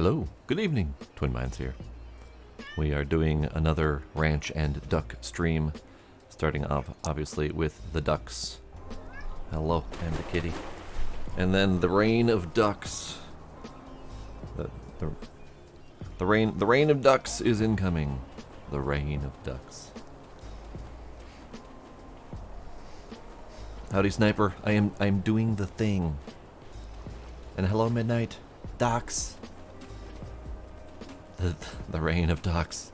Hello, good evening, Twin Minds here. We are doing another ranch and duck stream, starting off obviously with the ducks. Hello, and the kitty. And then the rain of ducks. The rain of ducks is incoming. The rain of ducks. Howdy, Sniper. I am doing the thing. And hello, Midnight. Ducks. The rain of ducks.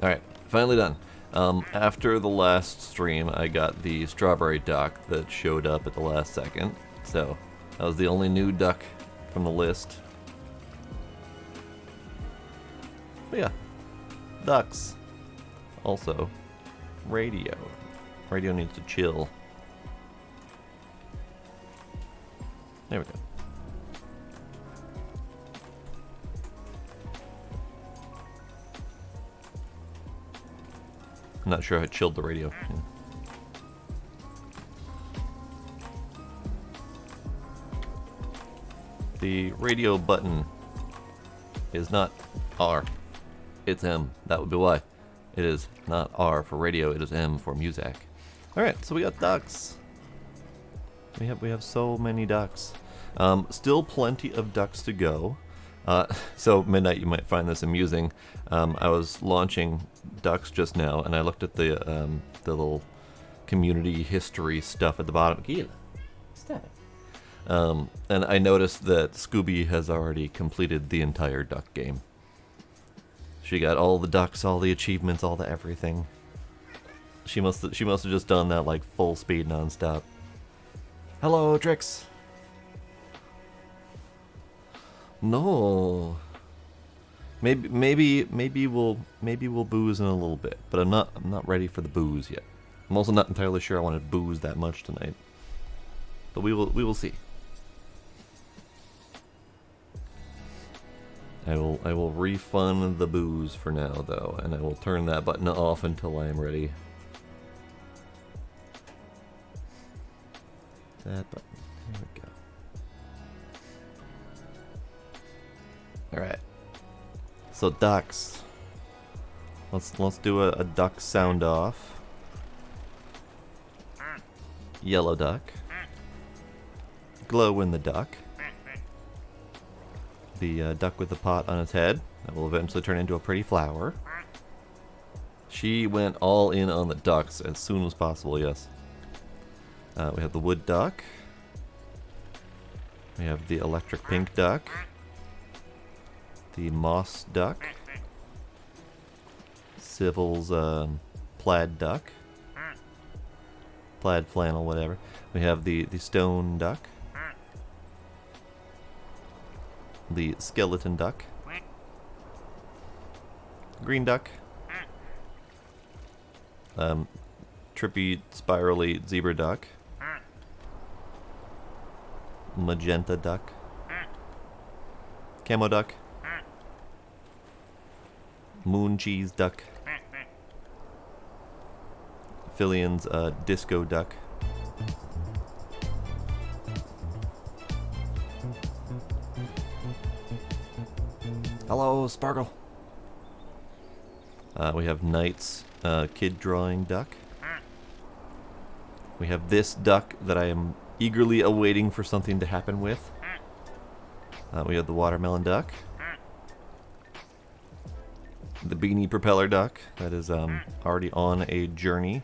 Alright, finally done. After the last stream, I got the strawberry duck that showed up at the last second. So, that was the only new duck from the list. But yeah, ducks. Also, radio. Radio needs to chill. There we go. I'm not sure how it chilled the radio. The radio button is not R, it's M. That would be why. It is not R for radio, it is M for music. Alright, so we got ducks. We have so many ducks. Still plenty of ducks to go. So Midnight, you might find this amusing. I was launching ducks just now, and I looked at the little community history stuff at the bottom. Gila, stop it. And I noticed that Scooby has already completed the entire duck game. She got all the ducks, all the achievements, all the everything. She must have just done that like full speed nonstop. Hello, Trix. No. Maybe we'll booze in a little bit, but I'm not ready for the booze yet. I'm also not entirely sure I want to booze that much tonight. But we will see. I will refund the booze for now though, and I will turn that button off until I am ready. That button. There we go. Alright. So ducks. Let's do a duck sound off. Yellow duck. Glow in the duck. The duck with the pot on its head. That will eventually turn into a pretty flower. She went all in on the ducks as soon as possible, yes. We have the wood duck. We have the electric pink duck. The moss duck. Civil's plaid duck. Plaid flannel, whatever. We have the stone duck. The skeleton duck. Green duck. Trippy, spirally zebra duck. Magenta duck. Camo duck. Moon cheese duck. Fillion's disco duck. Hello, Sparkle. We have Knight's kid drawing duck. We have this duck that I am eagerly awaiting for something to happen with. We have the watermelon duck. The beanie propeller duck that is already on a journey.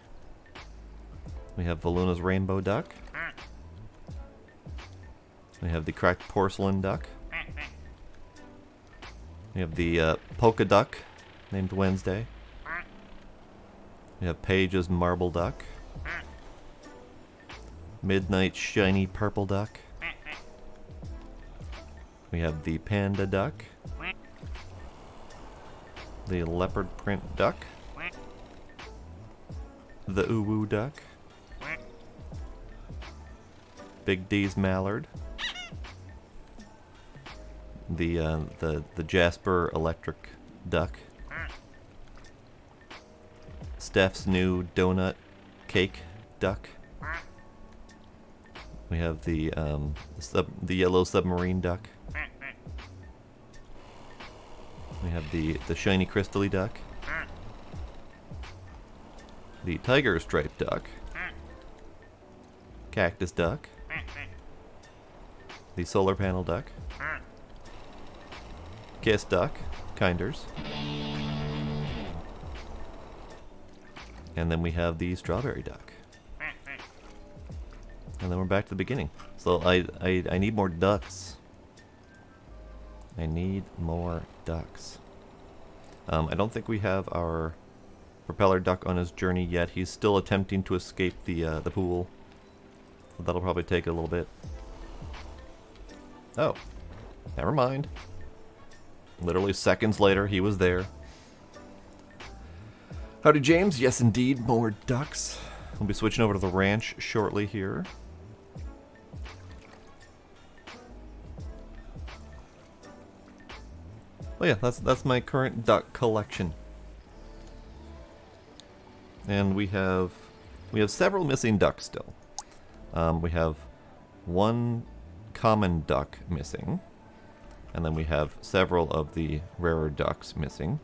We have Valuna's rainbow duck. We have the cracked porcelain duck. We have the polka duck named Wednesday. We have Paige's marble duck. Midnight shiny purple duck. We have the panda duck. The leopard print duck. The uwu duck. Big D's mallard. The Jasper electric duck. Steph's new donut cake duck. We have the yellow submarine duck. We have the shiny crystally duck. The tiger striped duck. Cactus duck. The solar panel duck. Kiss duck. Kinders. And then we have the strawberry duck. And then we're back to the beginning. So I need more ducks. I need more ducks. I don't think we have our propeller duck on his journey yet. He's still attempting to escape the pool. So that'll probably take a little bit. Oh, never mind. Literally seconds later, he was there. Howdy, James. Yes, indeed, more ducks. We'll be switching over to the ranch shortly here. Oh yeah, that's my current duck collection. And we have several missing ducks still. We have one common duck missing, and then we have several of the rarer ducks missing.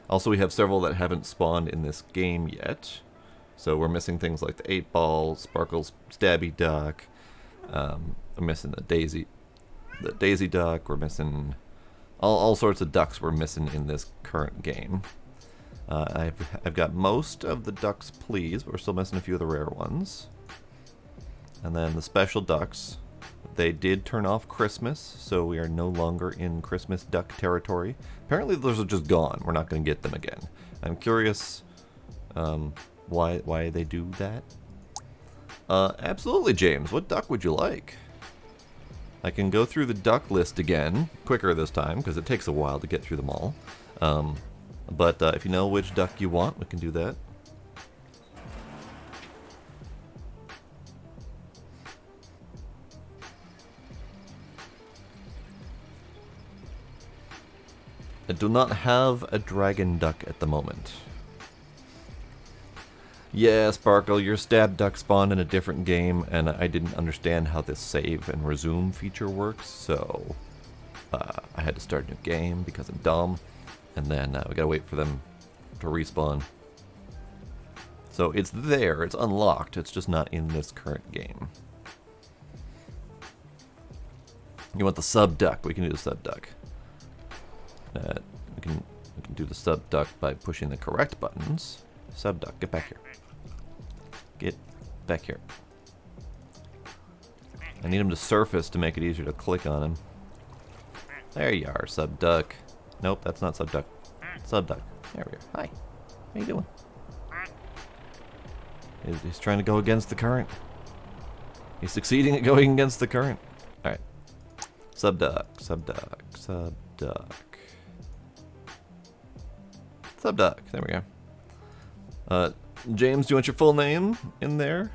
Also, we have several that haven't spawned in this game yet. So we're missing things like the 8-ball, Sparkle's stabby duck. We're missing the daisy duck. We're missing all sorts of ducks we're missing in this current game. I've got most of the ducks pleased, but we're still missing a few of the rare ones. And then the special ducks, they did turn off Christmas, so we are no longer in Christmas duck territory. Apparently those are just gone. We're not going to get them again. I'm curious why they do that. Absolutely, James. What duck would you like? I can go through the duck list again, quicker this time, because it takes a while to get through them all. But if you know which duck you want, we can do that. I do not have a dragon duck at the moment. Yeah, Sparkle, your stab duck spawned in a different game, and I didn't understand how this save and resume feature works, so I had to start a new game because I'm dumb, and then we gotta wait for them to respawn. So it's there, it's unlocked, it's just not in this current game. You want the sub duck? We can do the sub duck. We can do the sub duck by pushing the correct buttons. Sub duck, get back here. Get back here. I need him to surface to make it easier to click on him. There you are, sub duck. Nope, that's not sub duck. Sub duck. There we are. Hi. How you doing? He's trying to go against the current. He's succeeding at going against the current. Alright. Sub duck, sub duck, sub duck. Sub duck. There we go. James, do you want your full name in there?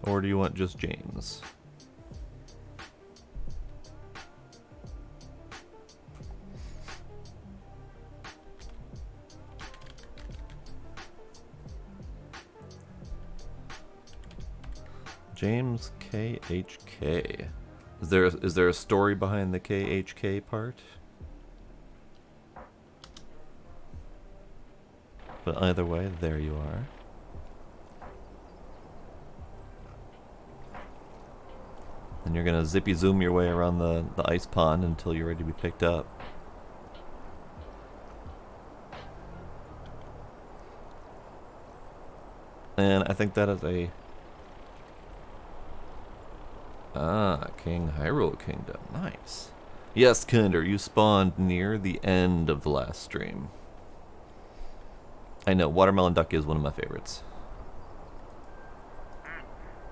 Or do you want just James? James KHK. Is there a story behind the KHK part? But either way, there you are. And you're gonna zippy zoom your way around the ice pond until you're ready to be picked up. And I think that is a... King Hyrule Kingdom. Nice. Yes, Kinder, you spawned near the end of the last stream. I know, Watermelon Duck is one of my favorites.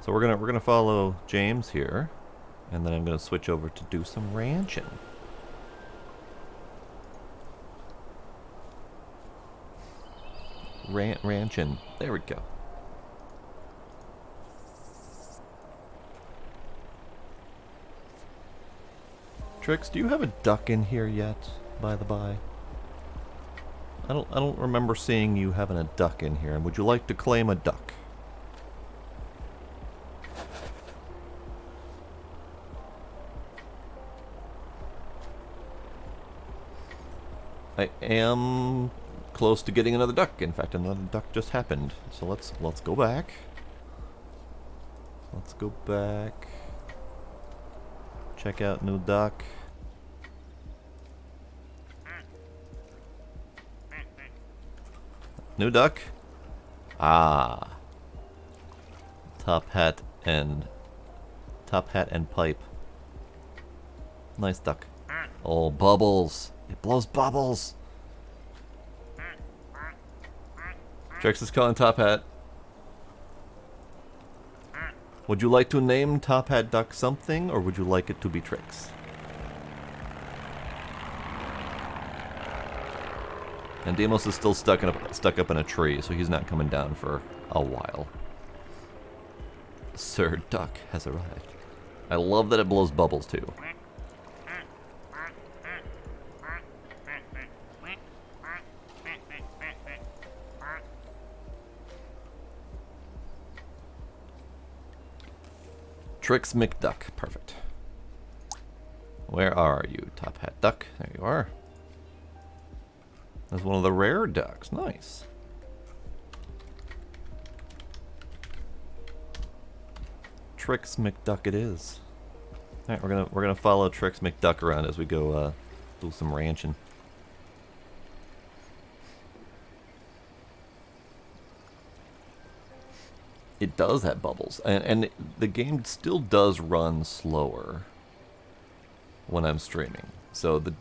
So we're gonna follow James here, and then I'm gonna switch over to do some ranching. Ranching. There we go. Trix, do you have a duck in here yet, by the by? I don't remember seeing you having a duck in here. And would you like to claim a duck? I am close to getting another duck. In fact, another duck just happened. So let's go back. Let's go back. Check out new duck. New duck. Ah. Top hat and pipe. Nice duck. Oh, bubbles. It blows bubbles. Trix is calling Top Hat. Would you like to name Top Hat Duck something, or would you like it to be Trix? And Demos is still stuck up in a tree, so he's not coming down for a while. Sir Duck has arrived. I love that it blows bubbles too. Trix McDuck. Perfect. Where are you, Top Hat Duck? There you are. That's one of the rare ducks. Nice. Trix McDuck it is. All right, we're gonna follow Trix McDuck around as we go do some ranching. It does have bubbles, and the game still does run slower when I'm streaming. So the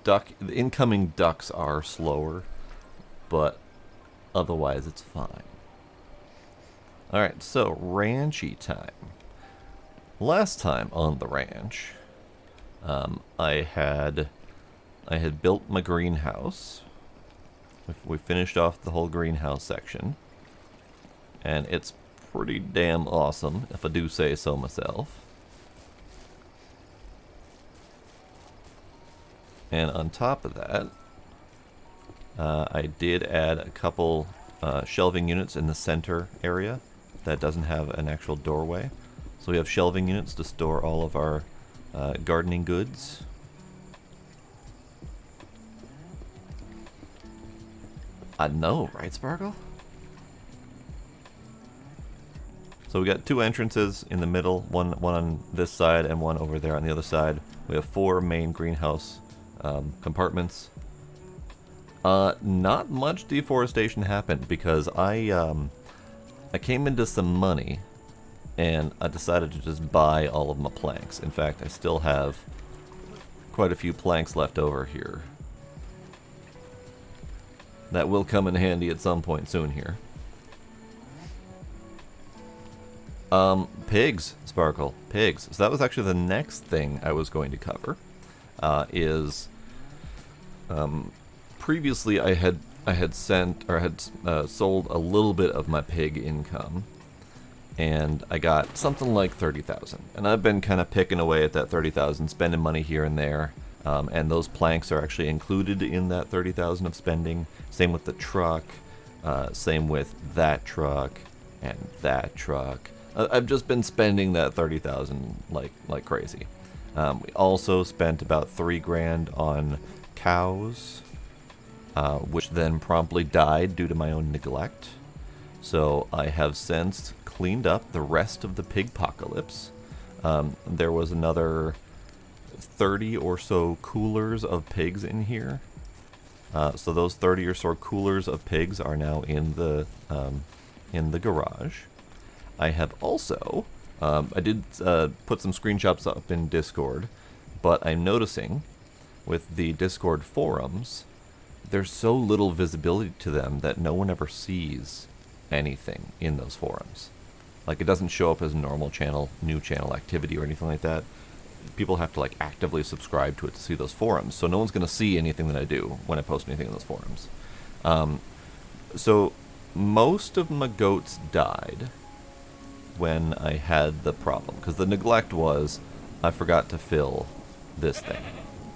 incoming ducks are slower, but otherwise it's fine. All right, so ranchy time. Last time on the ranch, I had built my greenhouse. We finished off the whole greenhouse section, and it's pretty damn awesome, if I do say so myself. And on top of that, I did add a couple shelving units in the center area that doesn't have an actual doorway. So we have shelving units to store all of our gardening goods. I know, right, Sparkle? So we got two entrances in the middle, one on this side and one over there on the other side. We have 4 main greenhouse compartments. Not much deforestation happened because I came into some money and I decided to just buy all of my planks. In fact, I still have quite a few planks left over here. That will come in handy at some point soon here. Pigs, Sparkle, pigs. So that was actually the next thing I was going to cover. Previously I had sold a little bit of my pig income, and I got something like 30,000. And I've been kind of picking away at that 30,000, spending money here and there. And those planks are actually included in that 30,000 of spending. Same with the truck. Same with that truck and that truck. I've just been spending that 30,000 like crazy. We also spent about 3 grand on cows, which then promptly died due to my own neglect. So I have since cleaned up the rest of the pigpocalypse. There was another 30 or so coolers of pigs in here. So those 30 or so coolers of pigs are now in the garage. I have also, I did put some screenshots up in Discord, but I'm noticing with the Discord forums, there's so little visibility to them that no one ever sees anything in those forums. Like, it doesn't show up as normal channel, new channel activity or anything like that. People have to like actively subscribe to it to see those forums, so no one's going to see anything that I do when I post anything in those forums. So most of my goats died when I had the problem, because the neglect was I forgot to fill this thing.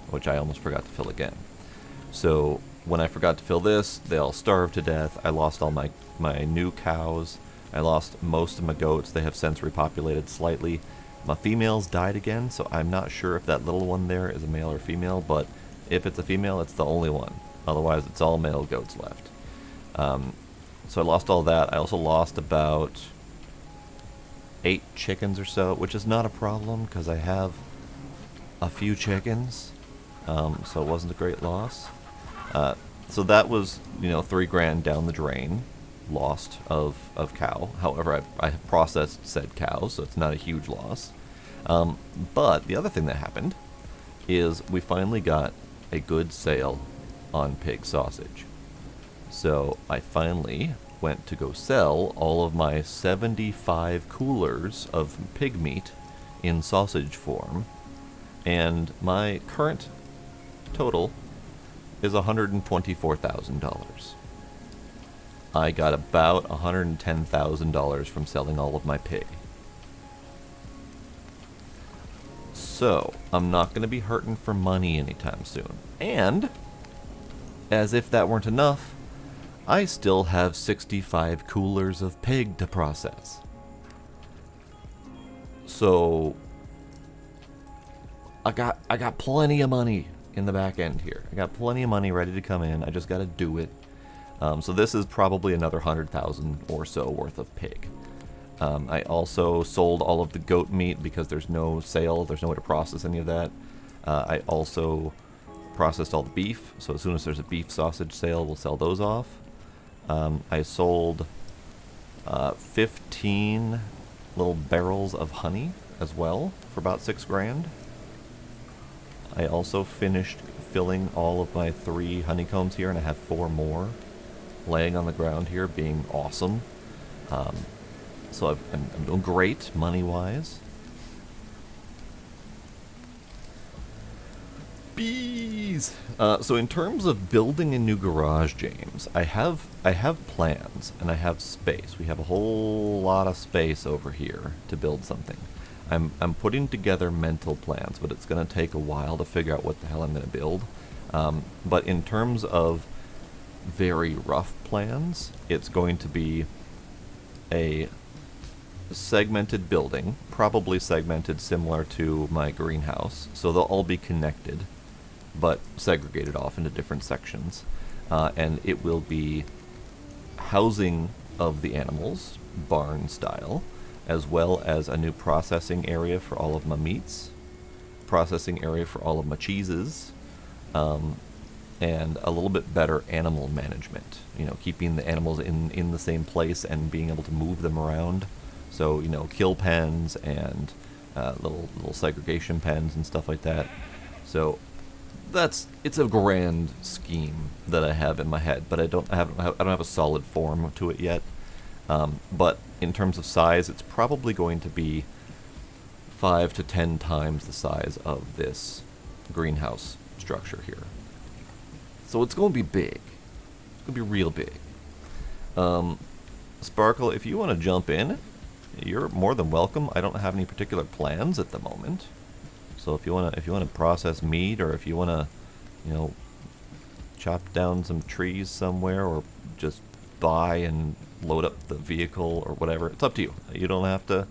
which I almost forgot to fill again. So when I forgot to fill this, they all starved to death. I lost all my new cows. I lost most of my goats. They have since repopulated slightly. My females died again, so I'm not sure if that little one there is a male or female, but if it's a female, it's the only one. Otherwise, it's all male goats left. So I lost all that. I also lost about 8 chickens or so, which is not a problem because I have a few chickens, so it wasn't a great loss. So that was, $3 grand down the drain, lost of cow. However, I have processed said cows, so it's not a huge loss. But the other thing that happened is we finally got a good sale on pig sausage. So I finally went to go sell all of my 75 coolers of pig meat in sausage form, and my current total is $124,000. I got about $110,000 from selling all of my pig. So, I'm not going to be hurting for money anytime soon. And, as if that weren't enough, I still have 65 coolers of pig to process. So, I got plenty of money in the back end here. I got plenty of money ready to come in. I just got to do it. So this is probably another 100,000 or so worth of pig. I also sold all of the goat meat because there's no sale. There's no way to process any of that. I also processed all the beef. So as soon as there's a beef sausage sale, we'll sell those off. I sold 15 little barrels of honey as well for about 6 grand. I also finished filling all of my 3 honeycombs here, and I have 4 more laying on the ground here, being awesome. So I'm doing great money-wise. Bees! So in terms of building a new garage, James, I have plans and I have space. We have a whole lot of space over here to build something. I'm putting together mental plans, but it's going to take a while to figure out what the hell I'm going to build. But in terms of very rough plans, it's going to be a segmented building, probably segmented similar to my greenhouse, so they'll all be connected, but segregated off into different sections. And it will be housing of the animals, barn style, as well as a new processing area for all of my meats, processing area for all of my cheeses, and a little bit better animal management. Keeping the animals in the same place and being able to move them around. So, kill pens and little segregation pens and stuff like that. So it's a grand scheme that I have in my head, but I don't have a solid form to it yet. But in terms of size, it's probably going to be 5 to 10 times the size of this greenhouse structure here. So it's going to be big. It's going to be real big. Sparkle, if you want to jump in, you're more than welcome. I don't have any particular plans at the moment. So if you want to process meat, or if you want to, chop down some trees somewhere, or just buy and load up the vehicle or whatever, it's up to you. You don't have to.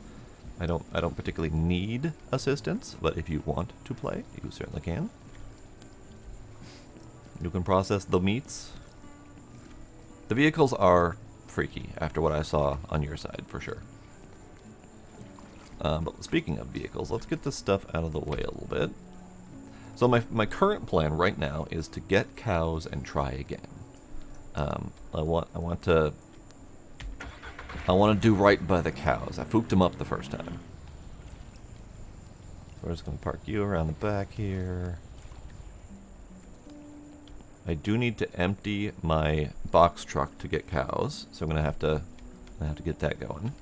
I don't particularly need assistance, but if you want to play, you certainly can. You can process the meats. The vehicles are freaky after what I saw on your side, for sure. But speaking of vehicles, let's get this stuff out of the way a little bit. So my current plan right now is to get cows and try again. I want to do right by the cows. I fooked them up the first time. We're just going to park you around the back here. I do need to empty my box truck to get cows, so I'm going to have to get that going.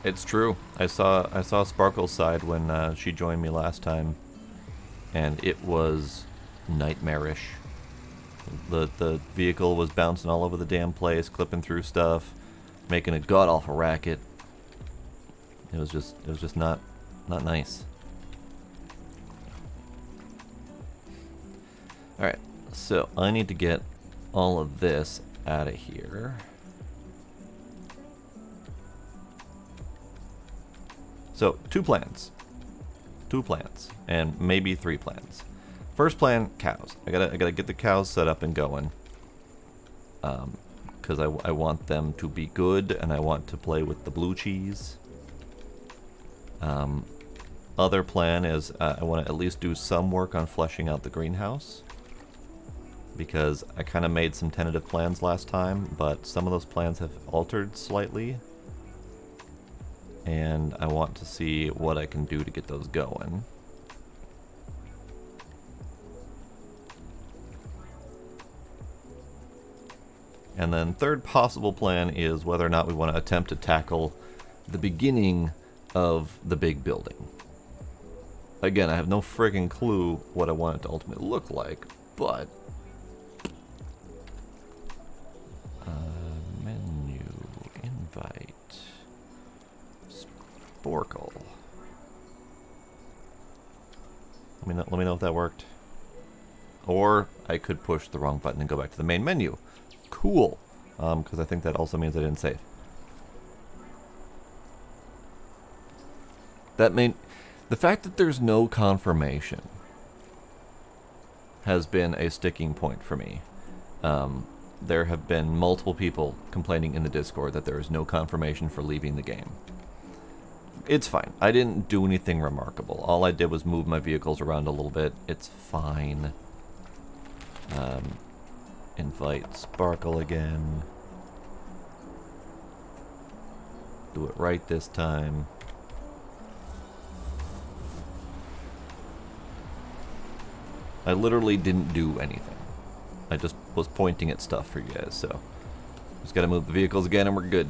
It's true. I saw Sparkle's side when she joined me last time, and it was nightmarish. The vehicle was bouncing all over the damn place, clipping through stuff, making a god awful racket. It was just not nice. All right, so I need to get all of this out of here. So, two plans, and maybe 3 plans. First plan, cows. I gotta get the cows set up and going, because I want them to be good, and I want to play with the blue cheese. Other plan is I want to at least do some work on fleshing out the greenhouse, because I kind of made some tentative plans last time, but some of those plans have altered slightly. And I want to see what I can do to get those going. And then third possible plan is whether or not we want to attempt to tackle the beginning of the big building. Again, I have no friggin' clue what I want it to ultimately look like, but... menu, invite... Sparkle. Let me know if that worked. Or I could push the wrong button and go back to the main menu. Cool. Because I think that also means I didn't save. The fact that there's no confirmation has been a sticking point for me. There have been multiple people complaining in the Discord that there is no confirmation for leaving the game. It's fine. I didn't do anything remarkable. All I did was move my vehicles around a little bit. It's fine. Invite Sparkle again. Do it right this time. I literally didn't do anything. I just was pointing at stuff for you guys, so just gotta move the vehicles again and we're good.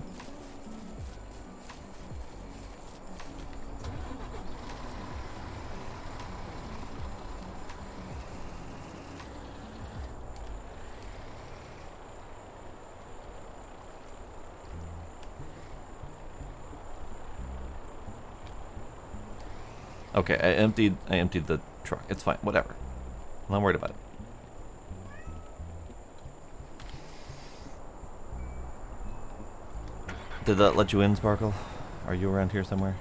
Okay, I emptied the truck. It's fine, whatever. I'm not worried about it. Did that let you in, Sparkle? Are you around here somewhere?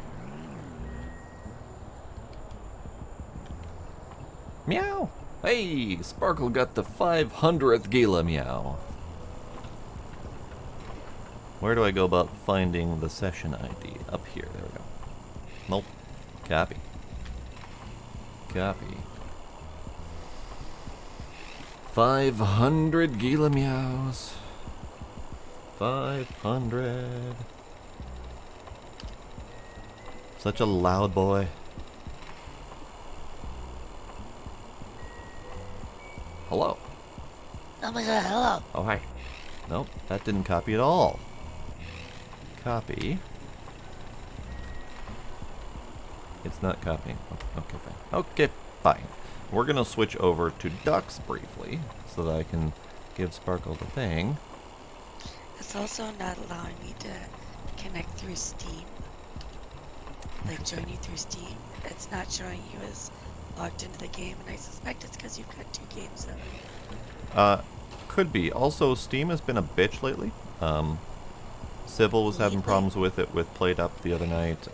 Meow! Hey, Sparkle got the 500th Gila meow. Where do I go about finding the session ID? Up here, there we go. Nope. Copy. Copy. 500 Gila meows. 500. Such a loud boy. Hello. Oh my god, hello. Oh, hi. Nope, that didn't copy at all. Copy. It's not copying. Okay, fine. Okay, fine. We're gonna switch over to ducks briefly so that I can give Sparkle the thing. It's also not allowing me to connect through Steam. Like join you through Steam. It's not showing you as logged into the game, and I suspect it's because you've got 2 games up. Could be. Also, Steam has been a bitch lately. Civil was having problems with it with Played Up the other night.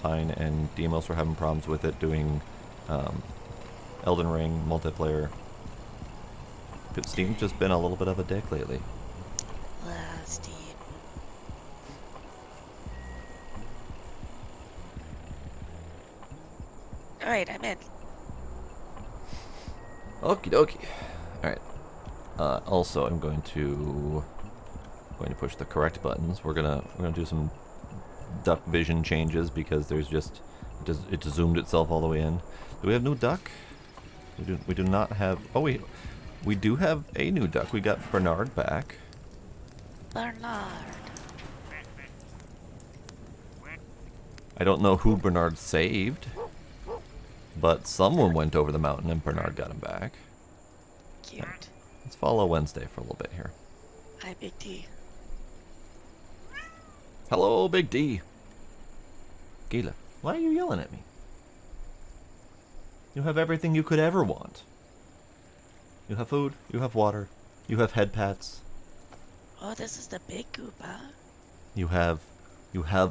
Pine and Demos were having problems with it doing Elden Ring multiplayer. But Steam's just been a little bit of a dick lately. Steam. Alright, I'm in. Okie dokie. Alright. Also, I'm going to push the correct buttons. We're gonna do some duck vision changes because there's just it zoomed itself all the way in. Do we have new duck? We do not have. Oh, we do have a new duck. We got Bernard back. Bernard. I don't know who Bernard saved, but someone went over the mountain and Bernard got him back. Cute. Let's follow Wednesday for a little bit here. Hi, Big D. Hello, Big D. Gila, why are you yelling at me? You have everything you could ever want. You have food, you have water, you have head pats. Oh, this is the big goop, huh? You have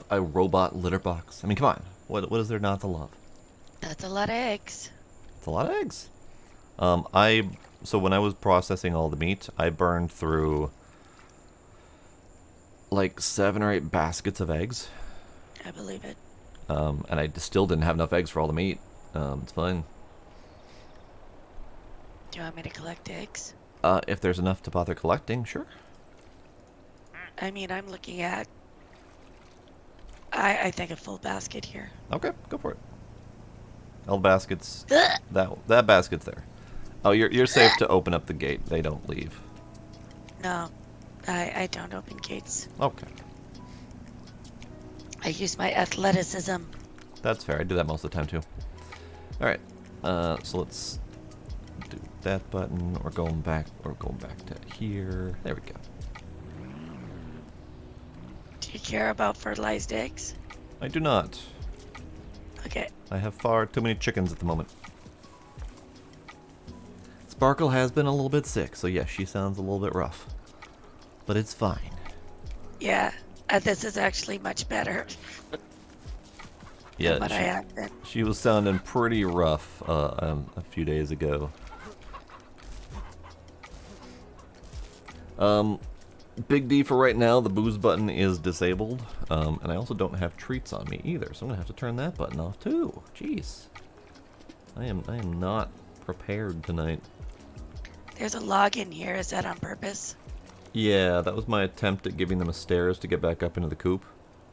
a robot litter box. I mean, come on. What is there not to love? That's a lot of eggs. It's a lot of eggs. So when I was processing all the meat, I burned through like 7 or 8 baskets of eggs. I believe it. And I still didn't have enough eggs for all the meat. It's fine. Do you want me to collect eggs? If there's enough to bother collecting, sure. I mean, I'm looking at, I think a full basket here. Okay, go for it. All the baskets. Ugh! That basket's there. Oh, you're safe to open up the gate. They don't leave. No, I don't open gates. Okay. I use my athleticism. That's fair. I do that most of the time too. All right. So let's do that button. We're going back to here. There we go. Do you care about fertilized eggs? I do not. Okay. I have far too many chickens at the moment. Sparkle has been a little bit sick, so yes, she sounds a little bit rough. But it's fine. Yeah, this is actually much better Yeah, than what I have been. she was sounding pretty rough a few days ago. Big D for right now, the booze button is disabled. And I also don't have treats on me either, so I'm gonna have to turn that button off too. Jeez. I am not prepared tonight. There's a log in here. Is that on purpose? Yeah, that was my attempt at giving them a stairs to get back up into the coop.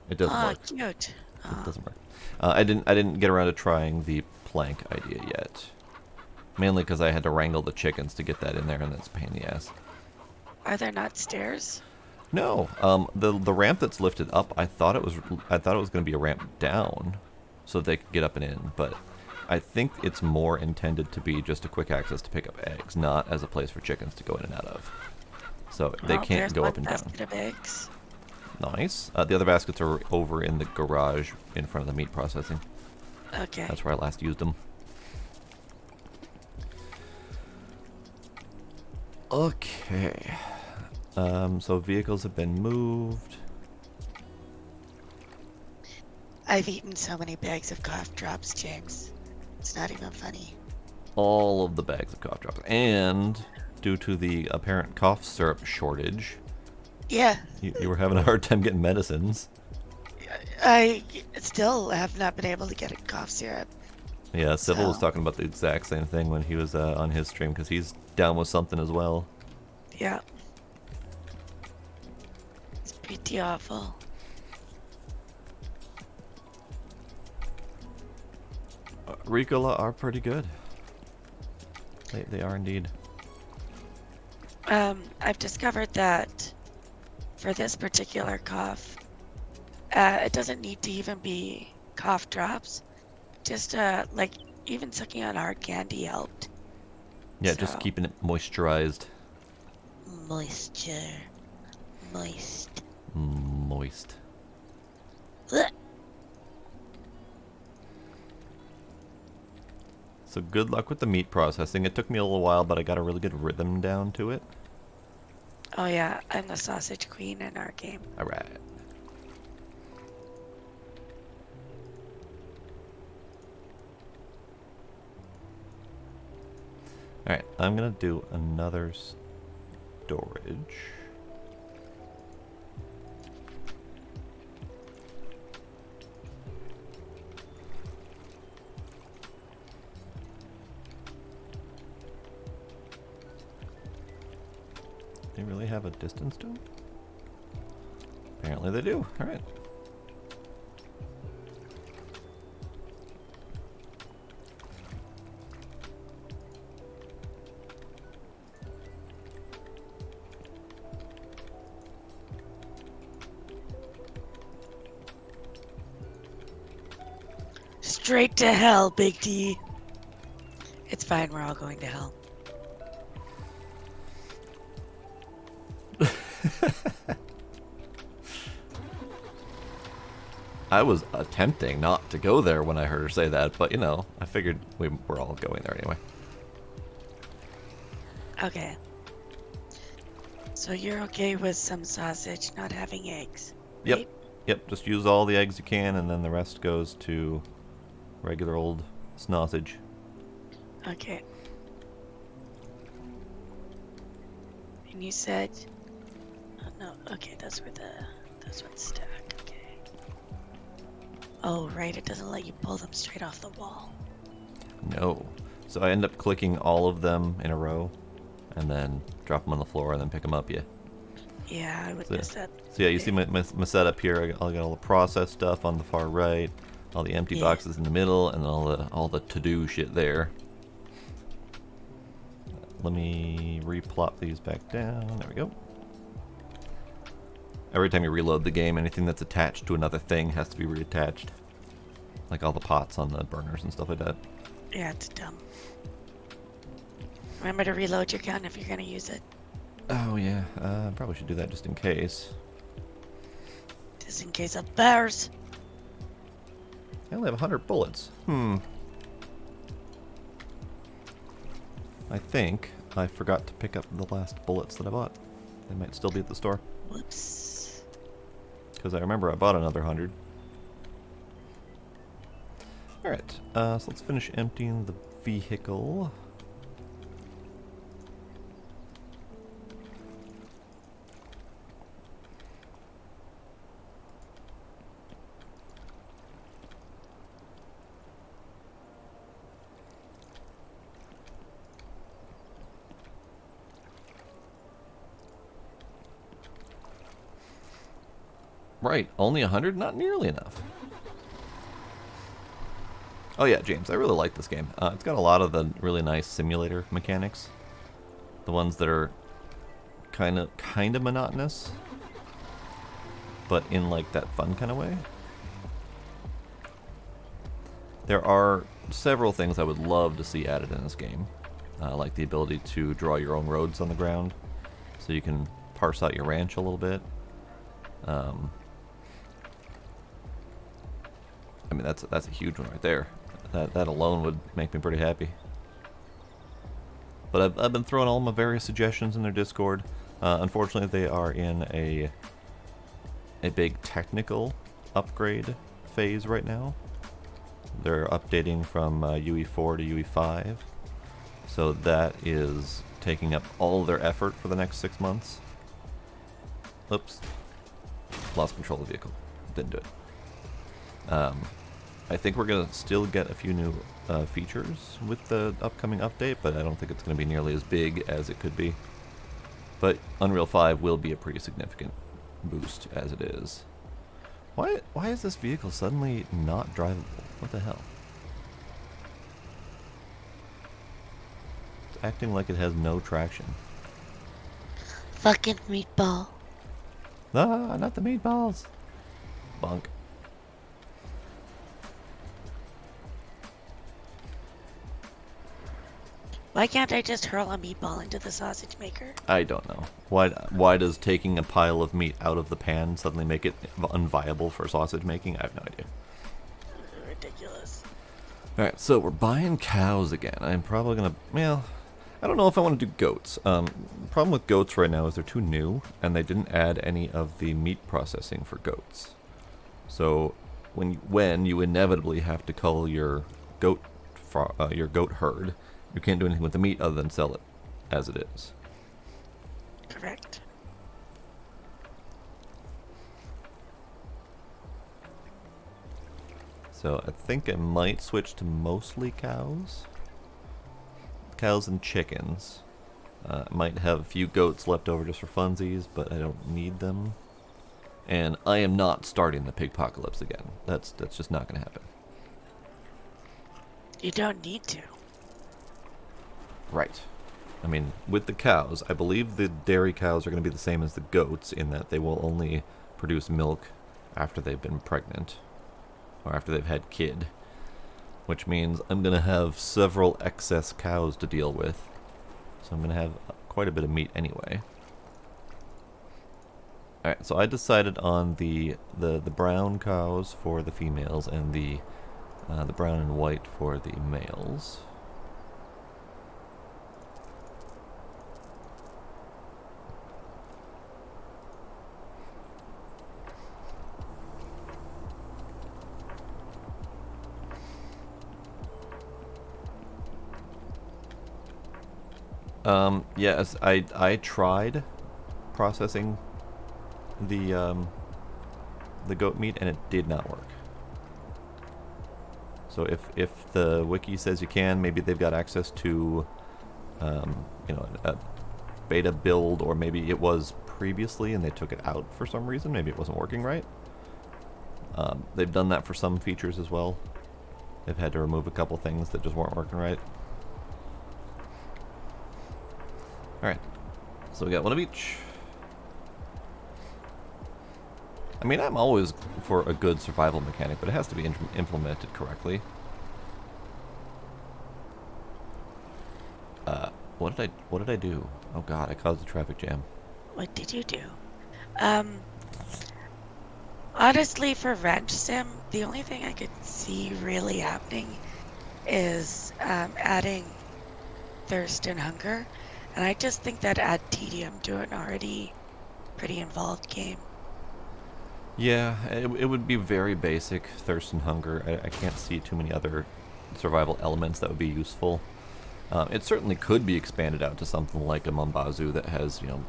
It doesn't Oh, work. cute. It Oh. doesn't work. I didn't get around to trying the plank idea yet. Mainly because I had to wrangle the chickens to get that in there, and that's a pain in the ass. Are there not stairs? No, the ramp that's lifted up, I thought it was going to be a ramp down, so they could get up and in. But I think it's more intended to be just a quick access to pick up eggs, not as a place for chickens to go in and out of. So they can't there's go one up and down. basket of eggs. Nice. The other baskets are over in the garage in front of the meat processing. Okay. That's where I last used them. Okay. So vehicles have been moved. I've eaten so many bags of cough drops, James. It's not even funny. All of the bags of cough drops. And due to the apparent cough syrup shortage, Yeah. you were having a hard time getting medicines. I still have not been able to get a cough syrup. Yeah, Civil was So- talking about the exact same thing when he was on his stream, because he's down with something as well. Yeah. It's pretty awful. Ricola are pretty good. They are indeed. I've discovered that for this particular cough, it doesn't need to even be cough drops. Just like even sucking on hard candy helped. Yeah, just So- keeping it moisturized. Moisture. Moist. Moist. Ugh. So good luck with the meat processing. It took me a little while, but I got a really good rhythm down to it. Oh yeah, I'm the sausage queen in our game. Alright. Alright, I'm gonna do another storage. They really have a distance to them? Apparently they do. Alright. Straight to hell, Big D. It's fine, we're all going to hell. I was attempting not to go there when I heard her say that, but you know, I figured we were all going there anyway. Okay. So you're okay with some sausage not having eggs? Yep. Right? Yep, just use all the eggs you can, and then the rest goes to regular old sausage. Okay. And you said... Oh, no, okay, those were the stack, okay. Oh, right, it doesn't let you pull them straight off the wall. No. So I end up clicking all of them in a row, and then drop them on the floor, and then pick them up, yeah. Yeah, I would miss that. So yeah, you see my setup here. I'll get all the process stuff on the far right, all the empty boxes in the middle, and all the to-do shit there. Let me replop these back down. There we go. Every time you reload the game, anything that's attached to another thing has to be reattached. Like all the pots on the burners and stuff like that. Yeah, it's dumb. Remember to reload your gun if you're gonna use it. Oh yeah, probably should do that just in case. Just in case of bears. I only have 100 bullets. I think I forgot to pick up the last bullets that I bought. They might still be at the store. Whoops. Because I remember I bought another 100. Alright, so let's finish emptying the vehicle. Right, only 100? Not nearly enough. Oh yeah, James, I really like this game. It's got a lot of the really nice simulator mechanics. The ones that are kind of monotonous, but in like that fun kind of way. There are several things I would love to see added in this game, like the ability to draw your own roads on the ground, so you can parse out your ranch a little bit. I mean, that's a huge one right there. That alone would make me pretty happy. But I've been throwing all my various suggestions in their Discord. Unfortunately, they are in a big technical upgrade phase right now. They're updating from UE4 to UE5, so that is taking up all their effort for the next 6 months. Oops, lost control of the vehicle. Didn't do it. I think we're gonna still get a few new features with the upcoming update, but I don't think it's gonna be nearly as big as it could be. But Unreal 5 will be a pretty significant boost as it is. Why is this vehicle suddenly not drivable? What the hell? It's acting like it has no traction. Fucking meatball. Ah, not the meatballs. Bunk. Why can't I just hurl a meatball into the sausage maker? I don't know. Why does taking a pile of meat out of the pan suddenly make it unviable for sausage making? I have no idea. Ridiculous. Alright, so we're buying cows again. I'm probably gonna, well, I don't know if I want to do goats. The problem with goats right now is they're too new, and they didn't add any of the meat processing for goats. So when you inevitably have to cull your goat herd, you can't do anything with the meat other than sell it as it is. Correct. So I think I might switch to mostly cows. Cows and chickens. Might have a few goats left over just for funsies, but I don't need them. And I am not starting the pigpocalypse again. That's just not going to happen. You don't need to. Right. I mean, with the cows, I believe the dairy cows are going to be the same as the goats in that they will only produce milk after they've been pregnant, or after they've had kid. which means I'm going to have several excess cows to deal with. So I'm going to have quite a bit of meat anyway. Alright, so I decided on the brown cows for the females and the brown and white for the males. Yes, I tried processing the goat meat and it did not work. So if the wiki says you can, maybe they've got access to you know, a beta build, or maybe it was previously and they took it out for some reason. Maybe it wasn't working right. They've done that for some features as well. They've had to remove a couple things that just weren't working right. Alright, so we got one of each. I mean, I'm always for a good survival mechanic, but it has to be implemented correctly. What did I do? Oh god, I caused a traffic jam. What did you do? Honestly, for Ranch Sim, the only thing I could see really happening is adding thirst and hunger. And I just think that add tedium to an already pretty involved game. Yeah, it would be very basic, thirst and hunger. I can't see too many other survival elements that would be useful. It certainly could be expanded out to something like a Mombazu that has, you know,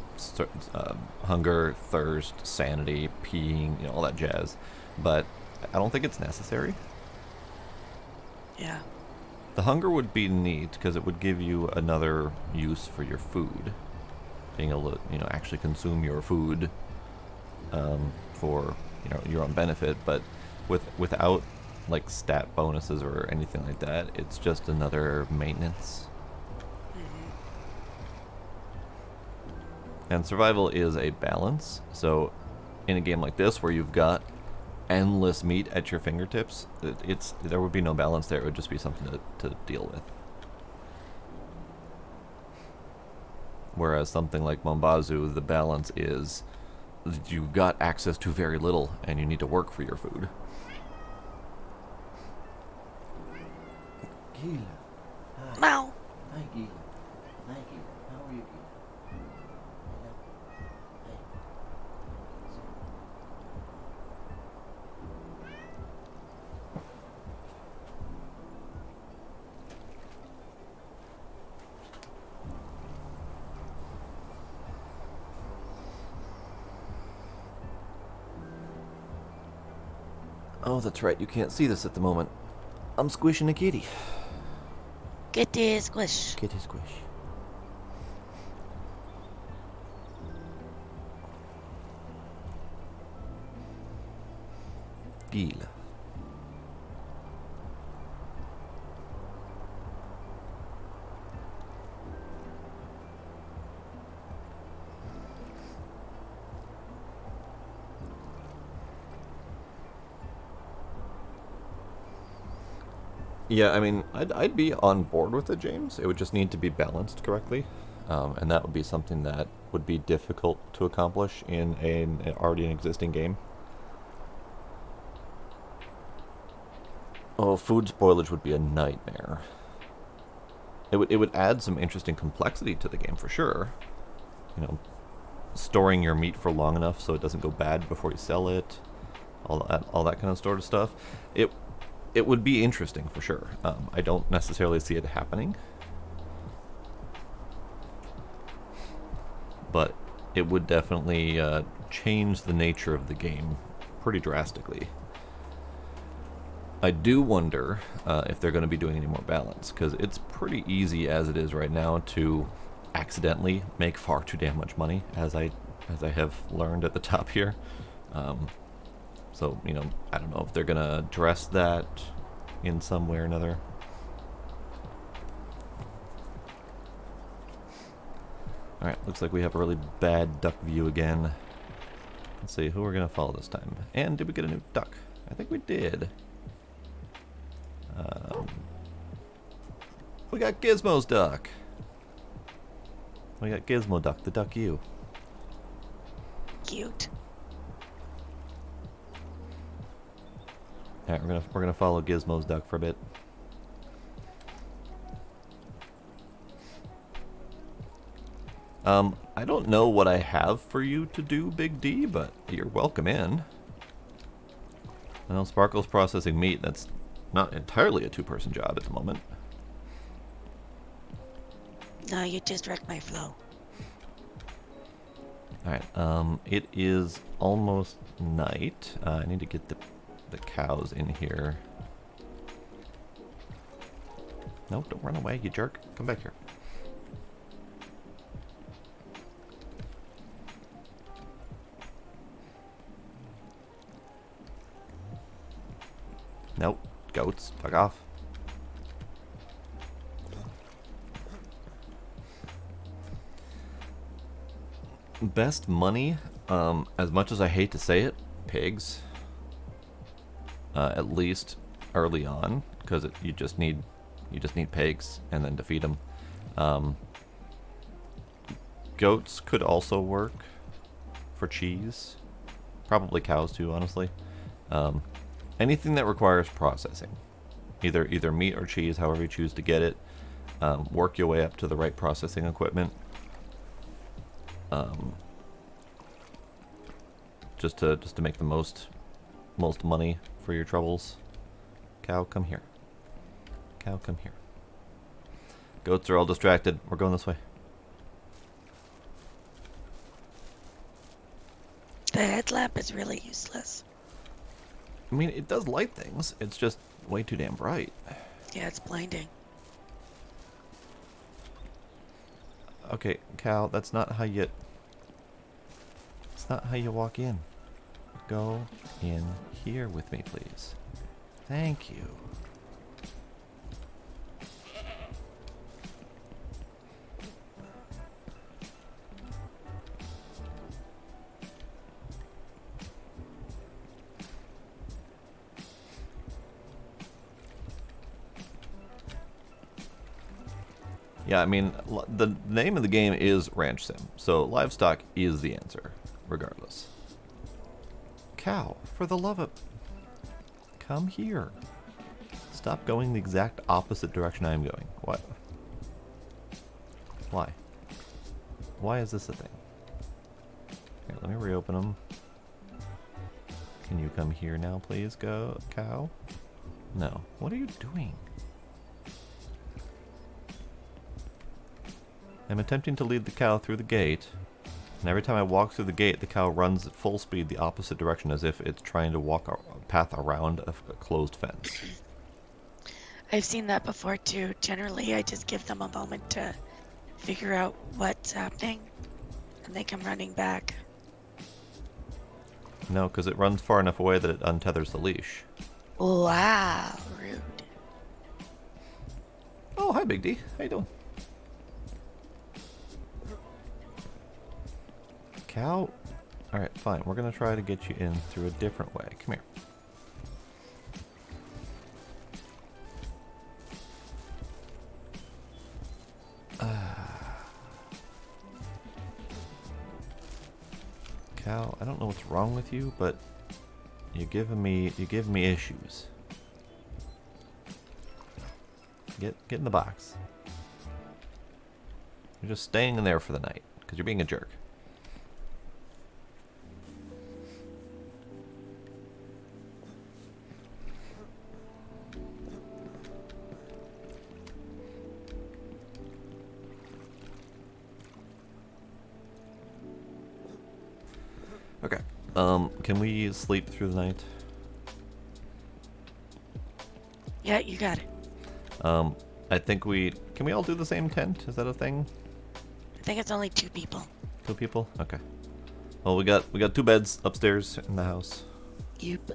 hunger, thirst, sanity, peeing, you know, all that jazz. But I don't think it's necessary. Yeah. The hunger would be neat because it would give you another use for your food, being able to, you know, actually consume your food for, you know, your own benefit. But without like stat bonuses or anything like that, it's just another maintenance. And survival is a balance, so in a game like this where you've got endless meat at your fingertips, there would be no balance there. It would just be something to deal with. Whereas something like Mombazu, the balance is you've got access to very little and you need to work for your food. Gila. Now. Hi, Gila. Hi, Gila. How are you, Gila? Hello. Hey. Oh, that's right. You can't see this at the moment. I'm squishing a kitty. Kitty squish. Kitty squish. Gila. Yeah, I mean, I'd be on board with it, James. It would just need to be balanced correctly, and that would be something that would be difficult to accomplish in an already existing game. Oh, food spoilage would be a nightmare. It would add some interesting complexity to the game for sure. You know, storing your meat for long enough so it doesn't go bad before you sell it, all that kind of sort of stuff. It would be interesting for sure. I don't necessarily see it happening, but it would definitely change the nature of the game pretty drastically. I do wonder if they're going to be doing any more balance, because it's pretty easy as it is right now to accidentally make far too damn much money, as I have learned at the top here. So, you know, I don't know if they're going to address that in some way or another. Alright, looks like we have a really bad duck view again. Let's see who we're going to follow this time. And did we get a new duck? I think we did. We got Gizmo's duck. We got Gizmo duck, the duck you. Cute. All right, we're gonna follow Gizmo's duck for a bit. I don't know what I have for you to do, Big D, but you're welcome in. I know Sparkle's processing meat. That's not entirely a two-person job at the moment. No, you just wrecked my flow. Alright, it is almost night. I need to get the cows in here. No, don't run away, you jerk. Come back here. Nope, goats, fuck off. Best money, as much as I hate to say it, pigs. At least early on, because you just need pigs and then to feed them. Goats could also work for cheese, probably cows too, honestly. Anything that requires processing, either meat or cheese, however you choose to get it. Work your way up to the right processing equipment. Just to make the most money for your troubles. Cow, come here. Cow, come here. Goats are all distracted. We're going this way. The headlamp is really useless. I mean, it does light things. It's just way too damn bright. Yeah, it's blinding. Okay, Cal, that's not how you... It's not how you walk in. Go in here with me, please. Thank you. Yeah, I mean, the name of the game is Ranch Sim, so livestock is the answer, regardless. Cow, for the love of... Come here. Stop going the exact opposite direction I am going. What? Why? Why is this a thing? Here, let me reopen them. Can you come here now, please, cow? No. What are you doing? I'm attempting to lead the cow through the gate, and every time I walk through the gate, the cow runs at full speed the opposite direction as if it's trying to walk a path around a closed fence. I've seen that before too. Generally, I just give them a moment to figure out what's happening, and they come running back. No, because it runs far enough away that it untethers the leash. Wow, rude. Oh, hi, Big D. How you doing? Cow? Alright, fine. We're going to try to get you in through a different way. Come here. Cow, I don't know what's wrong with you, but you're giving me issues. Get in the box. You're just staying in there for the night because you're being a jerk. Okay. Can we sleep through the night? Yeah, you got it. I think can we all do the same tent? Is that a thing? I think it's only 2 people. 2 people? Okay. Well, we got 2 beds upstairs in the house. Yep.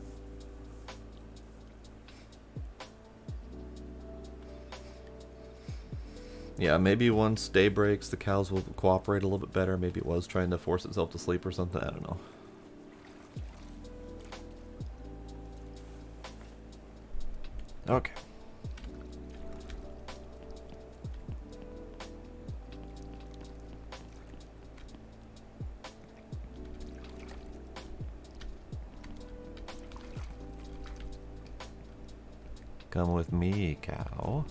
Yeah, maybe once day breaks, the cows will cooperate a little bit better. Maybe it was trying to force itself to sleep or something. I don't know. Okay. Come with me, cow.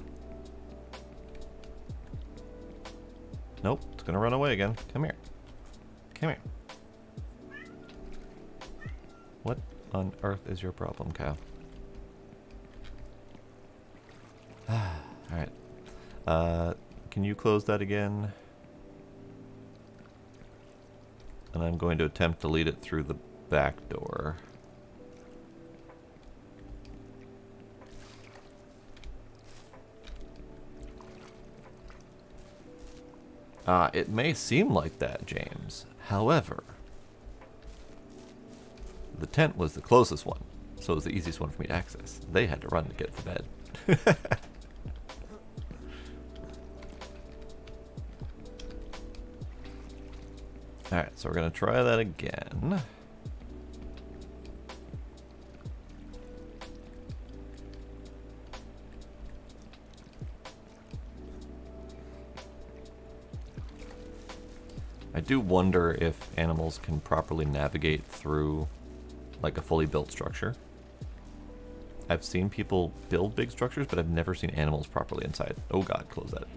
Nope, it's gonna run away again. Come here. Come here. What on earth is your problem, cow? Alright. Can you close that again? And I'm going to attempt to lead it through the back door. It may seem like that, James. However, the tent was the closest one, so it was the easiest one for me to access. They had to run to get to bed. Alright, so we're going to try that again. I do wonder if animals can properly navigate through like a fully built structure. I've seen people build big structures, but I've never seen animals properly inside. Oh god, close that.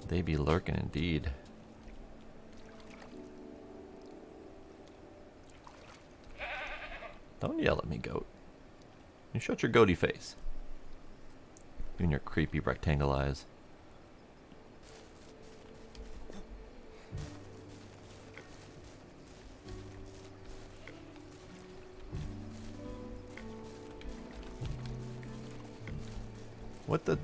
They be lurking indeed. Don't yell at me, goat. You shut your goaty face. You and your creepy rectangle eyes. What the...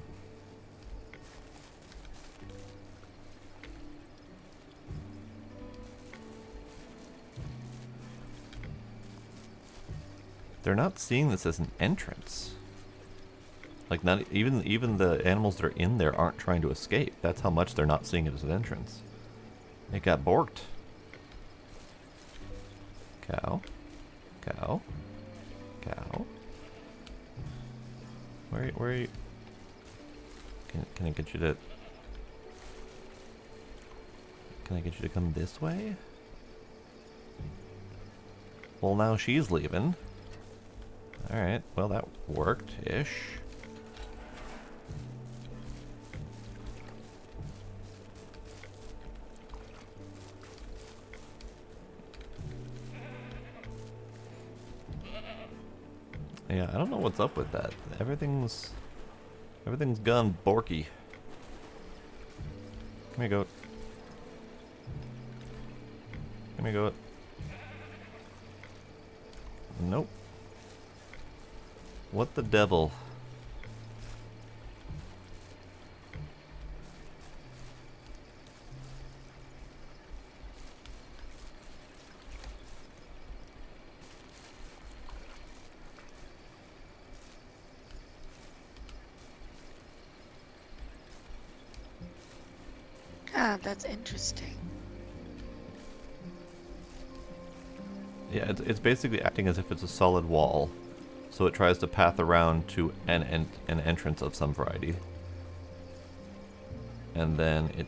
They're not seeing this as an entrance. Like, not even the animals that are in there aren't trying to escape. That's how much they're not seeing it as an entrance. It got borked. Cow. Cow. Cow. Where are you? Can I get you to... Can I get you to come this way? Well, now she's leaving. Alright, well that worked-ish. Yeah, I don't know what's up with that. Everything's gone borky. Come here, goat. Come here, goat. Nope. What the devil? Ah, that's interesting. Yeah, it's basically acting as if it's a solid wall. So it tries to path around to an entrance of some variety. And then it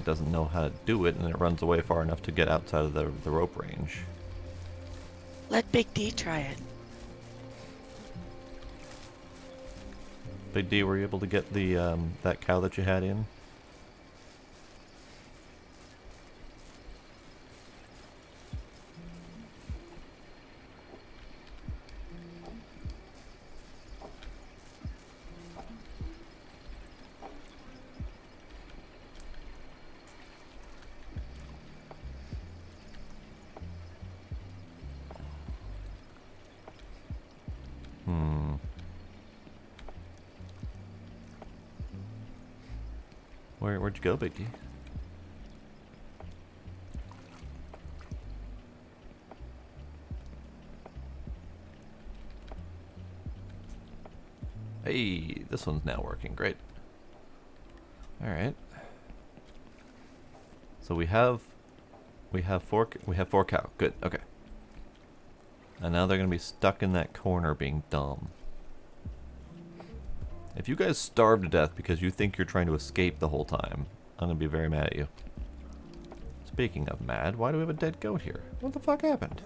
doesn't know how to do it, and it runs away far enough to get outside of the rope range. Let Big D try it. Big D, were you able to get the that cow that you had in? Where'd you go, Big D? Hey, this one's now working. Great. All right. So we have four cow. Good. Okay. And now they're going to be stuck in that corner being dumb. If you guys starve to death because you think you're trying to escape the whole time, I'm going to be very mad at you. Speaking of mad, why do we have a dead goat here? What the fuck happened?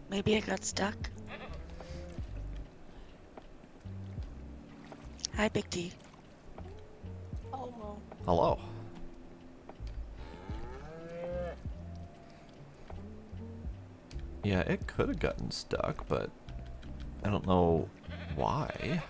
Maybe I got stuck. Hi, Big D. Oh, Hello. Yeah, it could have gotten stuck, but I don't know why.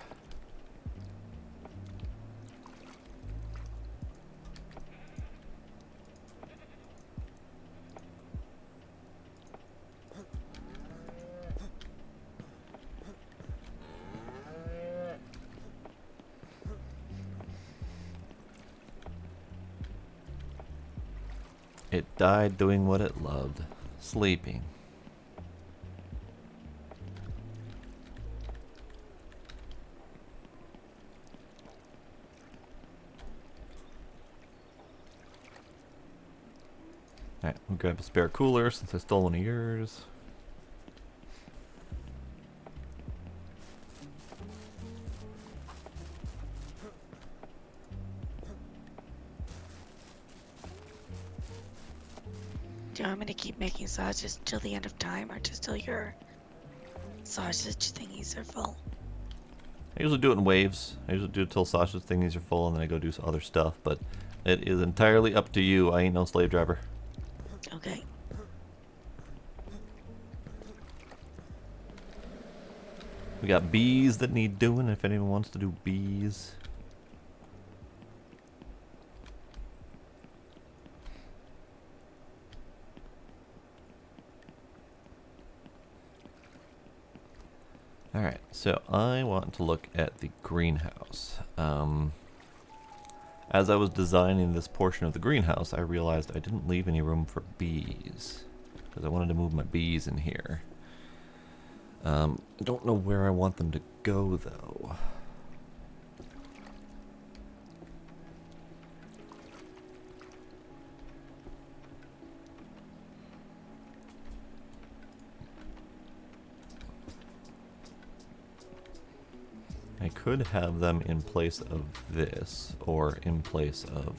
It died doing what it loved, sleeping. Alright, we'll grab a spare cooler since I stole one of yours. Do you want me to keep making sausages till the end of time, or just till your sausage thingies are full? I usually do it in waves. I usually do it till sausage thingies are full and then I go do some other stuff, but it is entirely up to you. I ain't no slave driver. Okay. We got bees that need doing if anyone wants to do bees. Alright, so I want to look at the greenhouse. As I was designing this portion of the greenhouse, I realized I didn't leave any room for bees. Because I wanted to move my bees in here. I don't know where I want them to go, though. I could have them in place of this, or in place of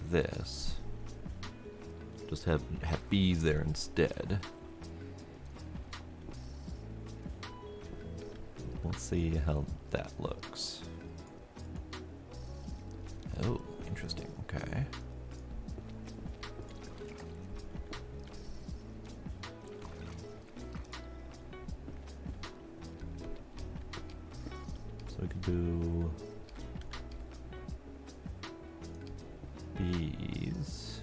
this. Just have bees there instead. Let's see how that looks. Oh, interesting. Okay. So we could do bees.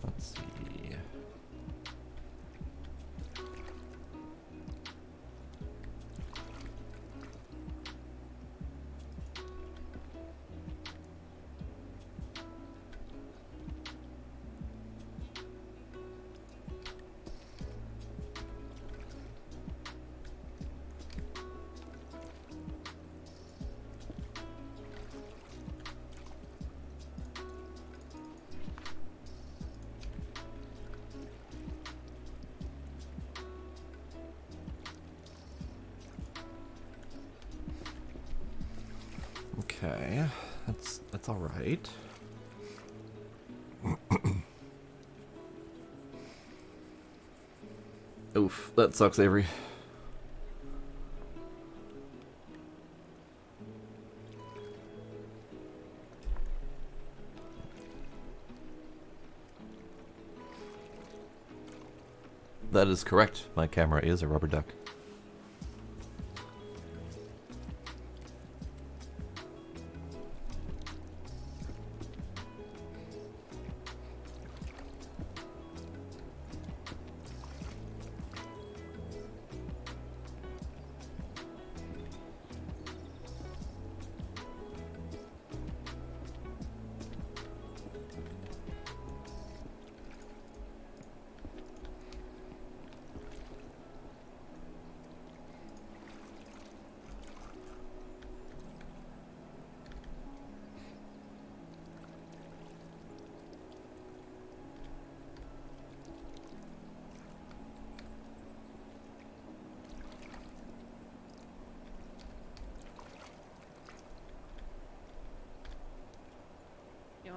Let's see. Okay, that's all right. Oof, that sucks, Avery. That is correct. My camera is a rubber duck.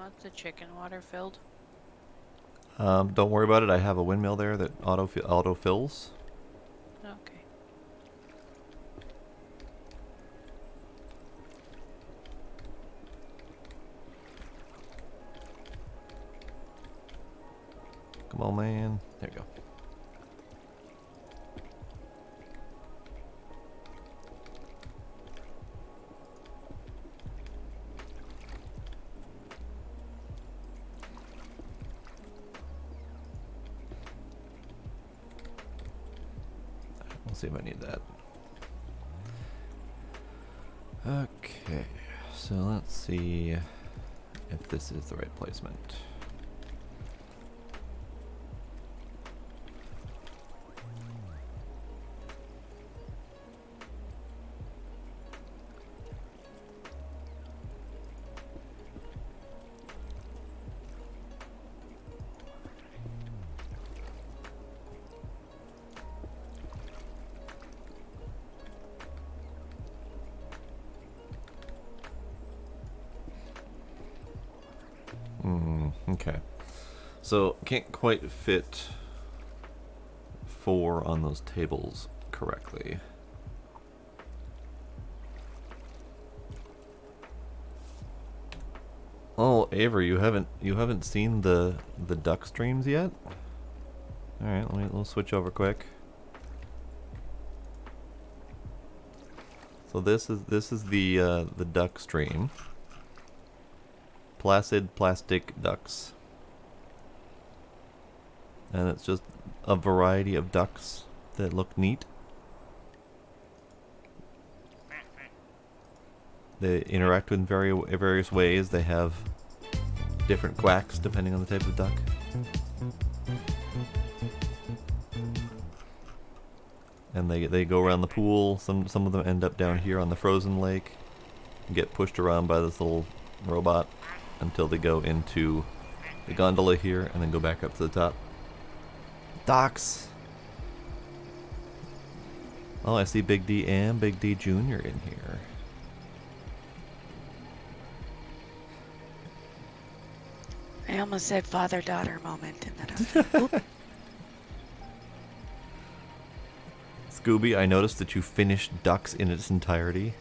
want the chicken water filled? Don't worry about it. I have a windmill there that auto fills. Okay. Come on, man. There you go. We'll see if I need that. Okay, so let's see if this is the right placement. Okay. So, can't quite fit 4 on those tables correctly. Oh, Avery, you haven't seen the duck streams yet? All right, we'll switch over quick. So this is the duck stream. Placid plastic ducks. And it's just a variety of ducks that look neat. They interact in various ways. They have different quacks depending on the type of duck. And they go around the pool. Some of them end up down here on the frozen lake, and get pushed around by this little robot until they go into the gondola here and then go back up to the top. Ducks! Oh, I see Big D and Big D Jr. in here. I almost said father-daughter moment, and then I was like, oop. Scooby, I noticed that you finished Ducks in its entirety.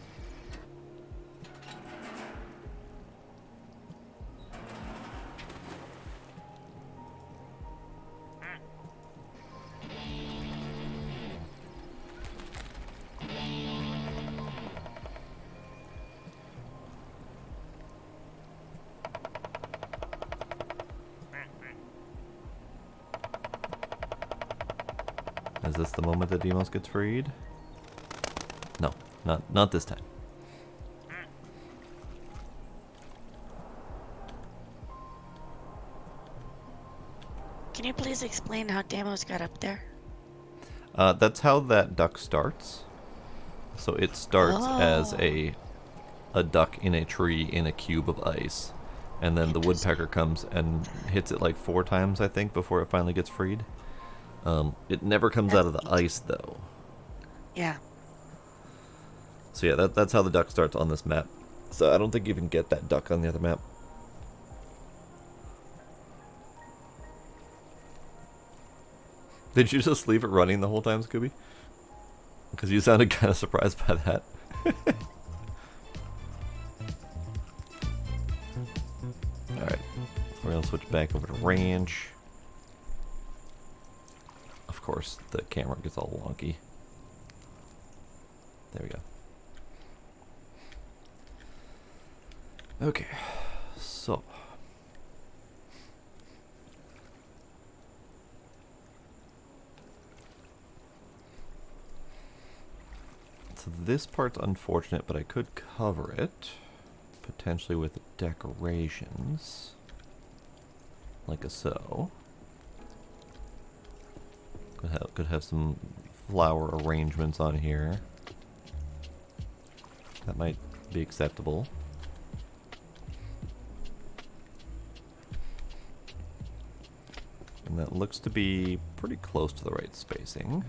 Is this the moment that Demos gets freed? No, not this time. Can you please explain how Damos got up there? That's how that duck starts. So it starts as a duck in a tree in a cube of ice, and then the woodpecker comes and hits it like 4 times, I think, before it finally gets freed. It never comes out of the ice, though. Yeah. So yeah, that's how the duck starts on this map. So I don't think you can get that duck on the other map. Did you just leave it running the whole time, Scooby? Because you sounded kind of surprised by that. Alright, we're going to switch back over to ranch. Of course, the camera gets all wonky. There we go. Okay, so this part's unfortunate, but I could cover it potentially with decorations, like a so. Could have some flower arrangements on here. That might be acceptable. And that looks to be pretty close to the right spacing.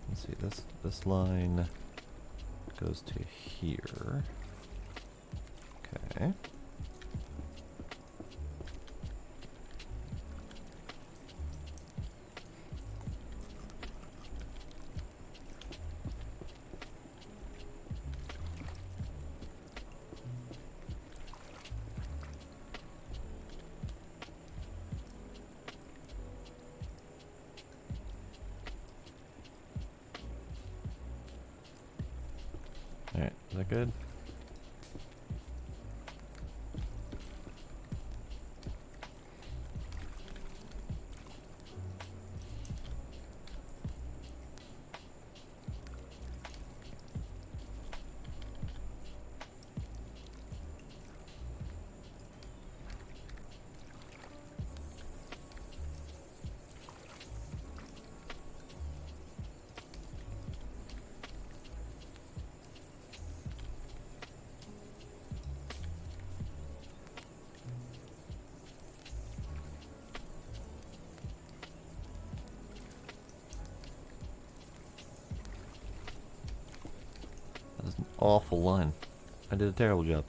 Let's see, this line goes to here. Okay. Alright, is that good? That is an awful line. I did a terrible job.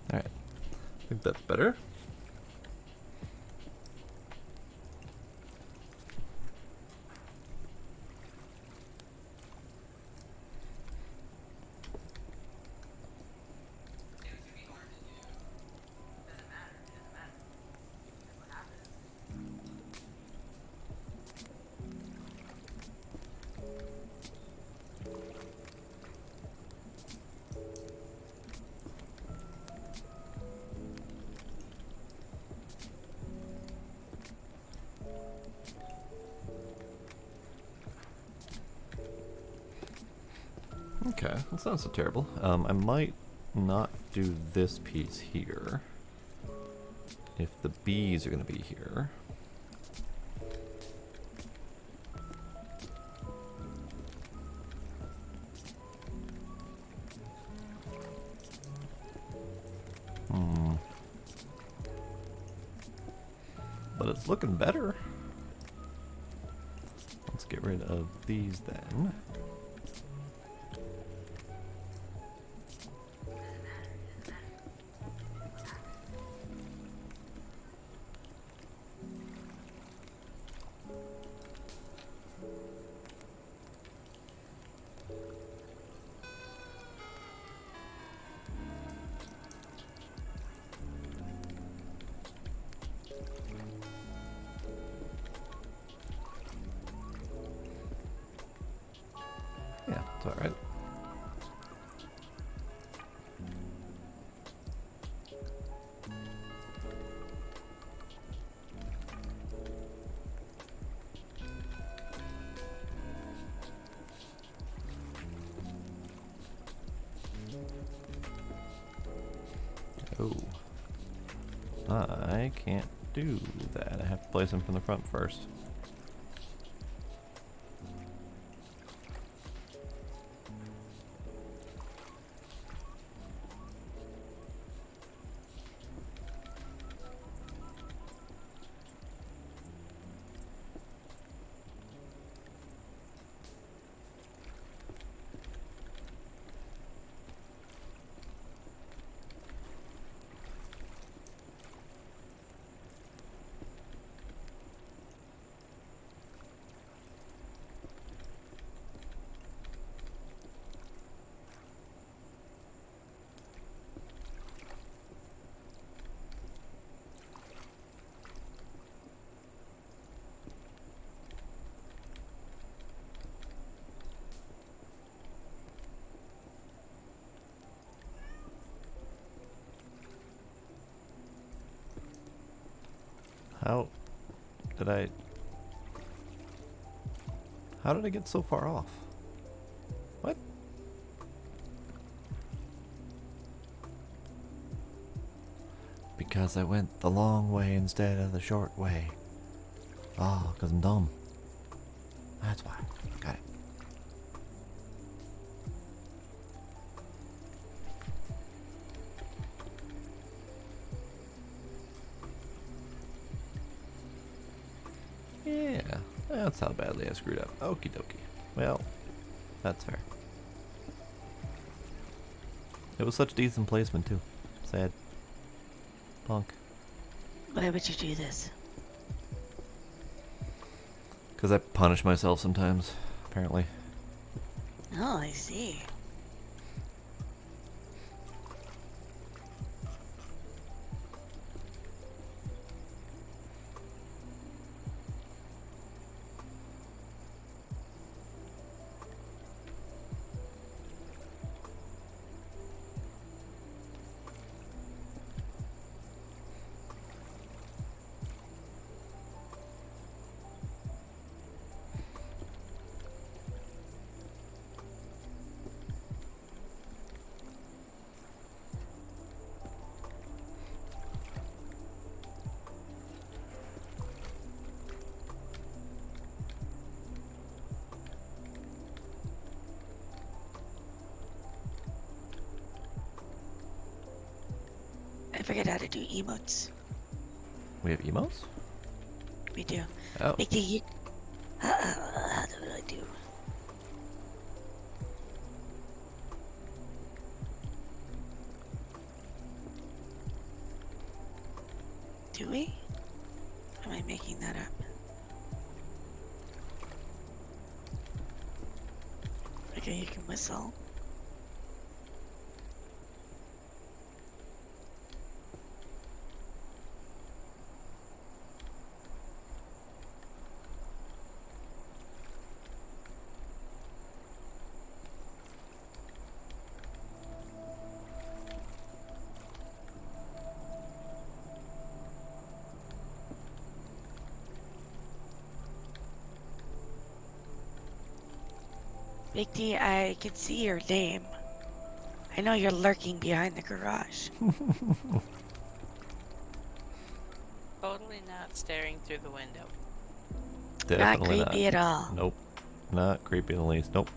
Alright, I think that's better. Okay, that's not so terrible. I might not do this piece here if the bees are going to be here. But it's looking better. Let's get rid of these then. Yeah, it's alright. Oh. I can't do that. I have to place them from the front first. How did I... How did I get so far off? What? Because I went the long way instead of the short way. Oh, because I'm dumb. That's why. Got it. Yeah, that's how badly I screwed up. Okie dokie. Well, that's fair. It was such decent placement, too. Sad. Punk. Why would you do this? Because I punish myself sometimes, apparently. Oh, I see. I forget how to do emotes. We have emotes? We do. Oh. Mickey, you... how do I do? Do we? Am I making that up? Okay, you can whistle. Big D, I can see your name. I know you're lurking behind the garage. Totally not staring through the window. Definitely not creepy at all. Nope. Not creepy in the least. Nope.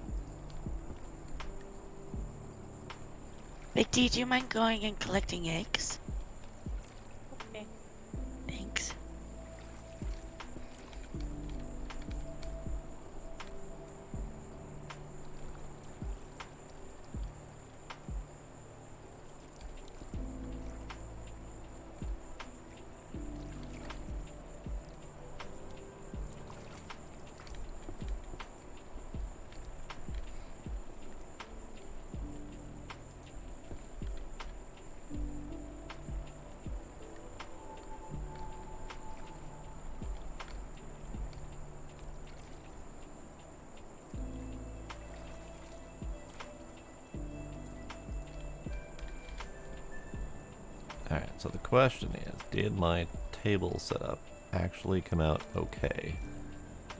Big D, do you mind going and collecting eggs? Okay. Thanks. Alright, so the question is, did my table setup actually come out okay?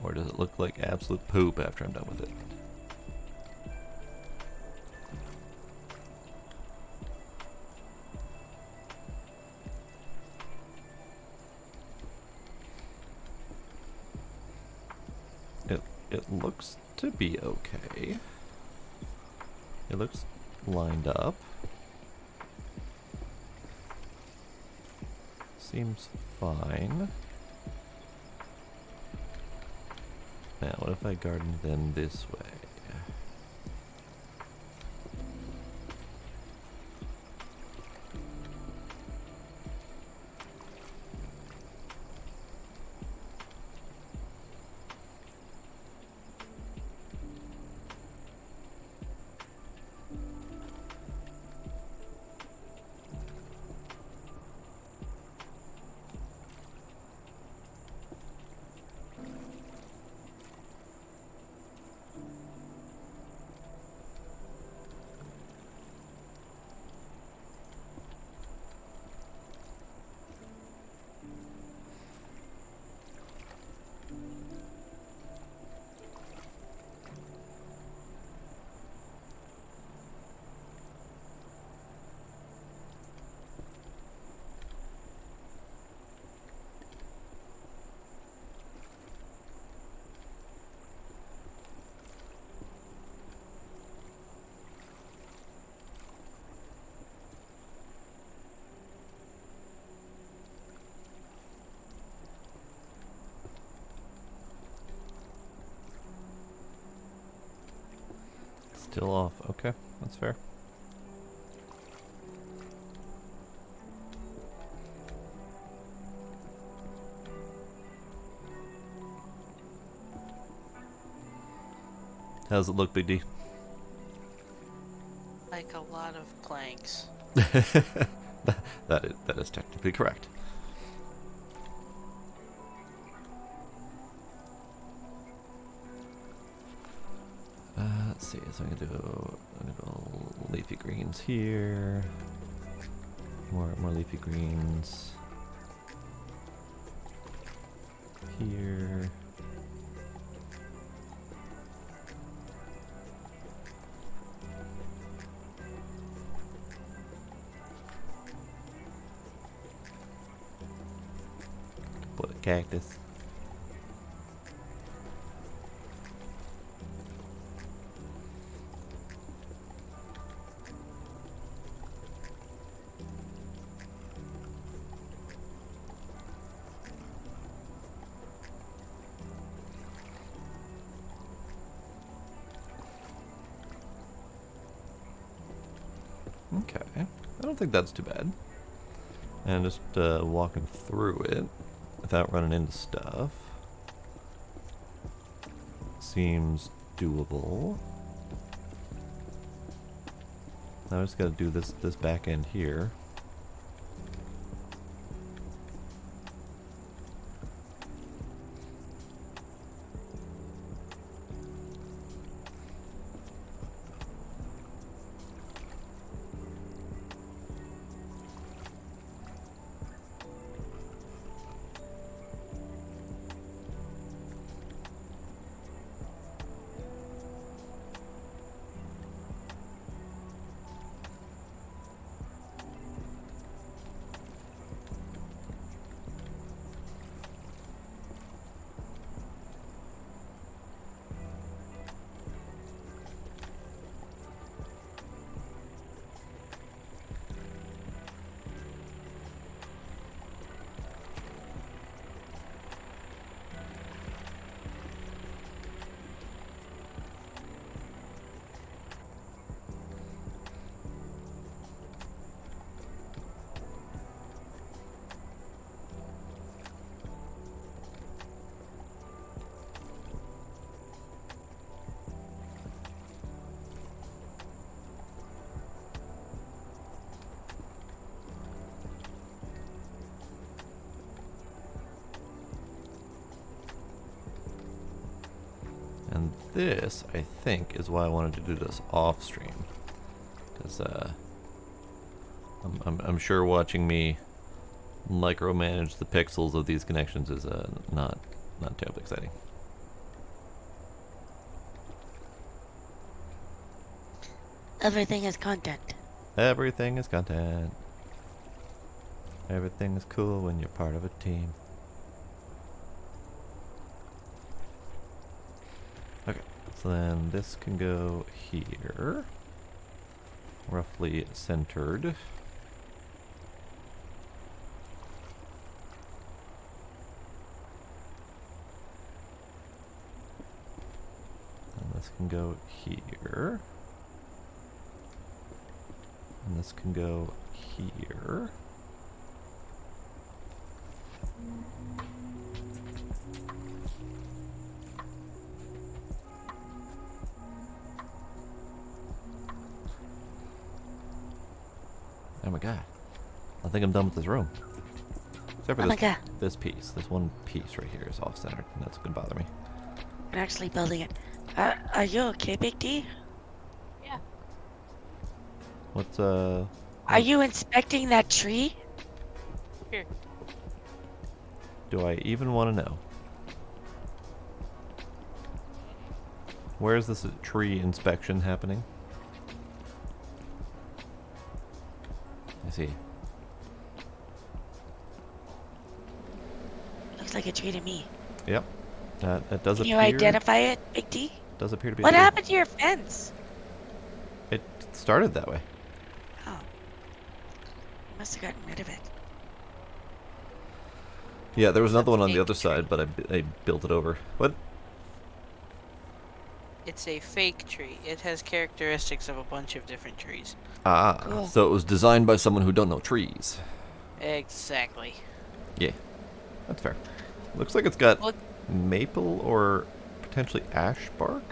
Or does it look like absolute poop after I'm done with it? It looks to be okay. It looks lined up. Seems fine. Now, what if I garden them this way? Still off. Okay, that's fair. How's it look, Big D? Like a lot of planks. that is technically correct. Let's see. So I'm gonna go leafy greens here. More leafy greens here. Put a cactus. Okay, I don't think that's too bad. And just walking through it without running into stuff seems doable. Now I just got to do this back end here. And this, I think, is why I wanted to do this off stream, because I'm sure watching me micromanage the pixels of these connections is not terribly exciting. Everything is content. Everything is content. Everything is cool when you're part of a team. Okay, so then this can go here, roughly centered. And this can go here. And this can go here. Oh my god. I think I'm done with this room. Except for Oh my god. this piece. This one piece right here is off-centered, and that's gonna bother me. I'm actually building it. Are you okay, Big D? Yeah. What's Are you inspecting that tree? Here. do I even want to know? Where is this tree inspection happening? I see. Looks like a tree to me. Yep. That does Can you appear. identify it, Big D? Does appear to be. What a tree. happened to your fence? It started that way. Oh. You must have gotten rid of it. Yeah, there was another one on the Big other side, but I built it over. What? It's a fake tree. It has characteristics of a bunch of different trees. Ah, Cool. so it was designed by someone who don't know trees. Exactly. Yeah, that's fair. Looks like it's got Look, maple or potentially ash bark.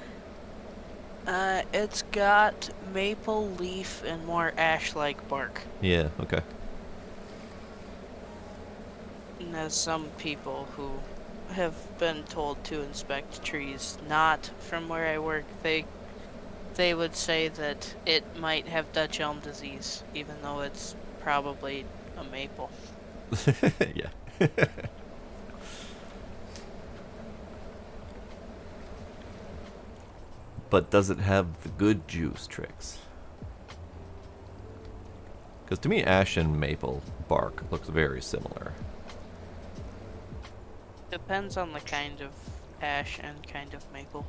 it's got maple leaf and more ash-like bark. Yeah, okay. And there's some people who have been told to inspect trees not from where I work. They would say that it might have Dutch elm disease, even though it's probably a maple. Yeah. But does it have the good juice tricks? Because to me, ash and maple bark looks very similar. Depends on the kind of ash and kind of maple.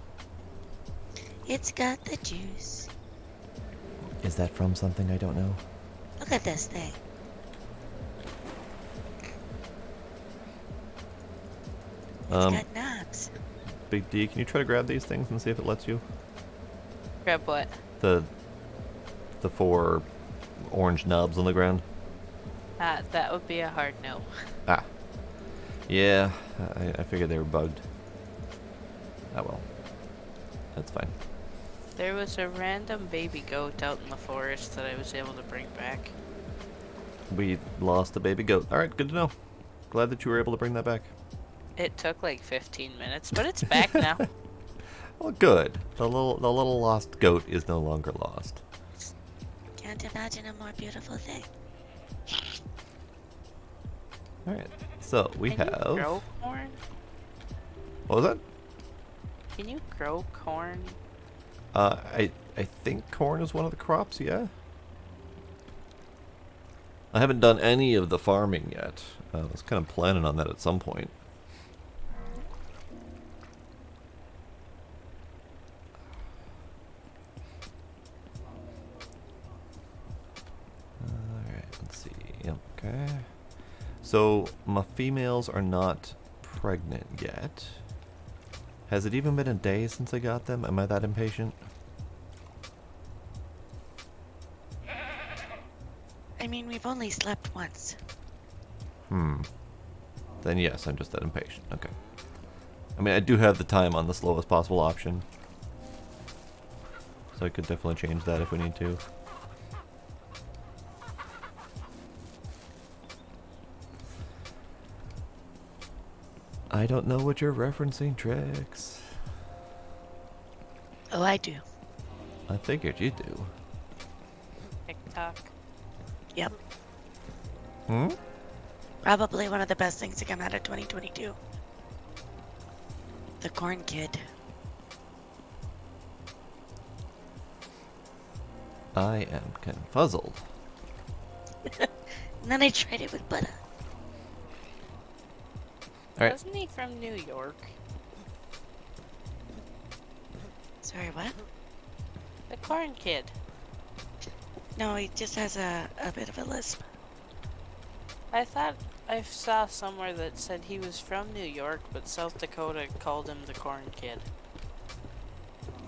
It's got the juice. Is that from something I don't know? Look at this thing. It's got knobs. Big D, can you try to grab these things and see if it lets you? Grab what? The 4 orange knobs on the ground. That would be a hard no. Ah. Yeah, I figured they were bugged. Ah well. That's fine. There was a random baby goat out in the forest that I was able to bring back. We lost a baby goat. Alright, good to know. Glad that you were able to bring that back. It took like 15 minutes, but it's back now. Well, good. The little lost goat is no longer lost. Can't imagine a more beautiful thing. Alright, so we Can have... you grow corn? What was that? Can you grow corn? I think corn is one of the crops, yeah? I haven't done any of the farming yet. I was kind of planning on that at some point. Alright, let's see. Yep, okay. So, my females are not pregnant yet. Has it even been a day since I got them? Am I that impatient? I mean, we've only slept once. Then yes, I'm just that impatient. Okay. I mean, I do have the time on the slowest possible option. So I could definitely change that if we need to. I don't know what you're referencing, Trix. Oh, I do. I figured you do. TikTok. Yep. Hmm? Probably one of the best things to come out of 2022. The corn kid. I am confuzzled. And then I tried it with butter. Alright. Wasn't he from New York? Sorry, what? The corn kid. No, he just has a bit of a lisp. I thought I saw somewhere that said he was from New York, but South Dakota called him the corn kid.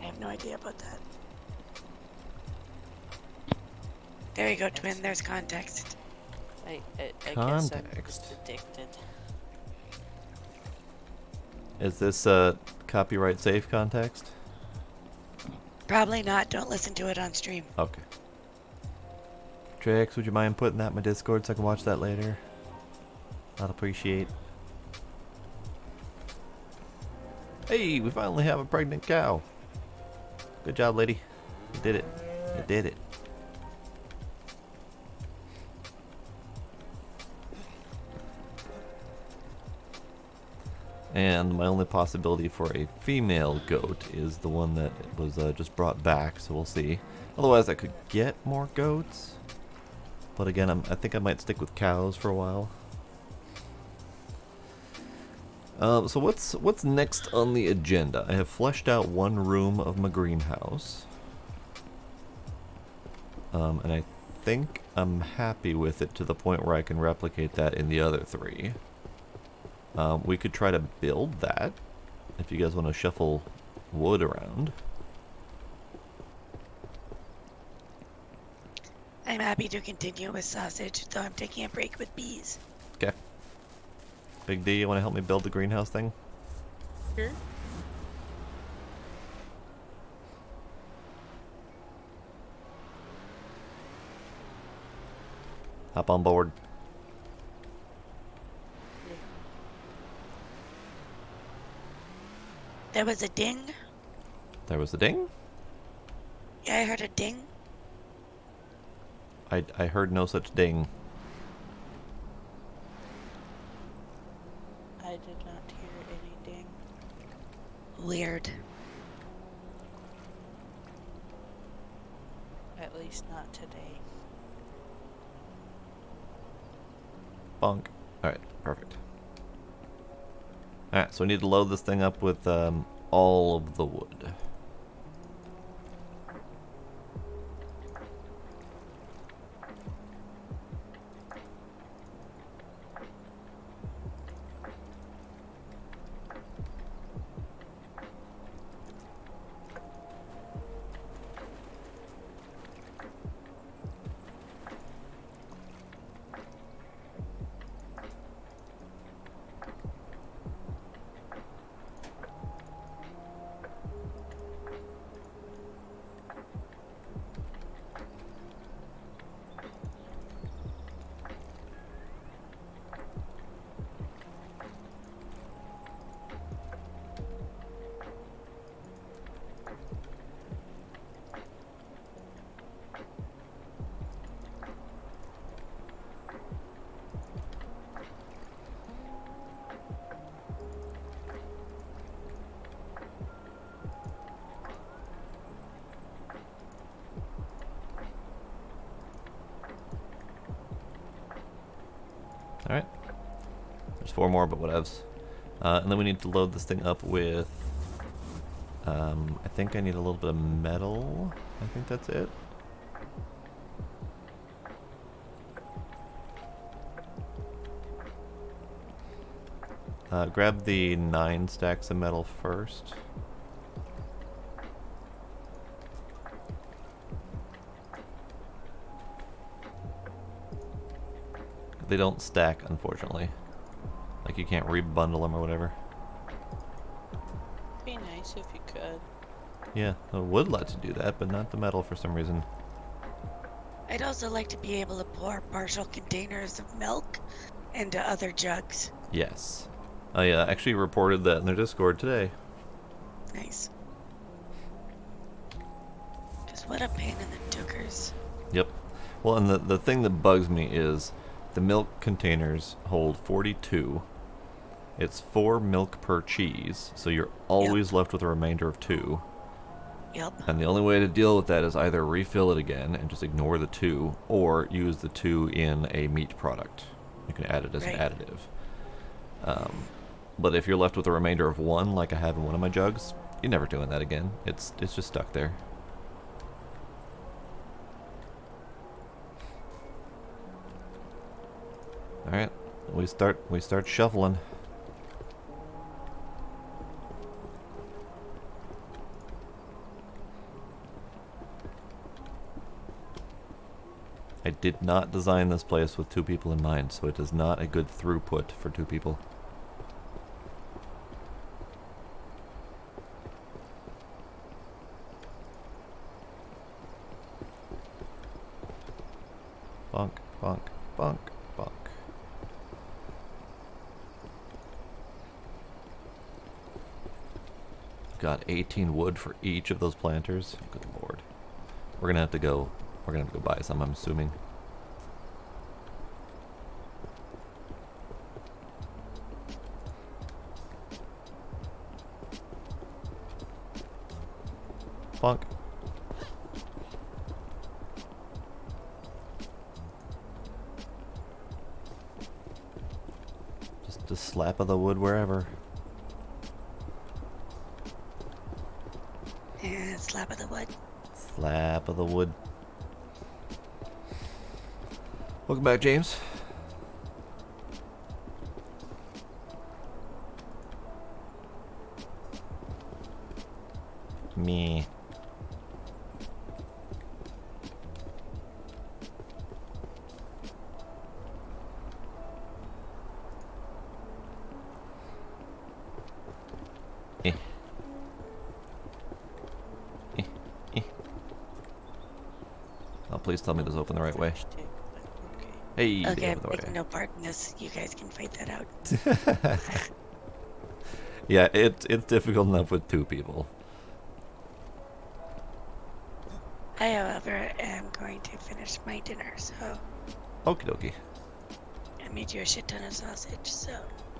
I have no idea about that. There you go, twin. There's context. I guess I'm just Context. addicted. Is this copyright safe context? Probably not. Don't listen to it on stream. Okay. Trix, would you mind putting that in my Discord so I can watch that later? I'd appreciate. Hey, we finally have a pregnant cow. Good job, lady. You did it. You did it. And my only possibility for a female goat is the one that was just brought back, so we'll see. Otherwise, I could get more goats. But again, I think I might stick with cows for a while. So what's next on the agenda? I have fleshed out one room of my greenhouse. And I think I'm happy with it to the point where I can replicate that in the other 3. We could try to build that, if you guys want to shuffle wood around. I'm happy to continue with sausage, though I'm taking a break with bees. Okay. Big D, you want to help me build the greenhouse thing? Sure. Hop on board. There was a ding. There was a ding. Yeah, I heard a ding. I heard no such ding. I did not hear any ding. Weird. At least not today. Bonk. Alright, perfect. Alright, so we need to load this thing up with all of the wood. Alright. There's 4 more, but whatevs. And then we need to load this thing up with... I think I need a little bit of metal. I think that's it. Grab the 9 stacks of metal first. They don't stack, unfortunately. Like, you can't rebundle them or whatever. Be nice if you could. Yeah, I would let you do that, but not the metal for some reason. I'd also like to be able to pour partial containers of milk into other jugs. Yes. I actually reported that in their Discord today. Nice. Because what a pain in the dookers. Yep. Well, and the thing that bugs me is the milk containers hold 42. It's 4 milk per cheese, so you're always left with a remainder of 2. Yep. And the only way to deal with that is either refill it again and just ignore the 2, or use the 2 in a meat product. You can add it as an additive. But if you're left with a remainder of 1, like I have in one of my jugs, you're never doing that again. It's just stuck there. All right, we start shuffling. I did not design this place with 2 people in mind, so it is not a good throughput for 2 people. Bonk, bonk, bonk, bonk. Got 18 wood for each of those planters. Good lord. We're gonna have to go buy some, I'm assuming. Bonk. Just a slap of the wood wherever. Yeah, slap of the wood. Slap of the wood. Welcome back, James. Me. please tell me this open the right way. Okay. Hey, Okay, they I'm open the taking right no part in this. You guys can fight that out. way. Yeah, it's difficult enough with 2 people. I, however, am going to finish my dinner, so Okie dokie. I made you a shit ton of sausage, so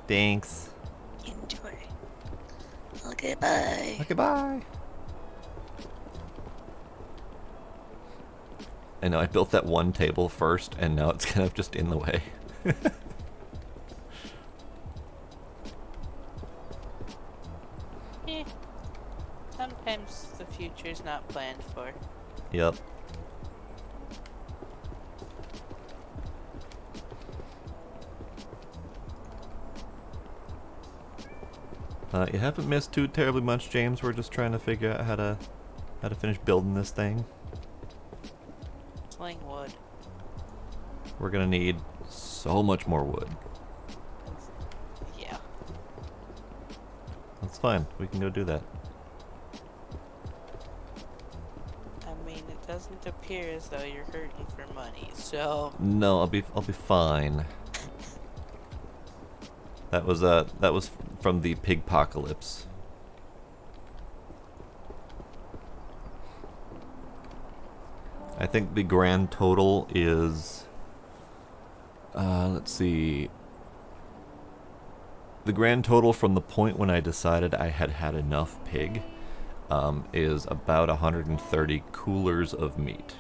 Thanks. enjoy. Okay, bye. Okay, bye. I know, I built that one table first, and now it's kind of just in the way. Eh. Sometimes the future's not planned for. Yep. You haven't missed too terribly much, James. We're just trying to figure out how to finish building this thing. Sling wood. We're gonna need so much more wood. Yeah. That's fine. We can go do that. I mean, it doesn't appear as though you're hurting for money, so... No, I'll be fine. That was from the pigpocalypse. I think the grand total is let's see. The grand total from the point when I decided I had had enough pig is about 130 coolers of meat.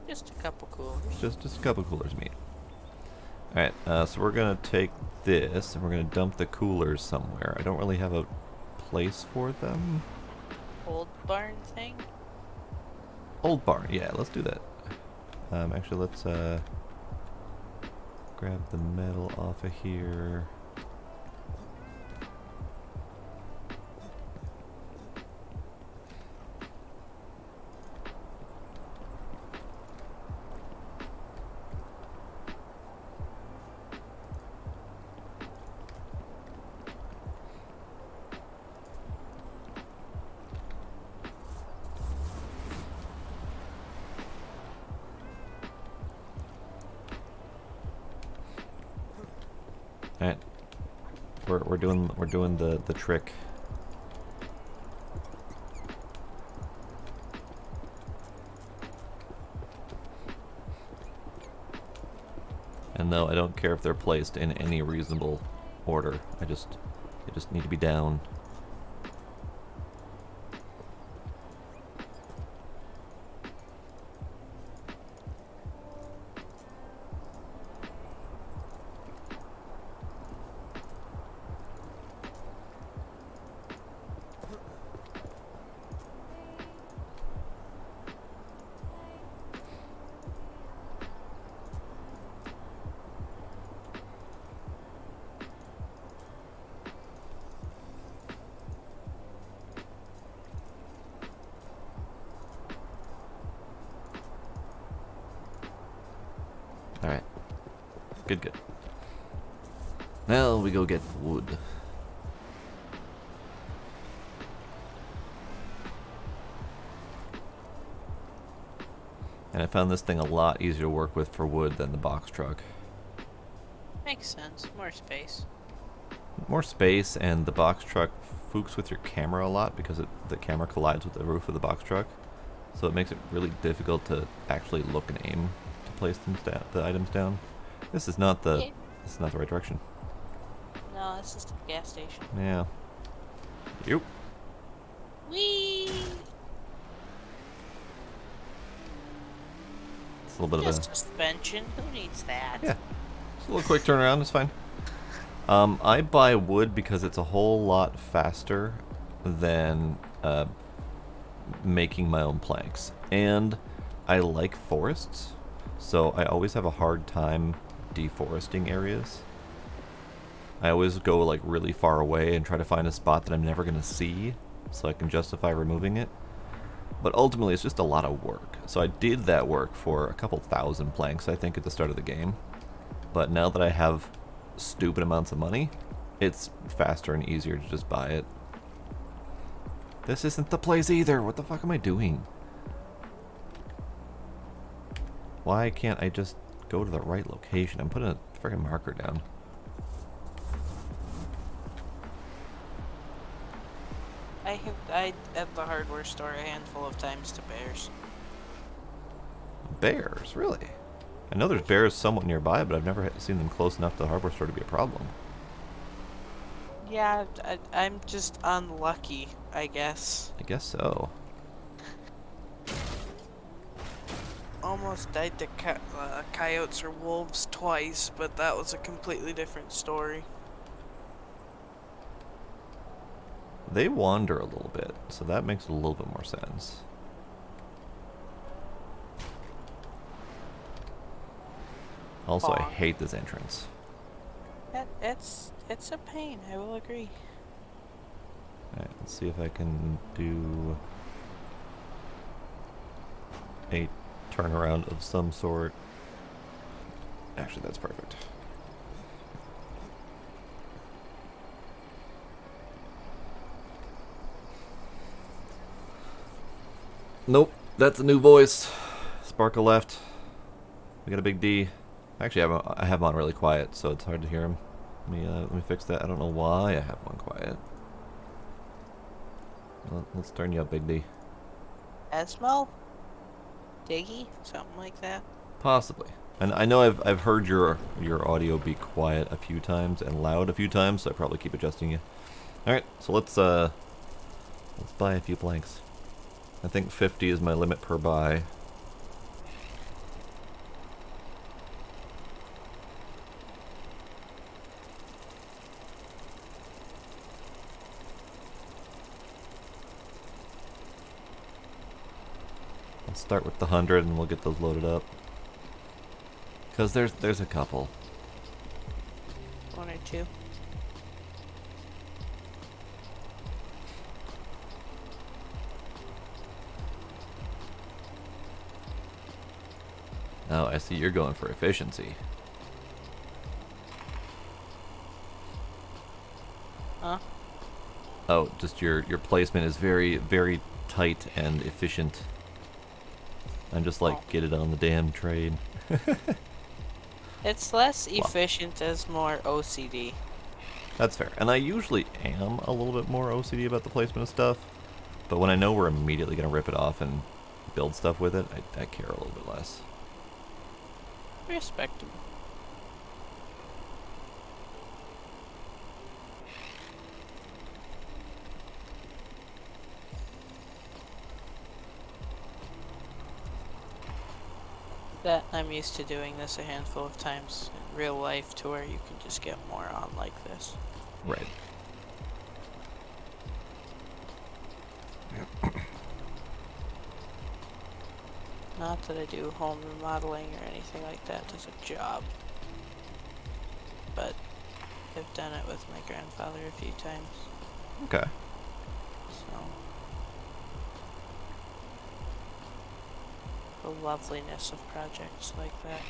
Just a couple coolers. Just a couple coolers of meat. Alright, so we're gonna take this and we're gonna dump the coolers somewhere. I don't really have a place for them. Old barn thing? Old barn, yeah, let's do that. Actually, let's grab the metal off of here. Alright. We're doing the trick. And no, I don't care if they're placed in any reasonable order. They just need to be down. Alright. Good. Now we go get wood. And I found this thing a lot easier to work with for wood than the box truck. Makes sense. More space. More space, and the box truck fooks with your camera a lot because the camera collides with the roof of the box truck. So it makes it really difficult to actually look and aim to place the items down. This is not the right direction. No, it's just a gas station. Yeah. Yep. Whee! It's a little bit of Just suspension. Who needs that? Yeah. It's a little quick turnaround, it's fine. I buy wood because it's a whole lot faster than making my own planks. And I like forests, so I always have a hard time deforesting areas. I always go like really far away and try to find a spot that I'm never going to see so I can justify removing it. But ultimately it's just a lot of work. So I did that work for a couple thousand planks, I think, at the start of the game. But now that I have stupid amounts of money, it's faster and easier to just buy it. This isn't the place either. What the fuck am I doing? Why can't I just go to the right location? I'm putting a freaking marker down. I at the hardware store a handful of times to bears. Bears? Really? I know there's bears somewhat nearby, but I've never seen them close enough to the hardware store to be a problem. Yeah, I'm just unlucky, I guess. I guess so. Almost died to coyotes or wolves twice, but that was a completely different story. They wander a little bit, so that makes a little bit more sense. Also, I hate this entrance. It's a pain, I will agree. Alright, let's see if I can do a turnaround of some sort. Actually, that's perfect. Nope, that's a new voice. Sparkle left. We got a big D. Actually, I have him on really quiet, so it's hard to hear him. Let me fix that. I don't know why I have one quiet. Let's turn you up, Big D. Esmo? Diggy? Something like that? Possibly. And I know I've heard your audio be quiet a few times and loud a few times, so I probably keep adjusting you. All right, so let's buy a few blanks. I think 50 is my limit per buy. Let's start with the 100 and we'll get those loaded up. Because there's a couple. One or two. Oh, I see you're going for efficiency. Huh? Oh, just your placement is very, very tight and efficient. I'm just like, get it on the damn trade. It's less efficient as more OCD. That's fair. And I usually am a little bit more OCD about the placement of stuff. But when I know we're immediately going to rip it off and build stuff with it, I care a little bit less. Respectable. That I'm used to doing this a handful of times in real life to where you can just get more on like this. Right. Not that I do home remodeling or anything like that as a job, but I've done it with my grandfather a few times. Okay. So the loveliness of projects like that.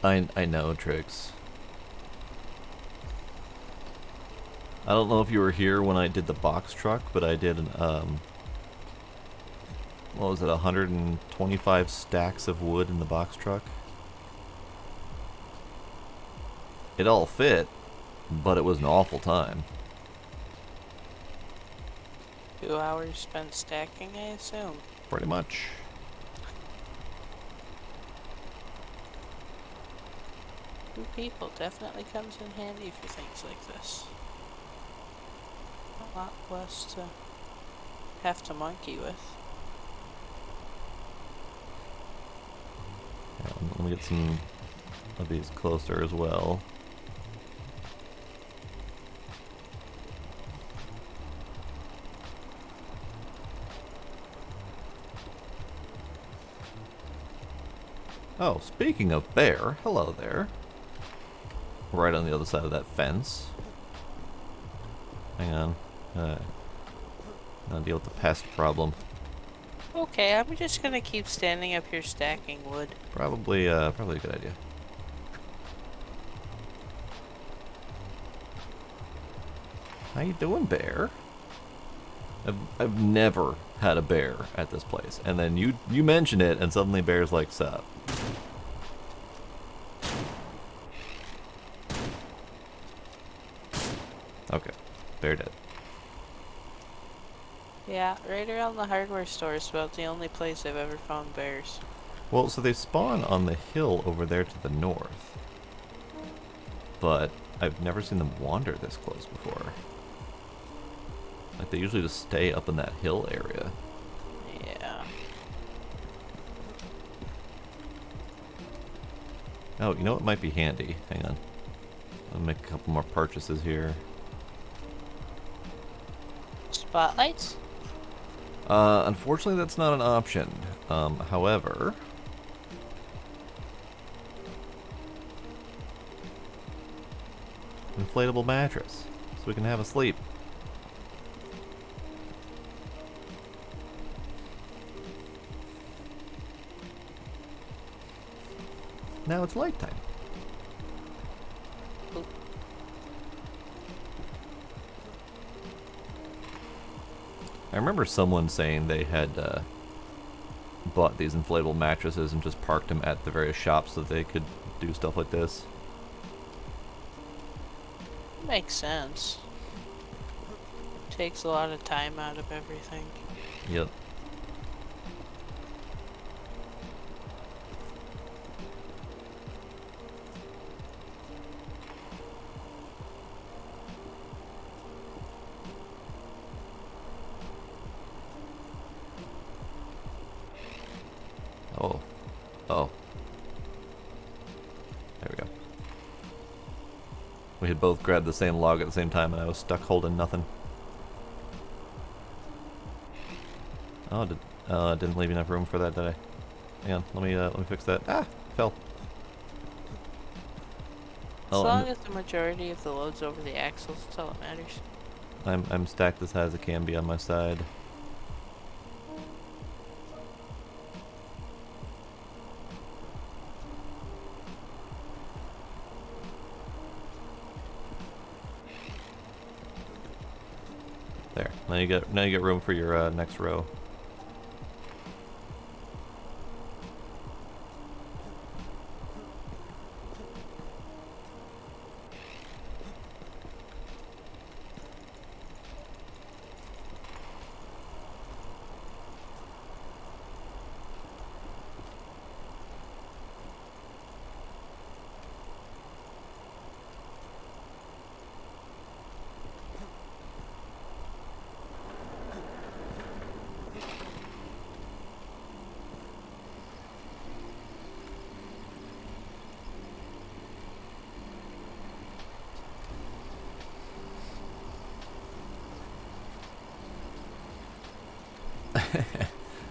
I know, Trix. I don't know if you were here when I did the box truck, but I did an, what was it, 125 stacks of wood in the box truck? It all fit, but it was an awful time. 2 hours spent stacking, I assume. Pretty much. Two people definitely comes in handy for things like this. A lot less to have to monkey with. Yeah, let me get some of these closer as well. Oh, speaking of bear, hello there. Right on the other side of that fence. Hang on. I'll deal with the pest problem. Okay, I'm just gonna keep standing up here stacking wood. Probably a good idea. How you doing, bear? I've never had a bear at this place, and then you mention it, and suddenly bear's like, sup. Okay, bear dead. Yeah, right around the hardware store is about the only place I've ever found bears. Well, so they spawn on the hill over there to the north, but I've never seen them wander this close before. Like, they usually just stay up in that hill area. Yeah. Oh, you know what might be handy? Hang on. I'll make a couple more purchases here. Spotlights? Unfortunately, that's not an option. However... inflatable mattress, so we can have a sleep. Now it's light time. I remember someone saying they had bought these inflatable mattresses and just parked them at the various shops so they could do stuff like this. Makes sense. Takes a lot of time out of everything. Yep. Oh. Oh. There we go. We had both grabbed the same log at the same time and I was stuck holding nothing. Oh, didn't leave enough room for that, did I? Hang on, let me fix that. Ah, fell. As long as the majority of the load's over the axles, that's all that matters. I'm stacked as high as it can be on my side. There. Now you get room for your next row.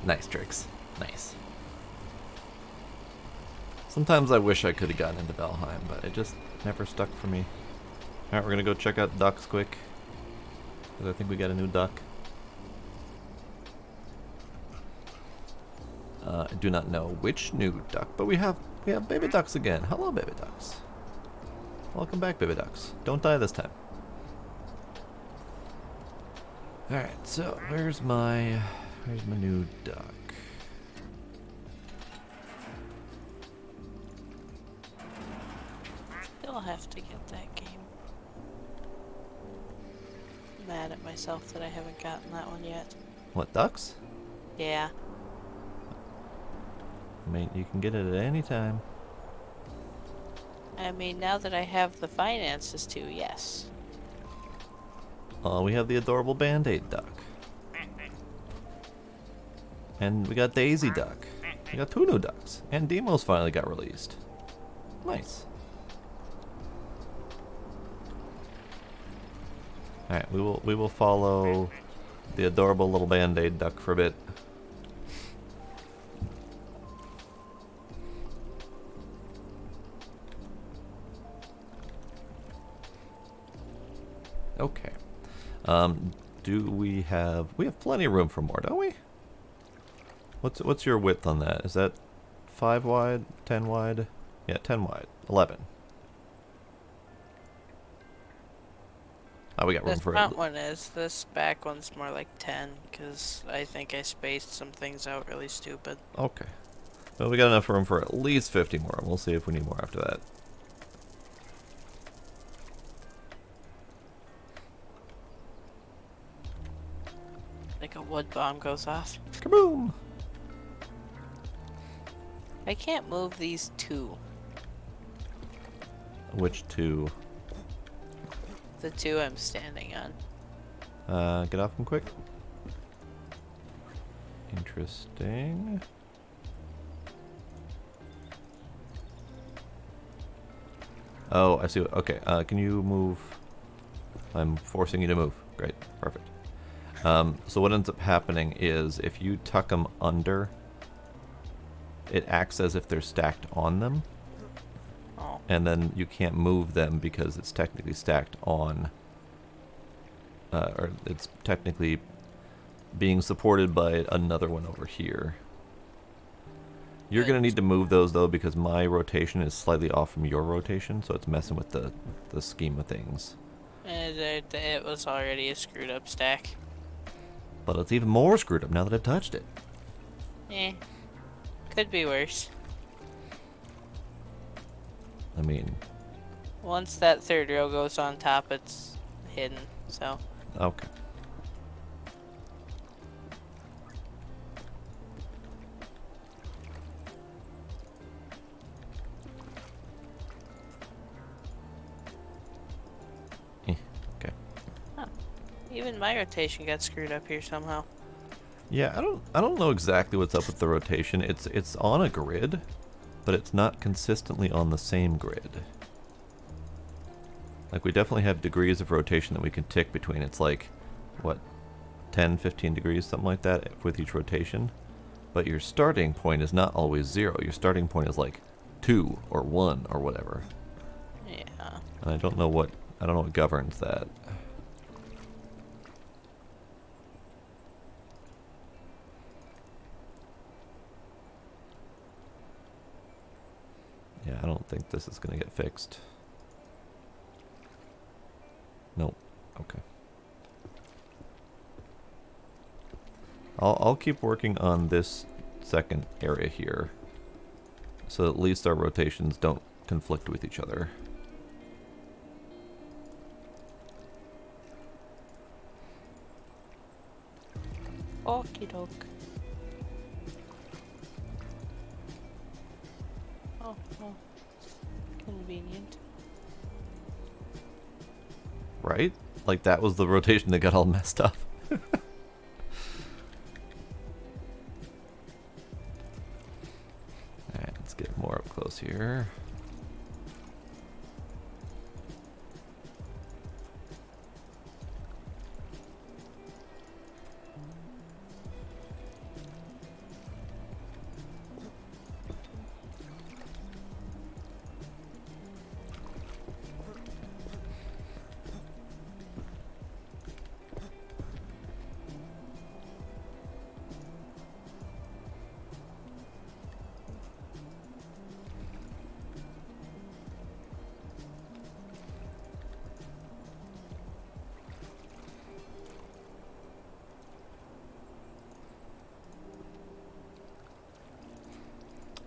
Nice tricks. Nice. Sometimes I wish I could have gotten into Valheim, but it just never stuck for me. Alright, we're gonna go check out ducks quick. Because I think we got a new duck. I do not know which new duck, but we have baby ducks again. Hello, baby ducks. Welcome back, baby ducks. Don't die this time. Alright, so where's my new duck? Still have to get that game. I'm mad at myself that I haven't gotten that one yet. What, ducks? Yeah. I mean, you can get it at any time. I mean, now that I have the finances to, yes. We have the adorable Band-Aid duck. And we got Daisy Duck. We got 2 new ducks. And Demos finally got released. Nice. Alright, we will follow the adorable little Band-Aid duck for a bit. Okay. Do we have plenty of room for more, don't we? What's your width on that? Is that 5 wide, 10 wide? Yeah, 10 wide. 11. Now we got room This for it. front one is. This back one's more like 10, because I think I spaced some things out really stupid. Okay. Well, we got enough room for at least 50 more. We'll see if we need more after that. Like a wood bomb goes off. Kaboom! I can't move these two. Which two? The two I'm standing on. Get off them quick. Interesting. Oh, I see. Okay, can you move? I'm forcing you to move. Great, perfect. So what ends up happening is if you tuck them under, it acts as if they're stacked on them. Oh. And then you can't move them because it's technically stacked on, or it's technically being supported by another one over here. You're going to need to move those though because my rotation is slightly off from your rotation, so it's messing with the scheme of things. It was already a screwed up stack. But it's even more screwed up now that I've touched it. Eh. Could be worse. I mean... Once that third row goes on top, it's hidden, so... Okay. Okay. Huh. Even my rotation got screwed up here somehow. Yeah, I don't know exactly what's up with the rotation. It's on a grid, but it's not consistently on the same grid. Like we definitely have degrees of rotation that we can tick between. It's like what 10, 15 degrees, something like that with each rotation. But your starting point is not always 0. Your starting point is like 2 or 1 or whatever. Yeah. And I don't know what governs that. Yeah, I don't think this is going to get fixed. Nope. Okay. I'll keep working on this second area here, so at least our rotations don't conflict with each other. Okie doke. Oh, well. Convenient. Right? Like that was the rotation that got all messed up. Alright, let's get more up close here.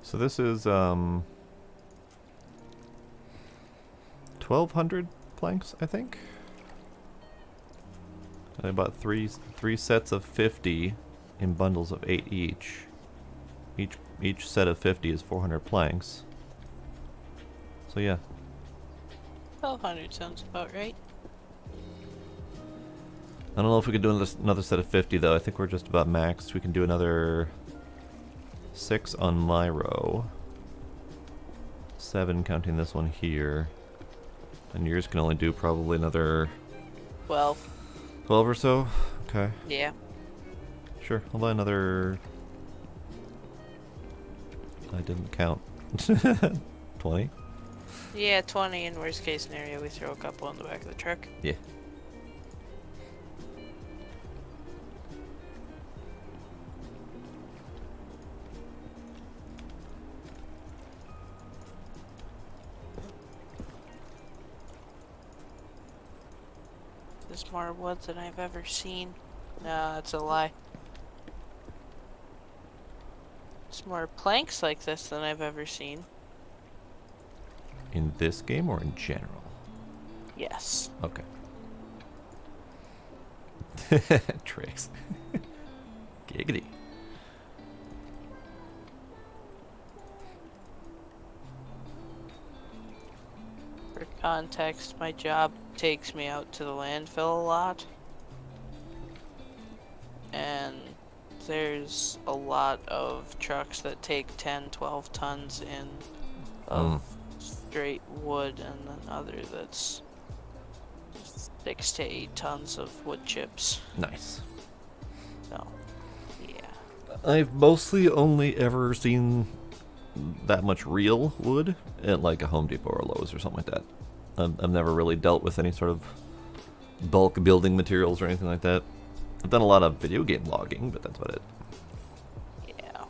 So this is 1,200 planks, I think. I bought three sets of 50 in bundles of 8 each. Each set of 50 is 400 planks. So yeah. 1200 sounds about right. I don't know if we could do another set of 50 though. I think we're just about maxed. We can do another 6 on my row. 7 counting this one here. And yours can only do probably another 12. 12 or so? Okay. Yeah. Sure. I'll buy another... I didn't count. 20? Yeah, 20 in worst case scenario. We throw a couple in the back of the truck. Yeah. more wood than I've ever seen. No, that's a lie. There's more planks like this than I've ever seen. In this game or in general? Yes. Okay. Tricks. Giggity. For context, my job takes me out to the landfill a lot. And there's a lot of trucks that take 10, 12 tons in of straight wood, and then other that's 6 to 8 tons of wood chips. Nice. So, yeah. I've mostly only ever seen that much real wood at like a Home Depot or Lowe's or something like that. I've never really dealt with any sort of bulk building materials or anything like that. I've done a lot of video game logging, but that's about it. Yeah.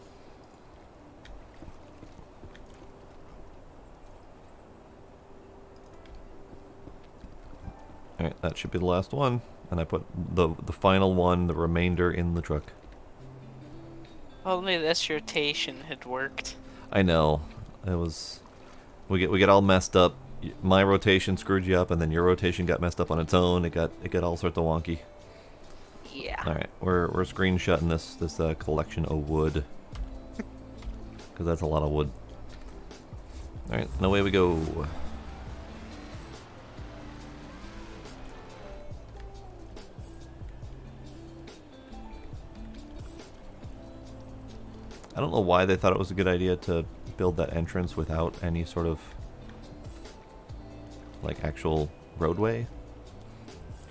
Alright, that should be the last one. And I put the final one, the remainder, in the truck. Only this rotation had worked. I know. It was... We get all messed up. My rotation screwed you up, and then your rotation got messed up on its own. It got all sorts of wonky. Yeah. Alright, we're screenshotting this collection of wood. Because that's a lot of wood. Alright, and away we go. I don't know why they thought it was a good idea to build that entrance without any sort of like actual roadway.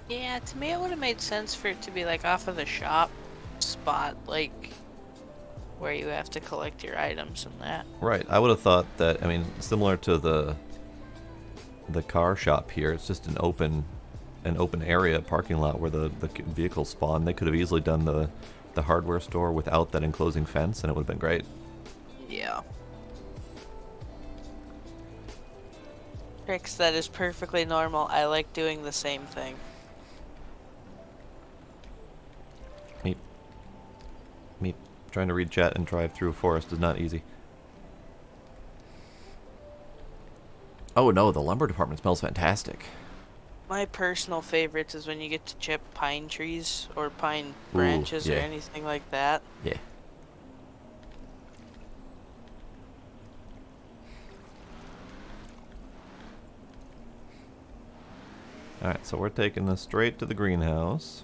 Yeah, to me it would have made sense for it to be like off of the shop spot, like where you have to collect your items and that. Right, I would have thought that, I mean, similar to the car shop here, it's just an open area, parking lot where the vehicles spawn. They could have easily done the hardware store without that enclosing fence, and it would have been great. Yeah. Tricks, that is perfectly normal. I like doing the same thing. Me trying to read chat and drive through a forest is not easy. Oh no, the lumber department smells fantastic. My personal favorites is when you get to chip pine trees or pine branches yeah. or anything like that. Yeah. Alright, so we're taking this straight to the greenhouse.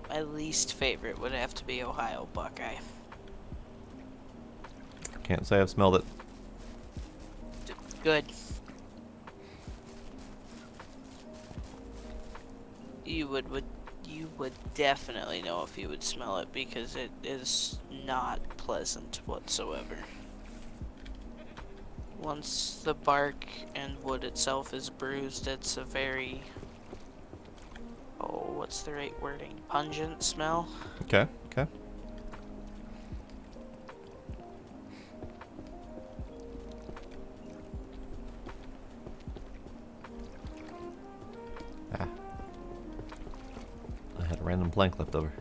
My least favorite would have to be Ohio Buckeye. Can't say I've smelled it. Good. You would definitely know if you would smell it, because it is not pleasant whatsoever. Once the bark and wood itself is bruised, it's a very, oh, what's the right wording? Pungent smell. Okay, okay. Ah. I had a random plank left over.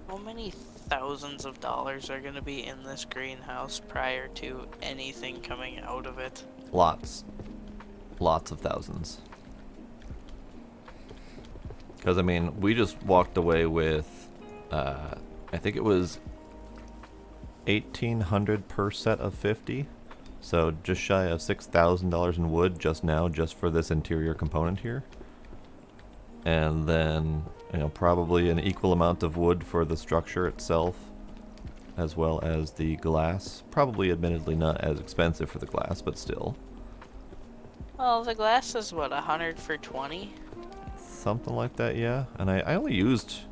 How many thousands of dollars are going to be in this greenhouse prior to anything coming out of it? Lots. Lots of thousands. Because, I mean, we just walked away with, I think it was $1,800 per set of 50. So just shy of $6,000 in wood just now, just for this interior component here. And then, you know, probably an equal amount of wood for the structure itself, as well as the glass. Probably, admittedly, not as expensive for the glass, but still. Well, the glass is what, 100 for 20? Something like that, yeah. And I only used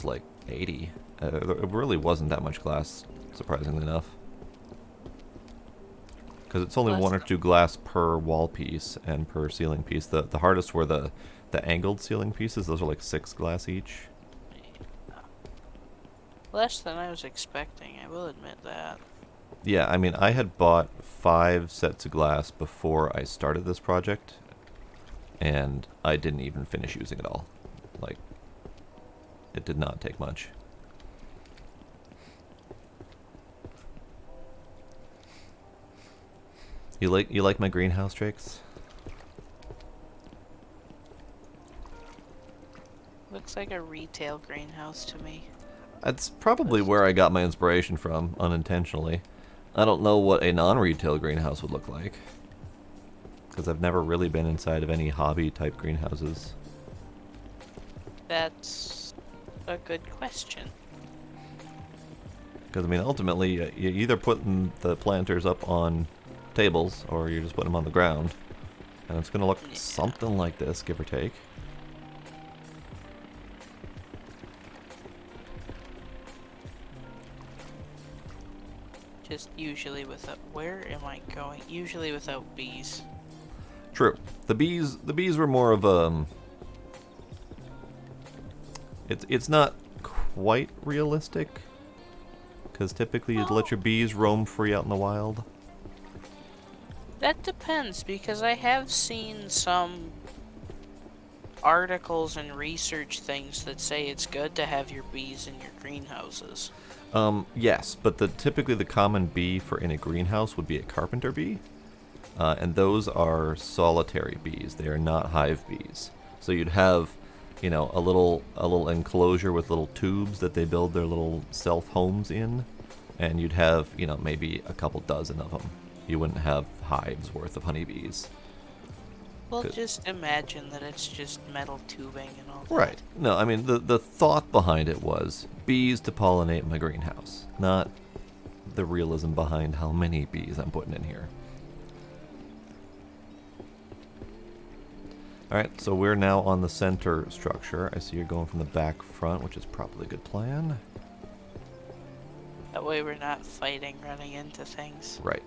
like 80. It really wasn't that much glass, surprisingly enough. Because it's only Less one or than- two glass per wall piece and per ceiling piece. The hardest were the angled ceiling pieces. Those are like 6 glass each. Less than I was expecting, I will admit that. Yeah, I mean, I had bought 5 sets of glass before I started this project, and I didn't even finish using it all. Like, it did not take much. You like my greenhouse, Drakes? Looks like a retail greenhouse to me. That's probably where I got my inspiration from, unintentionally. I don't know what a non-retail greenhouse would look like, because I've never really been inside of any hobby-type greenhouses. That's a good question. Because, I mean, ultimately, you're either putting the planters up on tables, or you're just putting them on the ground. And it's going to look something like this, give or take. Just usually without... Where am I going? Usually without bees. True. The bees were more of a... It's not quite realistic, because typically you'd let your bees roam free out in the wild. That depends, because I have seen some articles and research things that say it's good to have your bees in your greenhouses. Yes, but typically the common bee for in a greenhouse would be a carpenter bee, and those are solitary bees. They are not hive bees. So you'd have, you know, a little enclosure with little tubes that they build their little self homes in, and you'd have, you know, maybe a couple dozen of them. You wouldn't have hives worth of honeybees. Well, Good. just imagine that it's just metal tubing and all that. Right. No, I mean, the thought behind it was bees to pollinate my greenhouse, not the realism behind how many bees I'm putting in here. Alright, so we're now on the center structure. I see you're going from the back front, which is probably a good plan. That way we're not fighting, running into things. Right.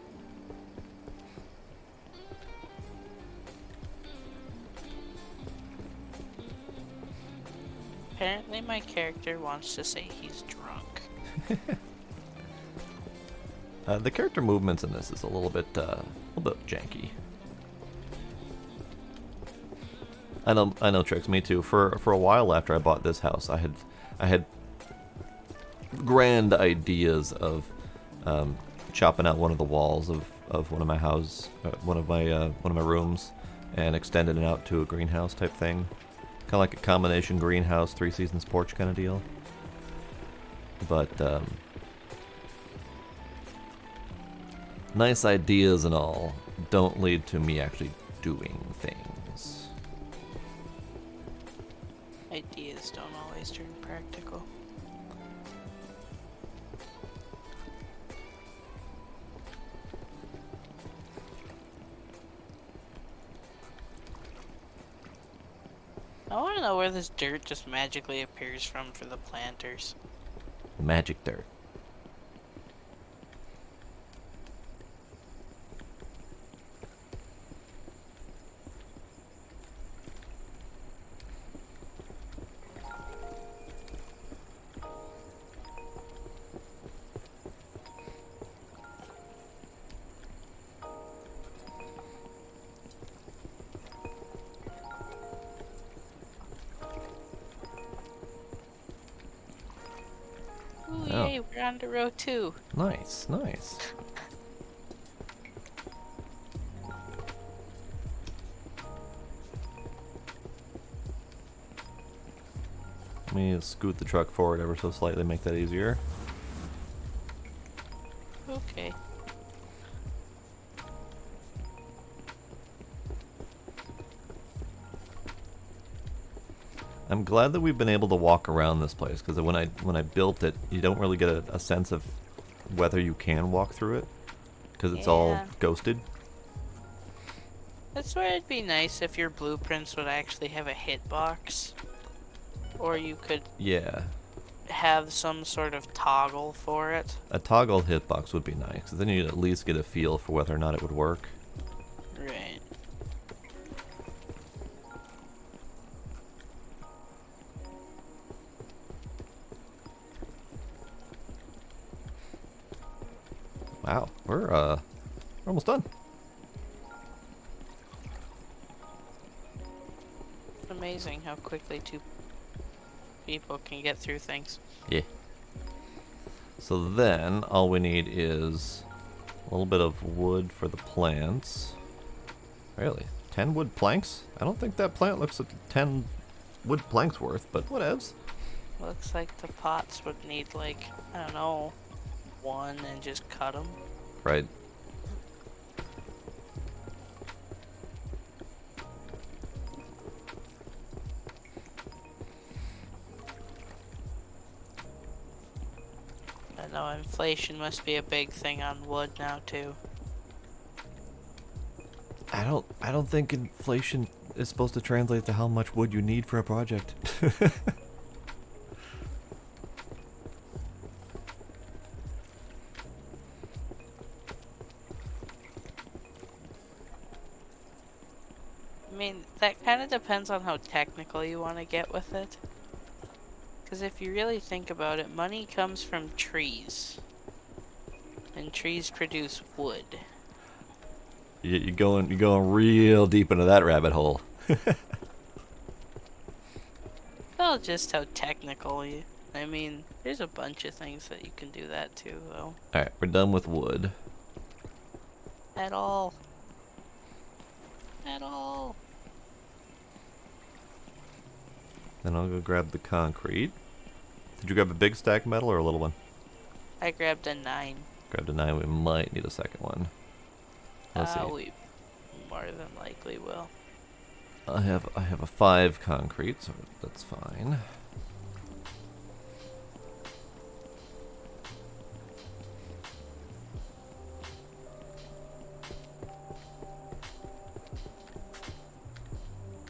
Apparently my character wants to say he's drunk. The character movements in this is a little bit janky. I know, Tricks. Me too. For a while after I bought this house, I had grand ideas of chopping out one of the walls of one of my one of my rooms, and extending it out to a greenhouse type thing, kind of like a combination greenhouse, 3 seasons porch kind of deal. But nice ideas and all don't lead to me actually doing things. Ideas don't always turn practical. I want to know where this dirt just magically appears from for the planters. Magic dirt. Ooh, Oh. yay, we're on to row 2. Nice, nice. Let me scoot the truck forward ever so slightly, make that easier. Okay. I'm glad that we've been able to walk around this place, because when I built it, you don't really get a sense of whether you can walk through it, because it's all Yeah. ghosted. That's where it'd be nice if your blueprints would actually have a hitbox. Or you could Yeah. have some sort of toggle for it. A toggle hitbox would be nice, 'cause then you'd at least get a feel for whether or not it would work. Right. Wow, we're almost done. It's amazing how quickly two people can get through things. Yeah. So then, all we need is a little bit of wood for the plants. Really? 10 wood planks? I don't think that plant looks like 10 wood planks worth, but whatevs. Looks like the pots would need like, I don't know, one and just cut them. Right. I know inflation must be a big thing on wood now too. I don't think inflation is supposed to translate to how much wood you need for a project. I mean, that kind of depends on how technical you want to get with it. Because if you really think about it, money comes from trees. And trees produce wood. You're going real deep into that rabbit hole. Well, just how technical you... I mean, there's a bunch of things that you can do that too, though. Alright, we're done with wood. At all. At all. Then I'll go grab the concrete. Did you grab a big stack metal or a little one? I grabbed a 9. Grabbed a 9, we might need a second one. Let's see. We more than likely will. I have a 5 concrete, so that's fine.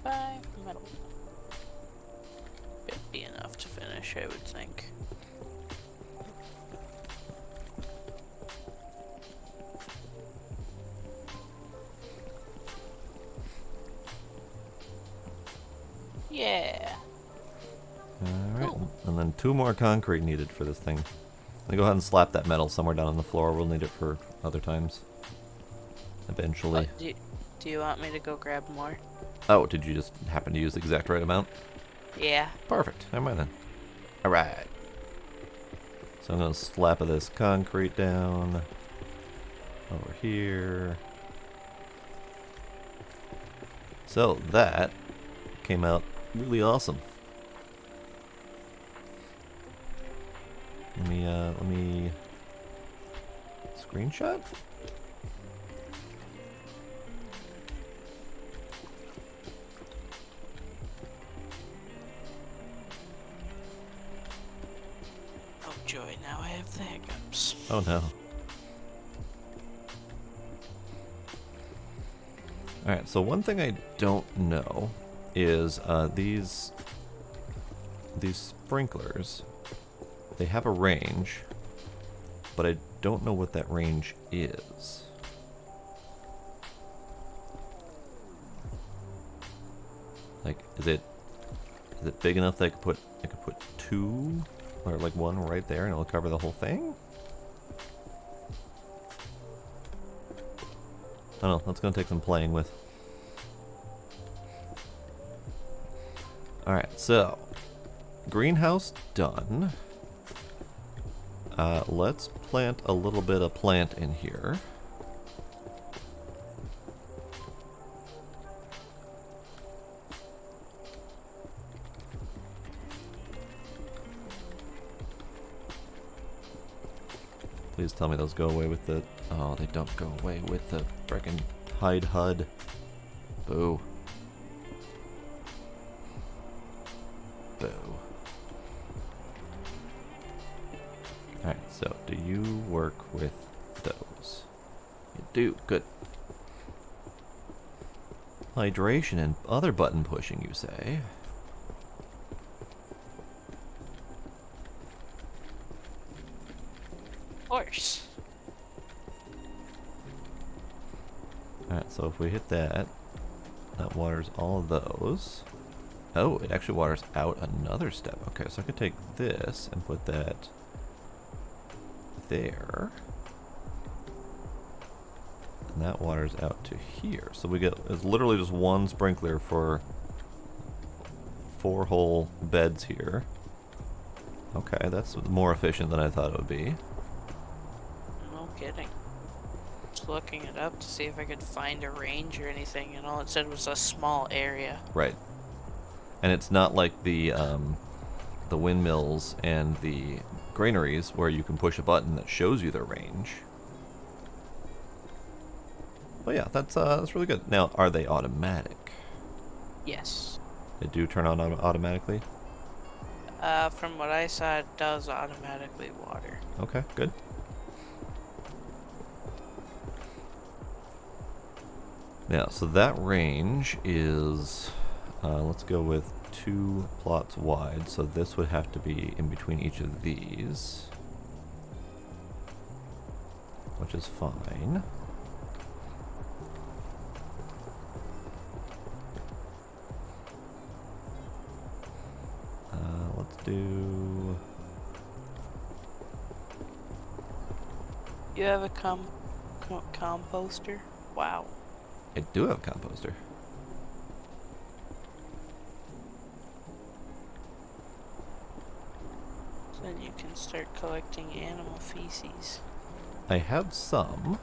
Five metal. Should be enough to finish, I would think. Yeah. Alright, Cool. and then 2 more concrete needed for this thing. Let me go ahead and slap that metal somewhere down on the floor. We'll need it for other times. Eventually. Do you want me to go grab more? Oh, did you just happen to use the exact right amount? Yeah. Perfect. Never mind then. Alright. So I'm going to slap this concrete down. Over here. So that came out really awesome. Let me screenshot. Oh joy, now I have the hiccups. Oh no. Alright, so one thing I don't know is these sprinklers, they have a range, but I don't know what that range is. Like, is it big enough that I could put 2 or like 1 right there and it'll cover the whole thing? I don't know, that's gonna take some playing with. Alright, so greenhouse done. Let's plant a little bit of plant in here. Please tell me those go away with the... Oh, they don't go away with the frickin' hide HUD. Boo. Boo. Alright, so do you work with those? You do, good. Hydration and other button pushing, you say? course. Alright, so if we hit that, that waters all of those. Oh, it actually waters out another step. Okay, so I could take this and put that there. And that waters out to here. So we get, it's literally just one sprinkler for 4 whole beds here. Okay, that's more efficient than I thought it would be. No kidding. Just looking it up to see if I could find a range or anything, and all it said was a small area. Right. And it's not like the windmills and the granaries where you can push a button that shows you their range. But yeah, that's really good. Now, are they automatic? Yes. They do turn on automatically? From what I saw, it does automatically water. Okay, good. Now, so that range is, let's go with 2 plots wide. So this would have to be in between each of these, which is fine. Let's do... You have a composter? Wow. I do have a composter. So then you can start collecting animal feces. I have some.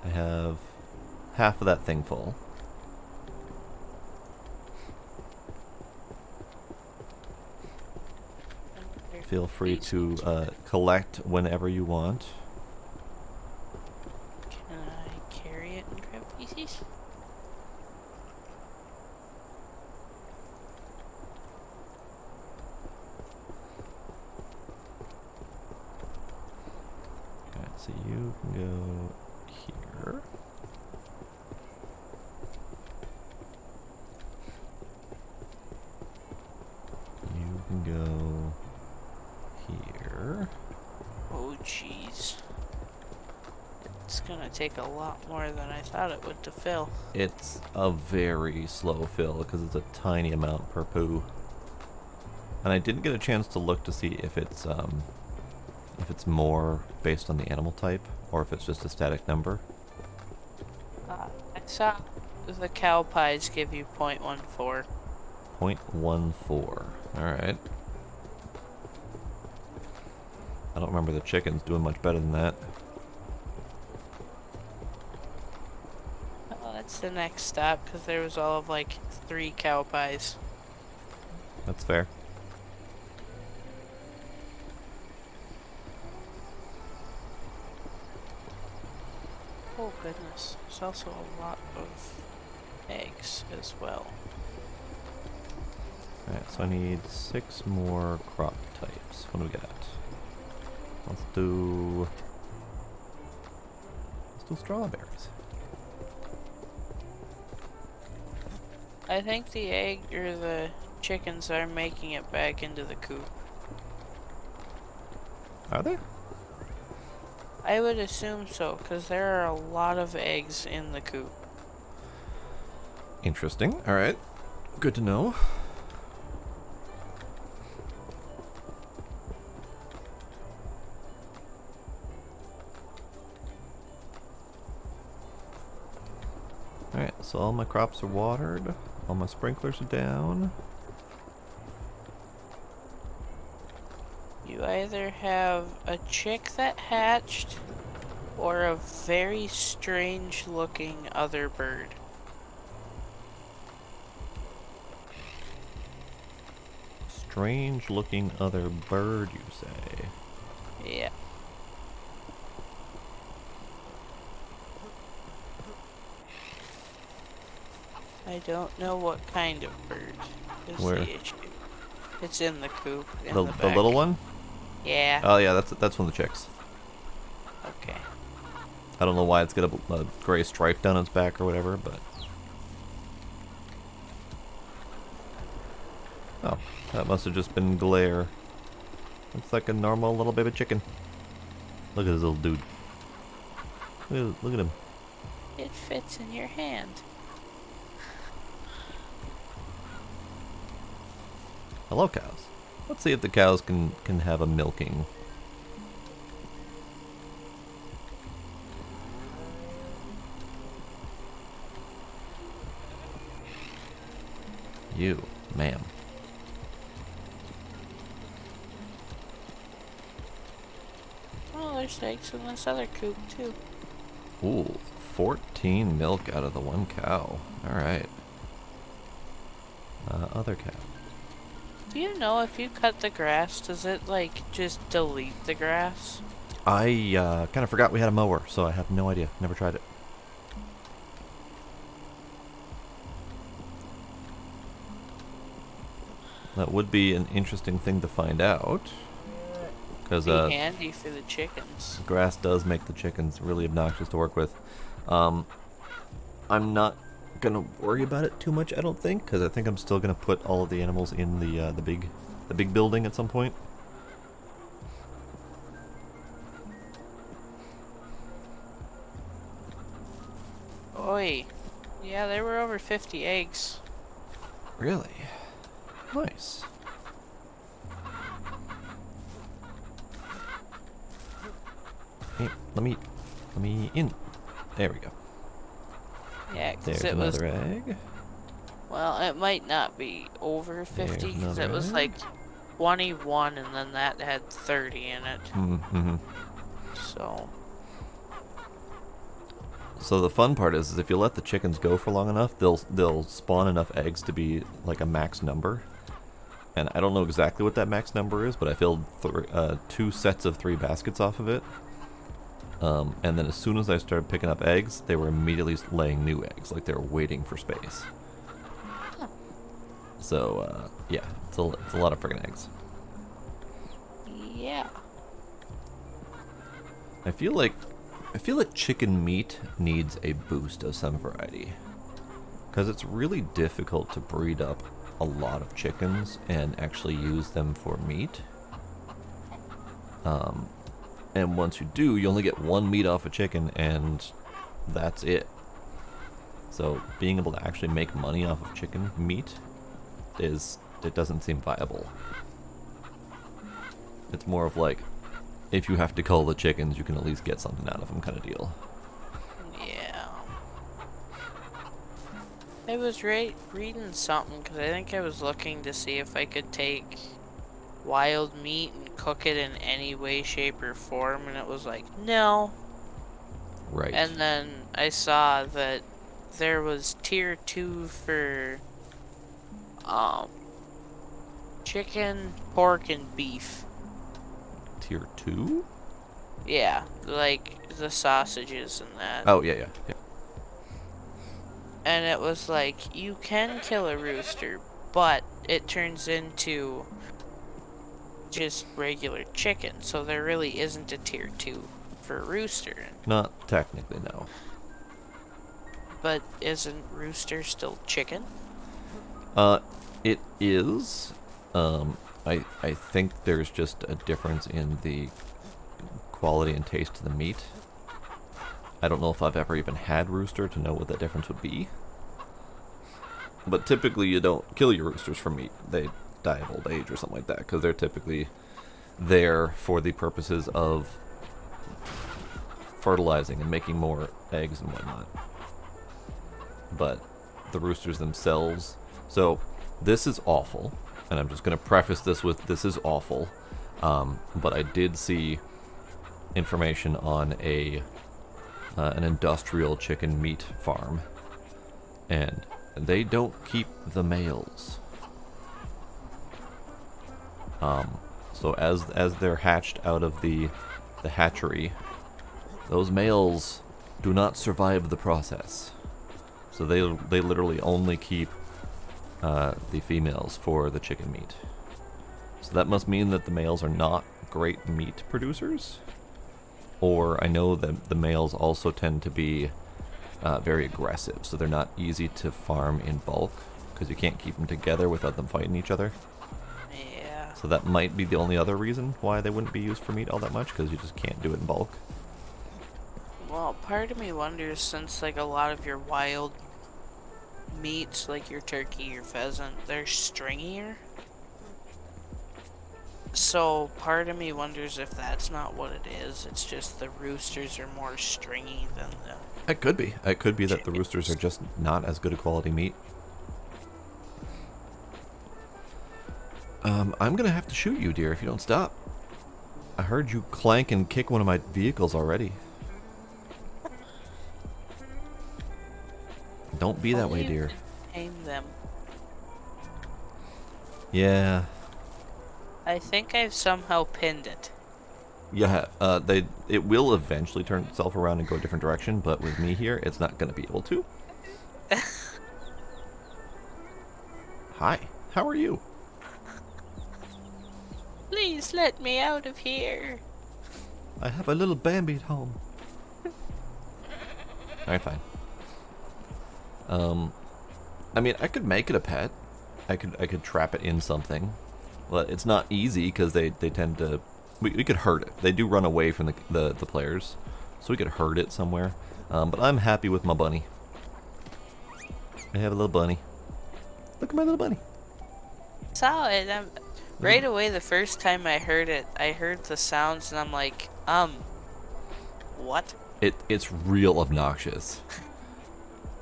I have half of that thing full. Feel free to collect whenever you want. Can I carry it and grab feces? Alright, so you can go here. You can go here. Oh, jeez. It's gonna take a lot more than I thought it would to fill. It's a very slow fill because it's a tiny amount per poo. And I didn't get a chance to look to see if it's more based on the animal type or if it's just a static number. I saw the cow pies give you 0.14. 0.14. Alright. I don't remember the chickens doing much better than that. Well, that's the next stop because there was all of like 3 cow pies. That's fair. Oh goodness, there's also a lot of eggs as well. Alright, so I need 6 more crop types. What do we got? Let's do strawberries. I think the egg or the chickens are making it back into the coop. Are they? I would assume so, because there are a lot of eggs in the coop. Interesting. Alright. Good to know. Alright, so all my crops are watered. All my sprinklers are down. You either have a chick that hatched or a very strange looking other bird. Strange looking other bird, you say? Yeah. I don't know what kind of bird is Where? the issue. It's in the coop. In The back. little one? Yeah. Oh yeah, that's one of the chicks. Okay. I don't know why it's got a gray stripe down its back or whatever, but... Oh, That must have just been glare. Looks like a normal little baby chicken. Look at this little dude. Look at him. It fits in your hand. Hello, cows. Let's see if the cows can have a milking. You, ma'am. Oh, there's eggs in this other coop too. Ooh, 14 milk out of the one cow. Alright. Other cow. Do you know if you cut the grass, does it like just delete the grass? I kind of forgot we had a mower, so I have no idea. Never tried it. That would be an interesting thing to find out. Because Be handy for the chickens. grass does make the chickens really obnoxious to work with. I'm not gonna worry about it too much, I don't think, because I think I'm still gonna put all of the animals in the big building at some point. Oi. Yeah, there were over 50 eggs. Really? Nice. Hey, let me in. There we go. Yeah, because There's it was. another egg. Well, it might not be over 50 There's because it another was egg. like 21 and then that had 30 in it. Mm-hmm. So. So the fun part is if you let the chickens go for long enough, they'll spawn enough eggs to be like a max number. And I don't know exactly what that max number is, but I filled 2 sets of 3 baskets off of it. And then as soon as I started picking up eggs, they were immediately laying new eggs, like they were waiting for space. Huh. So yeah, it's a lot of friggin' eggs. Yeah. I feel like chicken meat needs a boost of some variety, because it's really difficult to breed up a lot of chickens and actually use them for meat. And once you do, you only get 1 meat off a chicken, and that's it. So being able to actually make money off of chicken meat it doesn't seem viable. It's more of like, if you have to cull the chickens, you can at least get something out of them kind of deal. Yeah. I was reading something because I think I was looking to see if I could take wild meat and cook it in any way, shape, or form, and it was like, no. Right. And then I saw that there was tier 2 for chicken, pork, and beef. Tier 2? Yeah, like the sausages and that. Oh, yeah. And it was like, you can kill a rooster, but it turns into just regular chicken, so there really isn't a tier 2 for a rooster. Not technically, no. But isn't rooster still chicken? It is. I think there's just a difference in the quality and taste of the meat. I don't know if I've ever even had rooster to know what that difference would be. But typically you don't kill your roosters for meat. They die of old age or something like that, because they're typically there for the purposes of fertilizing and making more eggs and whatnot. But the roosters themselves... So, this is awful, and I'm just going to preface this with this is awful, but I did see information on an industrial chicken meat farm, and they don't keep the males. So as they're hatched out of the hatchery, those males do not survive the process. So they literally only keep the females for the chicken meat. So that must mean that the males are not great meat producers. Or I know that the males also tend to be very aggressive, so they're not easy to farm in bulk, because you can't keep them together without them fighting each other. So that might be the only other reason why they wouldn't be used for meat all that much, because you just can't do it in bulk. Well, part of me wonders, since like a lot of your wild meats, like your turkey, your pheasant, they're stringier. So part of me wonders if that's not what it is. It's just the roosters are more stringy than the It could be. It could be that the roosters are chickens. just not as good a quality meat. I'm gonna have to shoot you, dear, if you don't stop. I heard you clank and kick one of my vehicles already. Don't be that way, Only you dear. can tame them. Yeah. I think I've somehow pinned it. Yeah, it will eventually turn itself around and go a different direction, but with me here, it's not gonna be able to. Hi, how are you? Please let me out of here. I have a little Bambi at home. Alright, fine. I mean, I could make it a pet. I could trap it in something. Well, it's not easy because they tend to. We could herd it. They do run away from the players, so we could herd it somewhere. But I'm happy with my bunny. I have a little bunny. Look at my little bunny. Saw it. Right away, the first time I heard it, I heard the sounds, and I'm like, what? It's real obnoxious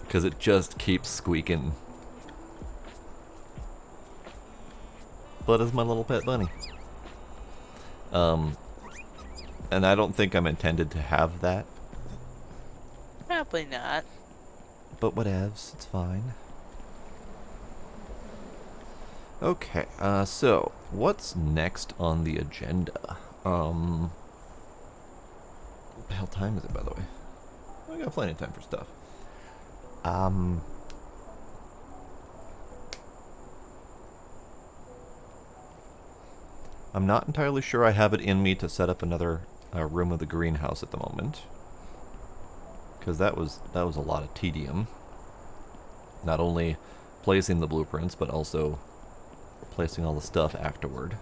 because it just keeps squeaking. But it's my little pet bunny. And I don't think I'm intended to have that. Probably not. But whatevs, it's fine. Okay, so what's next on the agenda? What the hell time is it, by the way? I got plenty of time for stuff. I'm not entirely sure I have it in me to set up another room of the greenhouse at the moment, because that was a lot of tedium. Not only placing the blueprints, but also placing all the stuff afterward.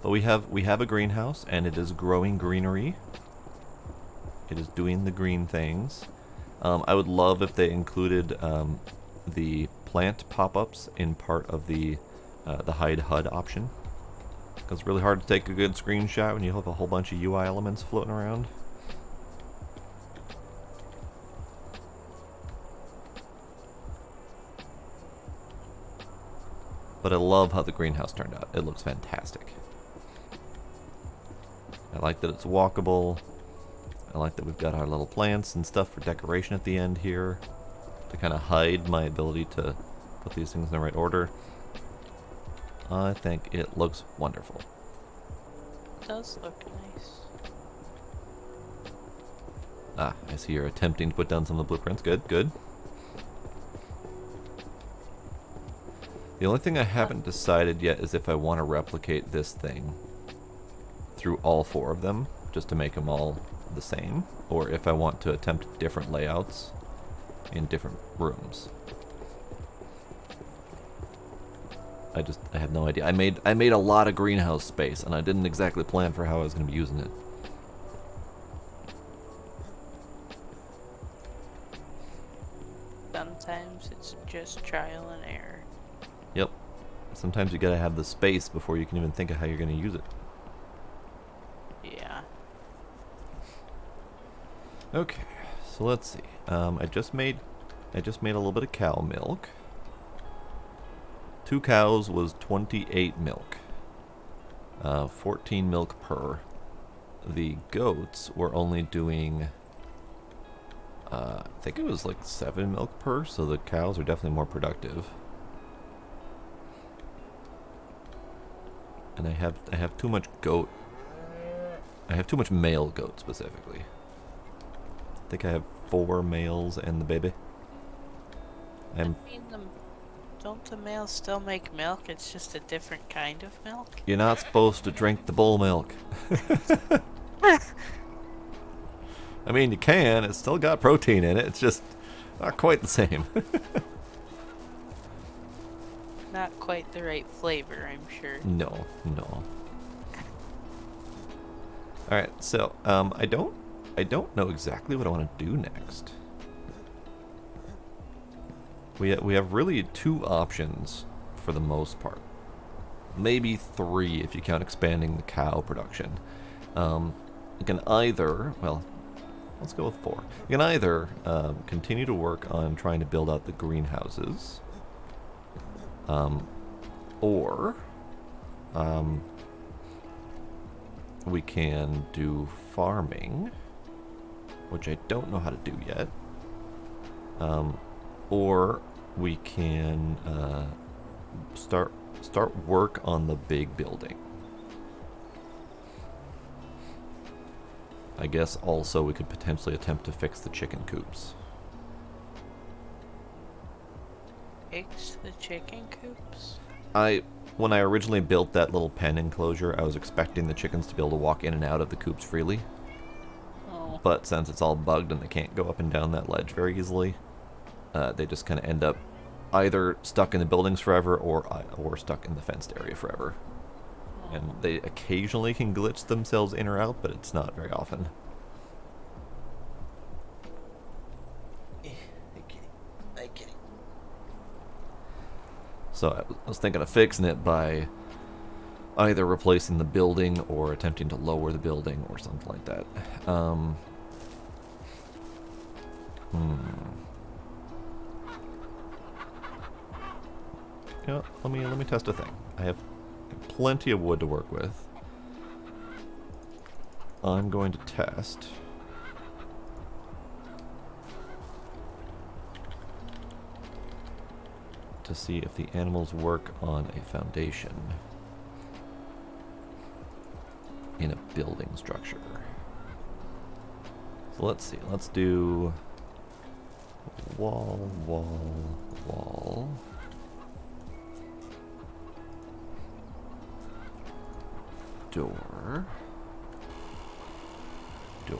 But we have a greenhouse, and it is growing greenery. It is doing the green things. I would love if they included the plant pop-ups in part of the hide HUD option. Because it's really hard to take a good screenshot when you have a whole bunch of UI elements floating around. But I love how the greenhouse turned out. It looks fantastic. I like that it's walkable. I like that we've got our little plants and stuff for decoration at the end here to kind of hide my ability to put these things in the right order. I think it looks wonderful. It does look nice. Ah, I see you're attempting to put down some of the blueprints. Good, good. The only thing I haven't decided yet is if I want to replicate this thing through all four of them, just to make them all the same, or if I want to attempt different layouts in different rooms. I have no idea. I made a lot of greenhouse space, and I didn't exactly plan for how I was going to be using it. Sometimes it's just trial and error. Yep. Sometimes you gotta have the space before you can even think of how you're gonna use it. Yeah. Okay, so let's see. I just made a little bit of cow milk. 2 cows was 28 milk. 14 milk per. The goats were only doing I think it was like 7 milk per, so the cows are definitely more productive. And I have too much goat. I have too much male goat specifically. I think I have 4 males and the baby. I mean, don't the males still make milk? It's just a different kind of milk. You're not supposed to drink the bull milk. I mean, you can. It's still got protein in it. It's just not quite the same. Not quite the right flavor, I'm sure. No, no. All right, so I don't know exactly what I want to do next. We have really two options for the most part. Maybe three if you count expanding the cow production. You can either, well, let's go with four. You can either continue to work on trying to build out the greenhouses, or we can do farming, which I don't know how to do yet. Or we can start work on the big building. I guess also we could potentially attempt to fix the chicken coops. Fix the chicken coops? When I originally built that little pen enclosure, I was expecting the chickens to be able to walk in and out of the coops freely. Oh. But since it's all bugged and they can't go up and down that ledge very easily, they just kind of end up either stuck in the buildings forever or stuck in the fenced area forever. And they occasionally can glitch themselves in or out, but it's not very often. Hey, kitty. Hey, kitty. So I was thinking of fixing it by either replacing the building or attempting to lower the building or something like that. You know, let me test a thing. I have plenty of wood to work with. I'm going to test to see if the animals work on a foundation in a building structure. So let's see. Let's do wall, wall, wall. Door. Door.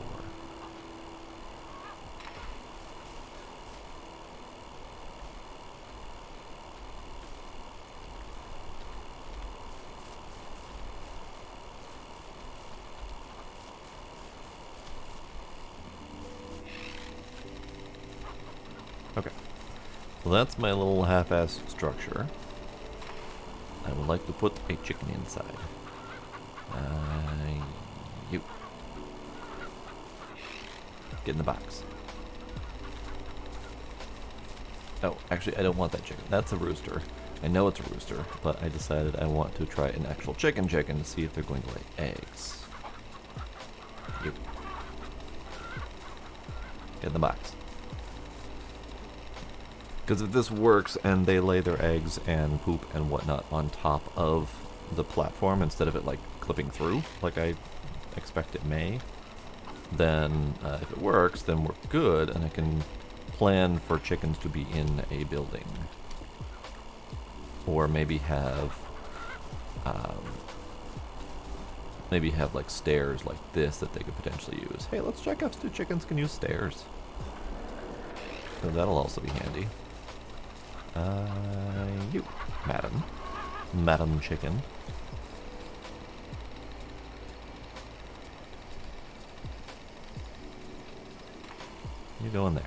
Okay. Well, that's my little half-assed structure. I would like to put a chicken inside. You. Get in the box. Oh, actually, I don't want that chicken. That's a rooster. I know it's a rooster, but I decided I want to try an actual chicken to see if they're going to lay eggs. You. Get in the box. Because if this works and they lay their eggs and poop and whatnot on top of the platform instead of it like clipping through, like I expect it may, then if it works, then we're good, and I can plan for chickens to be in a building, or maybe have like stairs like this that they could potentially use. Hey, let's check if the chickens can use stairs. So that'll also be handy. You, Madam Chicken. You go in there.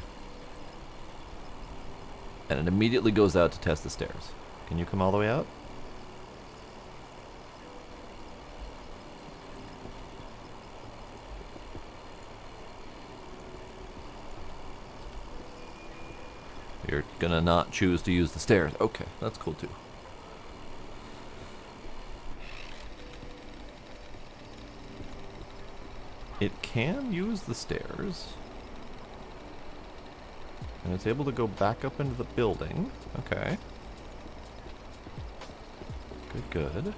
And it immediately goes out to test the stairs. Can you come all the way out? You're gonna not choose to use the stairs. Okay, that's cool too. It can use the stairs. And it's able to go back up into the building. Okay. Good.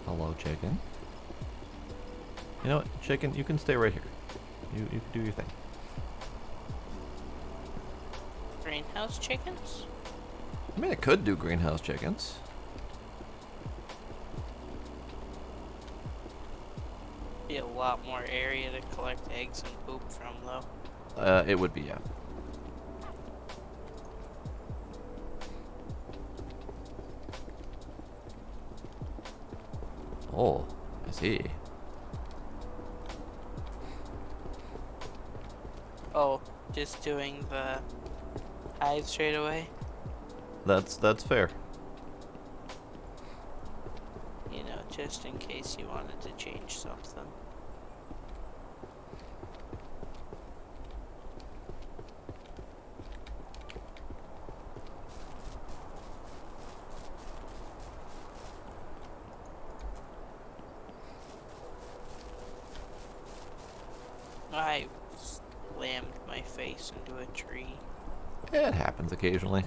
Hello, chicken. You know what, chicken, you can stay right here. You can do your thing. Greenhouse chickens? I mean, it could do greenhouse chickens. be a lot more area to collect eggs and poop from, though. It would be, yeah. Oh, I see. Oh, just doing the hive straight away? That's fair. You know, just in case you wanted to change something. I slammed my face into a tree. It happens occasionally.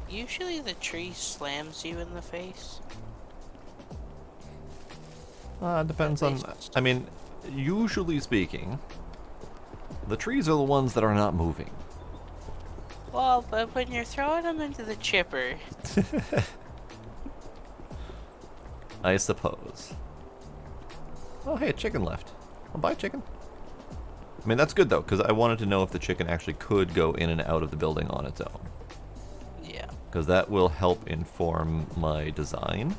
Usually the tree slams you in the face. Depends At on. least- I mean, usually speaking, the trees are the ones that are not moving. Well, but when you're throwing them into the chipper, I suppose. Oh, hey, a chicken left. I'll buy chicken. I mean, that's good though, because I wanted to know if the chicken actually could go in and out of the building on its own. yeah. Because that will help inform my design.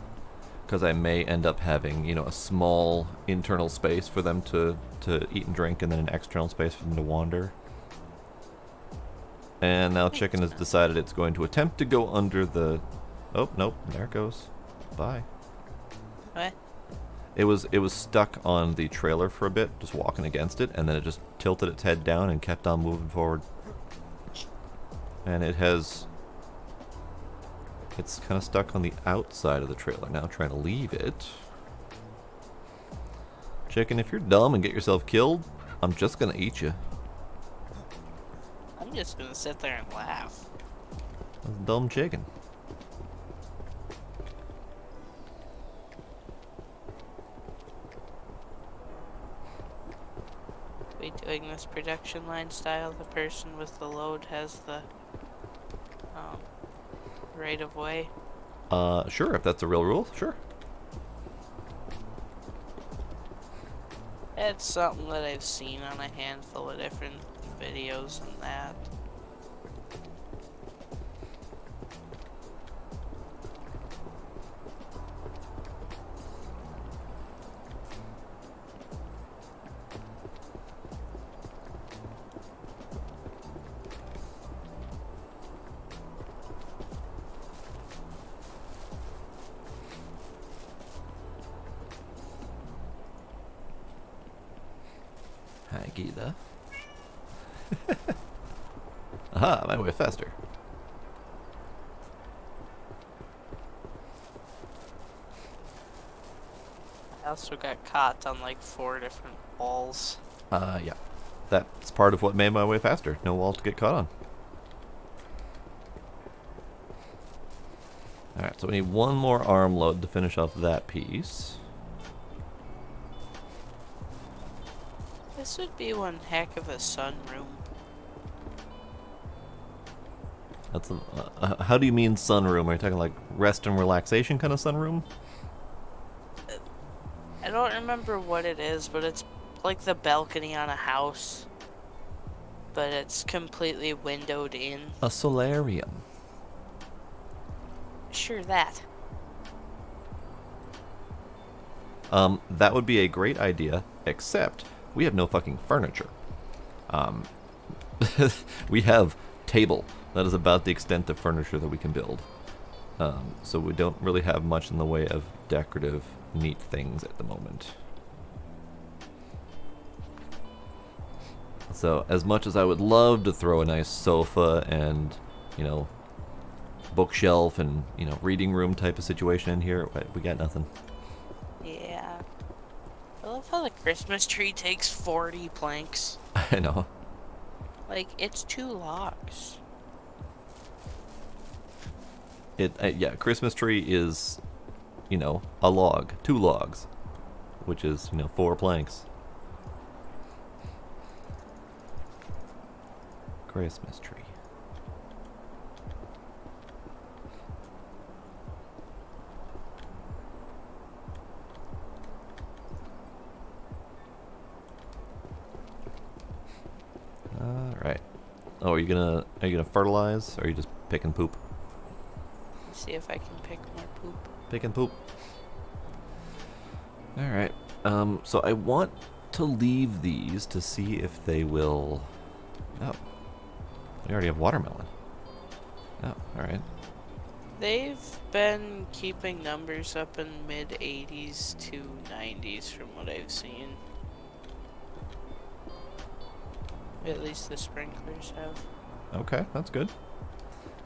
Because I may end up having, you know, a small internal space for them to eat and drink, and then an external space for them to wander. And now chicken has decided it's going to attempt to go under the... Oh, nope, there it goes. Bye. What? It was stuck on the trailer for a bit, just walking against it, and then it just tilted its head down and kept on moving forward. And it's kind of stuck on the outside of the trailer now, trying to leave it. Chicken, if you're dumb and get yourself killed, I'm just gonna eat you. I'm just gonna sit there and laugh. That's a dumb chicken. We doing this production line style? The person with the load has the right of way. Sure, if that's a real rule, sure. It's something that I've seen on a handful of different videos and that. Hi, Gita. Aha, my way faster. I also got caught on like 4 different walls. Yeah. That's part of what made my way faster. No wall to get caught on. Alright, so we need one more arm load to finish off that piece. This would be one heck of a sunroom. That's a, how do you mean sunroom? Are you talking like rest and relaxation kind of sunroom? I don't remember what it is, but it's like the balcony on a house. But it's completely windowed in. A solarium. Sure, that. That would be a great idea, except we have no fucking furniture. We have table. That is about the extent of furniture that we can build. So we don't really have much in the way of decorative, neat things at the moment. So as much as I would love to throw a nice sofa and, you know, bookshelf and, you know, reading room type of situation in here, we got nothing. Yeah. I love how the Christmas tree takes 40 planks. I know. Like, it's 2 logs. Yeah, Christmas tree is, you know, a log, 2 logs, which is, you know, 4 planks. Christmas tree. Are you gonna fertilize, or are you just pick and poop? See if I can pick more poop. Pick and poop. All right. So I want to leave these to see if they will. Oh, we already have watermelon. Oh, all right. They've been keeping numbers up in mid 80s to 90s from what I've seen. At least the sprinklers have. Okay, that's good.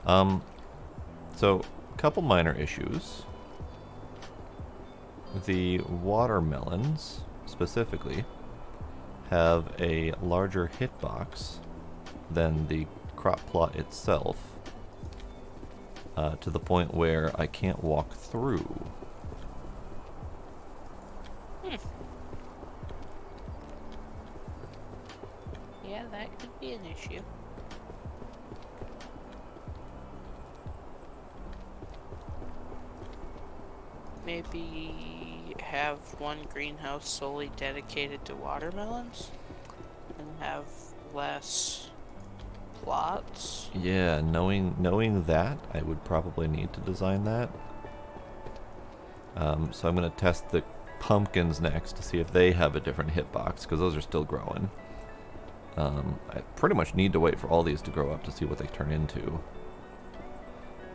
So a couple minor issues. The watermelons, specifically, have a larger hitbox than the crop plot itself, to the point where I can't walk through. Yeah, that could be an issue. Maybe have one greenhouse solely dedicated to watermelons and have less plots. Yeah, knowing that, I would probably need to design that. So I'm going to test the pumpkins next to see if they have a different hitbox, because those are still growing. I pretty much need to wait for all these to grow up to see what they turn into.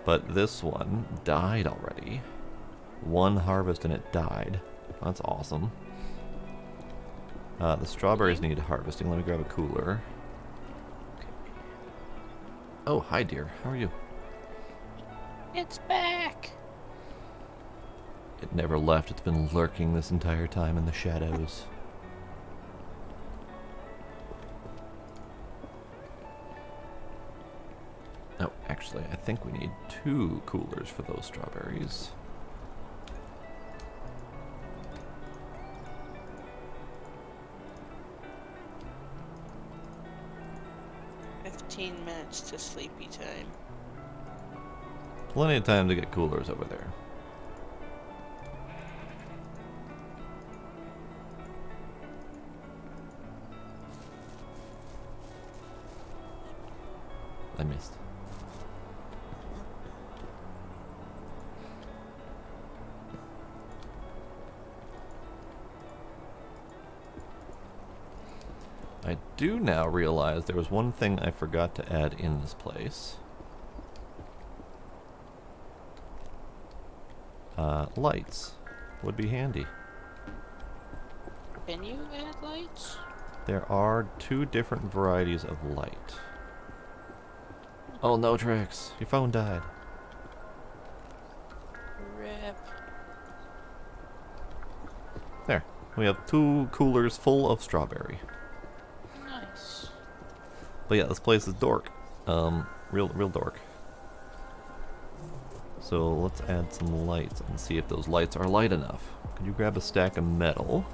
But this one died already. One harvest and it died. That's awesome. The strawberries need harvesting. Let me grab a cooler. Oh, hi dear. How are you? It's back! It never left. It's been lurking this entire time in the shadows. Oh, actually, I think we need 2 coolers for those strawberries. Minutes to sleepy time. Plenty of time to get coolers over there. I missed. I do now realize there was one thing I forgot to add in this place. Lights would be handy. Can you add lights? There are 2 different varieties of light. Oh no, Trix, your phone died. Rip. There, we have 2 coolers full of strawberry. Nice. But yeah, this place is dork. Real dork. So let's add some lights and see if those lights are light enough. Could you grab a stack of metal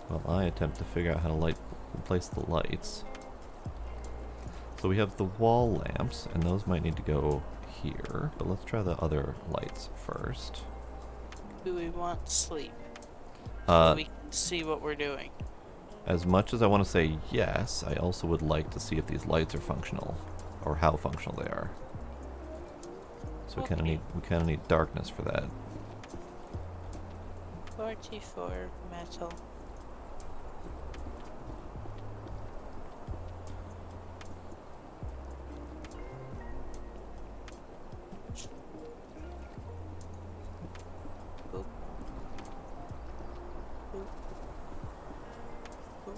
while I attempt to figure out how to place the lights? So we have the wall lamps, and those might need to go here, but let's try the other lights first. Do we want sleep? So we can see what we're doing. As much as I want to say yes, I also would like to see if these lights are functional, or how functional they are. So we kind of need darkness for that. 44 metal. Boop. Boop. Boop.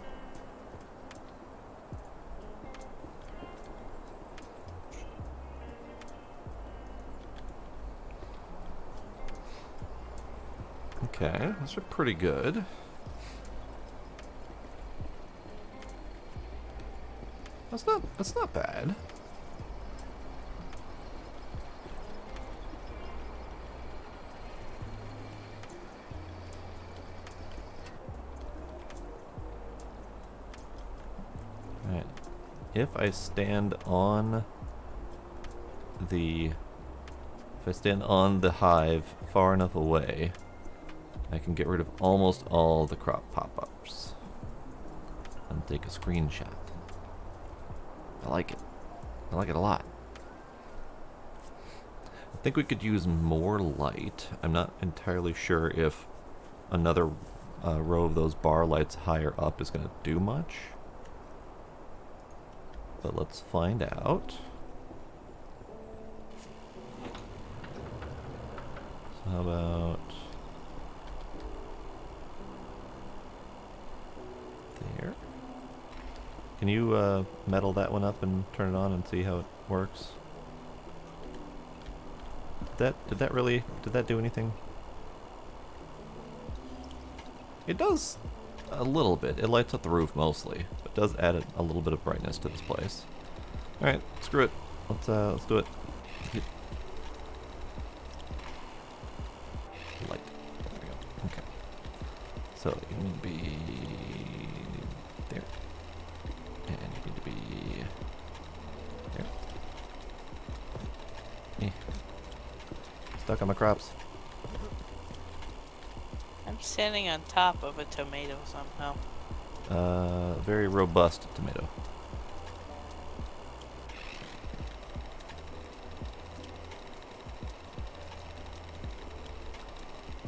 Okay, those are pretty good. That's not bad. Alright. If I stand on the hive far enough away, I can get rid of almost all the crop pop-ups and take a screenshot. I like it. I like it a lot. I think we could use more light. I'm not entirely sure if another row of those bar lights higher up is going to do much. But let's find out. So how about there? Can you metal that one up and turn it on and see how it works? Did that do anything? It does a little bit. It lights up the roof mostly, but does add a little bit of brightness to this place. All right, screw it. Let's do it. Light. There we go. Okay. So you need to be there, and you need to be there. Stuck on my crops. I'm standing on top of a tomato somehow. Very robust tomato.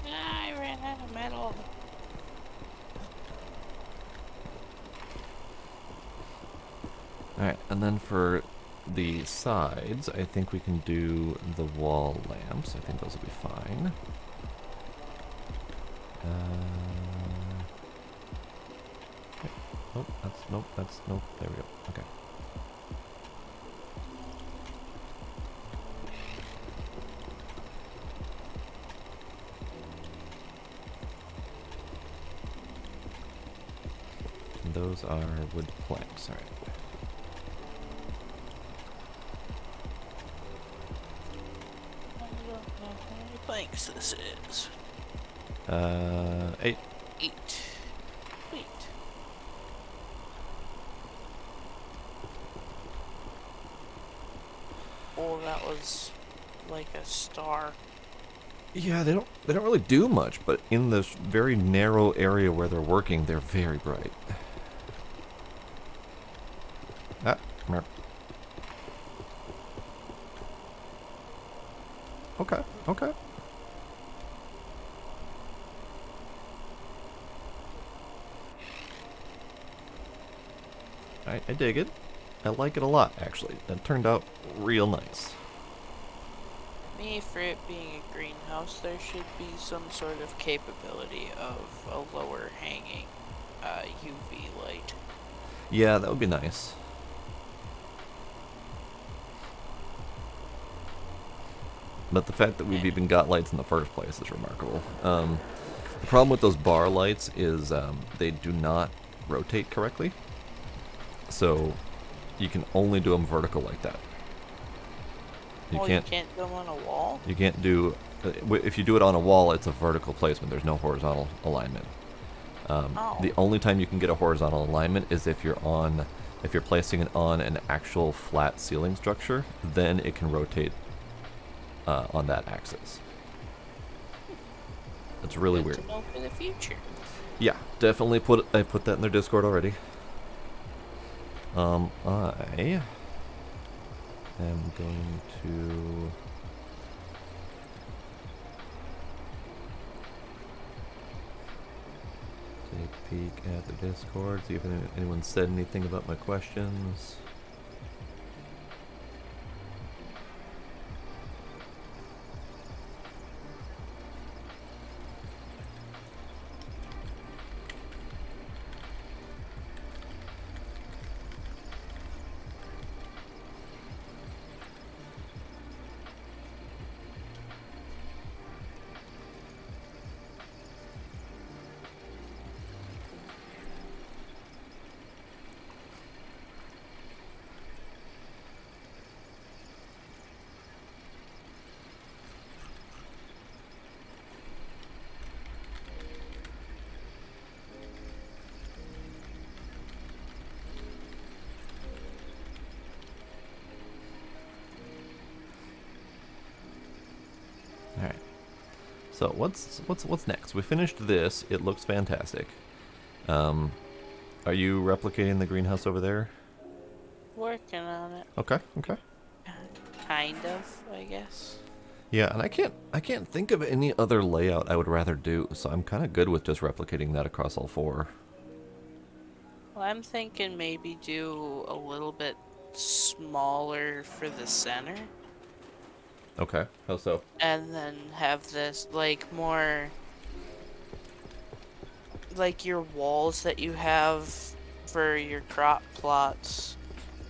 I ran out of metal. Alright, and then for the sides, I think we can do the wall lamps. I think those will be fine. Nope, there we go. Okay. And those are wood planks, alright. I don't know how many planks this is. 8. 8. Wait. Oh, that was like a star. Yeah, they don't really do much, but in this very narrow area where they're working, they're very bright. Ah, merp. Okay, okay. I dig it. I like it a lot, actually. That turned out real nice. Me, for it being a greenhouse, there should be some sort of capability of a lower hanging UV light. Yeah, that would be nice. But the fact that we've even got lights in the first place is remarkable. The problem with those bar lights is they do not rotate correctly. So you can only do them vertical like that. You You can't do them on a wall? You can't do... if you do it on a wall, it's a vertical placement. There's no horizontal alignment. The only time you can get a horizontal alignment is if you're placing it on an actual flat ceiling structure. Then it can rotate on that axis. It's really Good weird. to know for the future. Yeah, definitely I put that in their Discord already. I am going to take a peek at the Discord, see if anyone said anything about my questions. Alright. So what's next? We finished this. It looks fantastic. Are you replicating the greenhouse over there? Working on it. Okay, okay. Kind of, I guess. Yeah, and I can't think of any other layout I would rather do, so I'm kind of good with just replicating that across all four. Well, I'm thinking maybe do a little bit smaller for the center. Okay, how so? And then have this, like, more... Like your walls that you have for your crop plots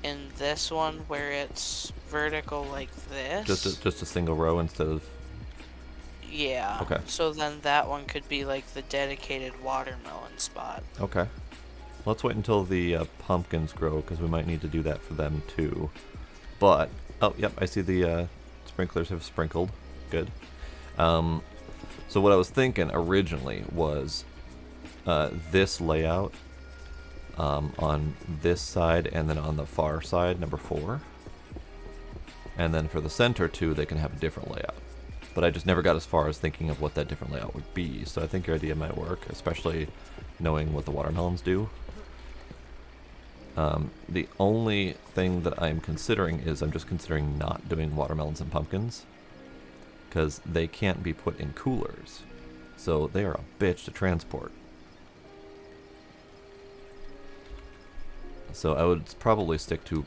in this one where it's vertical like this. Just a single row instead of... Yeah. Okay. So then that one could be like the dedicated watermelon spot. Okay. Let's wait until the pumpkins grow, because we might need to do that for them too. But, oh, yep, I see the sprinklers have sprinkled. Good. So what I was thinking originally was this layout on this side, and then on the far side, number 4. And then for the center too, they can have a different layout. But I just never got as far as thinking of what that different layout would be. So I think your idea might work, especially knowing what the watermelons do. The only thing that I'm considering is I'm just considering not doing watermelons and pumpkins, because they can't be put in coolers. So they are a bitch to transport. So I would probably stick to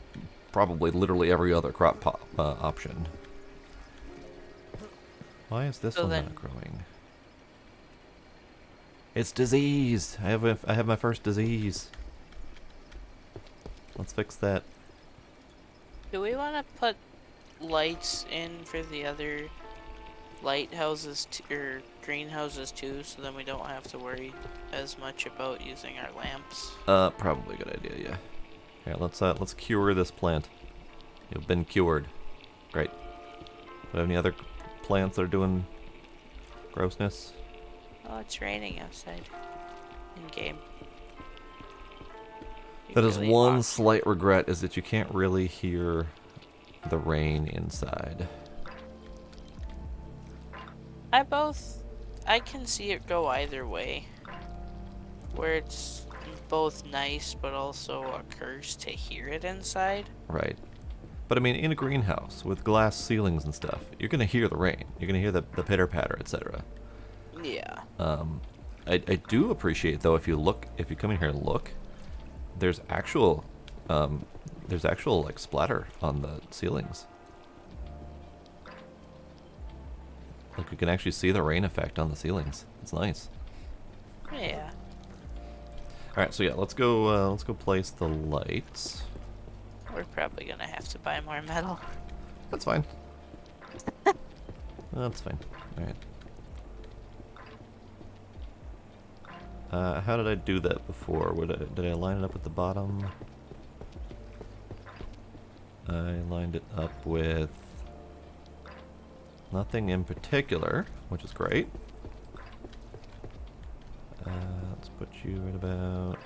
probably literally every other crop option. Why is this one not growing? It's disease! I have my first disease. Let's fix that. Do we want to put lights in for the other lighthouses or greenhouses too, so then we don't have to worry as much about using our lamps? Probably a good idea, yeah. Yeah, let's cure this plant. You've been cured. Great. Do we have any other plants that are doing grossness? Oh, it's raining outside. In game. That is one slight regret, is that you can't really hear the rain inside. I can see it go either way. Where it's both nice, but also a curse to hear it inside. Right. But I mean, in a greenhouse with glass ceilings and stuff, you're gonna hear the rain. You're gonna hear the pitter patter, etc. Yeah. I do appreciate though, if you come in here and look, there's actual like splatter on the ceilings. Like you can actually see the rain effect on the ceilings. It's nice. Yeah. All right, so yeah, let's go place the lights. We're probably gonna have to buy more metal. That's fine. That's fine. All right. How did I do that before? Did I line it up at the bottom? I lined it up with nothing in particular, which is great. Let's put you right about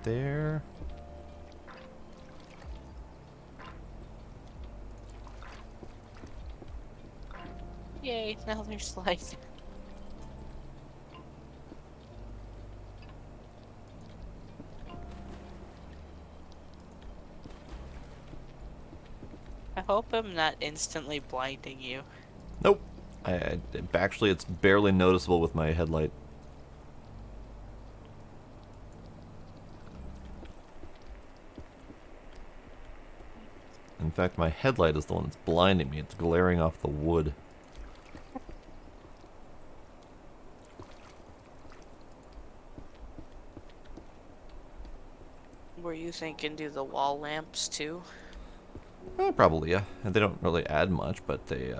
there. Yay, now there's light. I hope I'm not instantly blinding you. Nope. Actually, it's barely noticeable with my headlight. In fact, my headlight is the one that's blinding me. It's glaring off the wood. Were you thinking do the wall lamps too? Probably, yeah. And they don't really add much, but they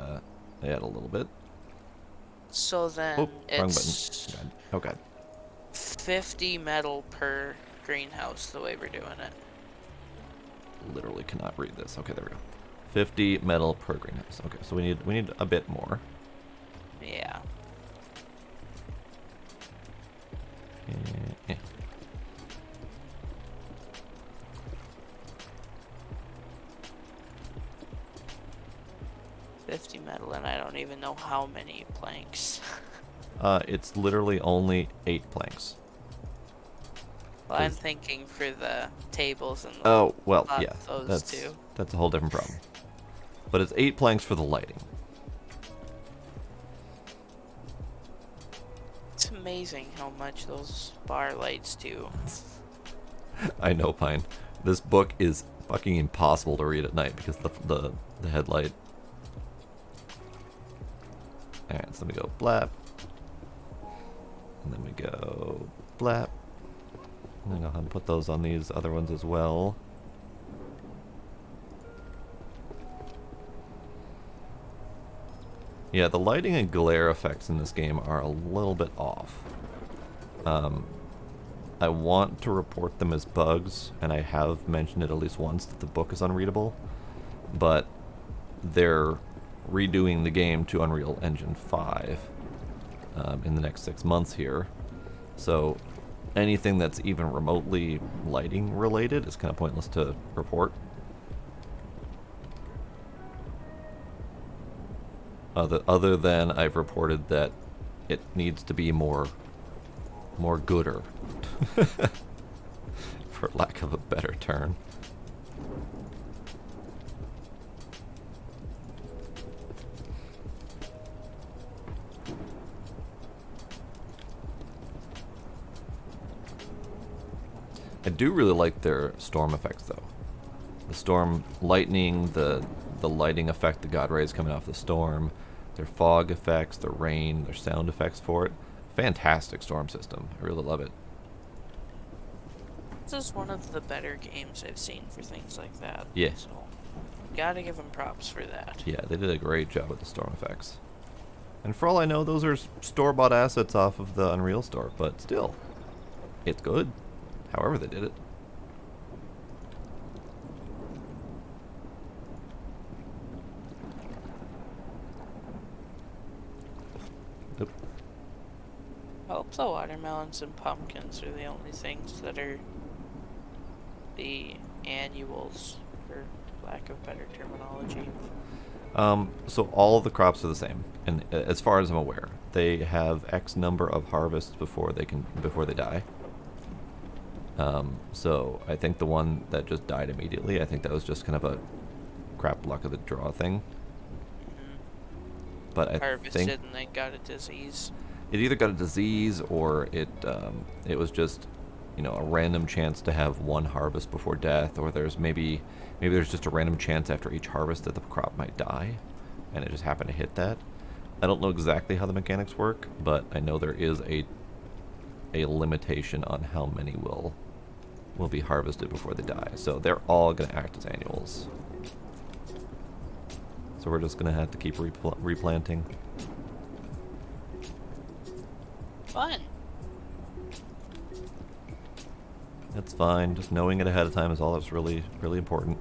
add a little bit. So then Oh, wrong it's button. Oh god. 50 metal per greenhouse the way we're doing it. Literally cannot read this. Okay, there we go. 50 metal per greenhouse. Okay, so we need a bit more. Yeah. Yeah. 50 metal, and I don't even know how many planks. It's literally only 8 planks. Well, I'm 'Cause- thinking for the tables and the Oh, well, not yeah. those two. That's a whole different problem. But it's 8 planks for the lighting. It's amazing how much those bar lights do. I know, Pine. This book is fucking impossible to read at night because the headlight. Alright, so let me go blap. And then we go blap. I'm gonna go ahead and put those on these other ones as well. Yeah, the lighting and glare effects in this game are a little bit off. I want to report them as bugs, and I have mentioned it at least once that the book is unreadable, but they're redoing the game to Unreal Engine 5 in the next 6 months here. So anything that's even remotely lighting related is kind of pointless to report. Other than I've reported that it needs to be more gooder, for lack of a better term. I do really like their storm effects, though. The storm lightning, the lighting effect, the god rays coming off the storm, their fog effects, their rain, their sound effects for it. Fantastic storm system. I really love it. This is one of the better games I've seen for things like that. Yeah. So, gotta give them props for that. Yeah, they did a great job with the storm effects. And for all I know, those are store-bought assets off of the Unreal Store, but still, it's good. However they did it. Nope. I hope the watermelons and pumpkins are the only things that are the annuals, for lack of better terminology. So all of the crops are the same, and as far as I'm aware, they have X number of harvests before they die. So I think the one that just died immediately, I think that was just kind of a crap luck of the draw thing. But I Harvested think and then got a disease. it either got a disease or it was just, you know, a random chance to have one harvest before death, or there's maybe there's just a random chance after each harvest that the crop might die, and it just happened to hit that. I don't know exactly how the mechanics work, but I know there is a limitation on how many will be harvested before they die. So they're all going to act as annuals. So we're just going to have to keep replanting. Fun. It's fine. Just knowing it ahead of time is all that's really, really important.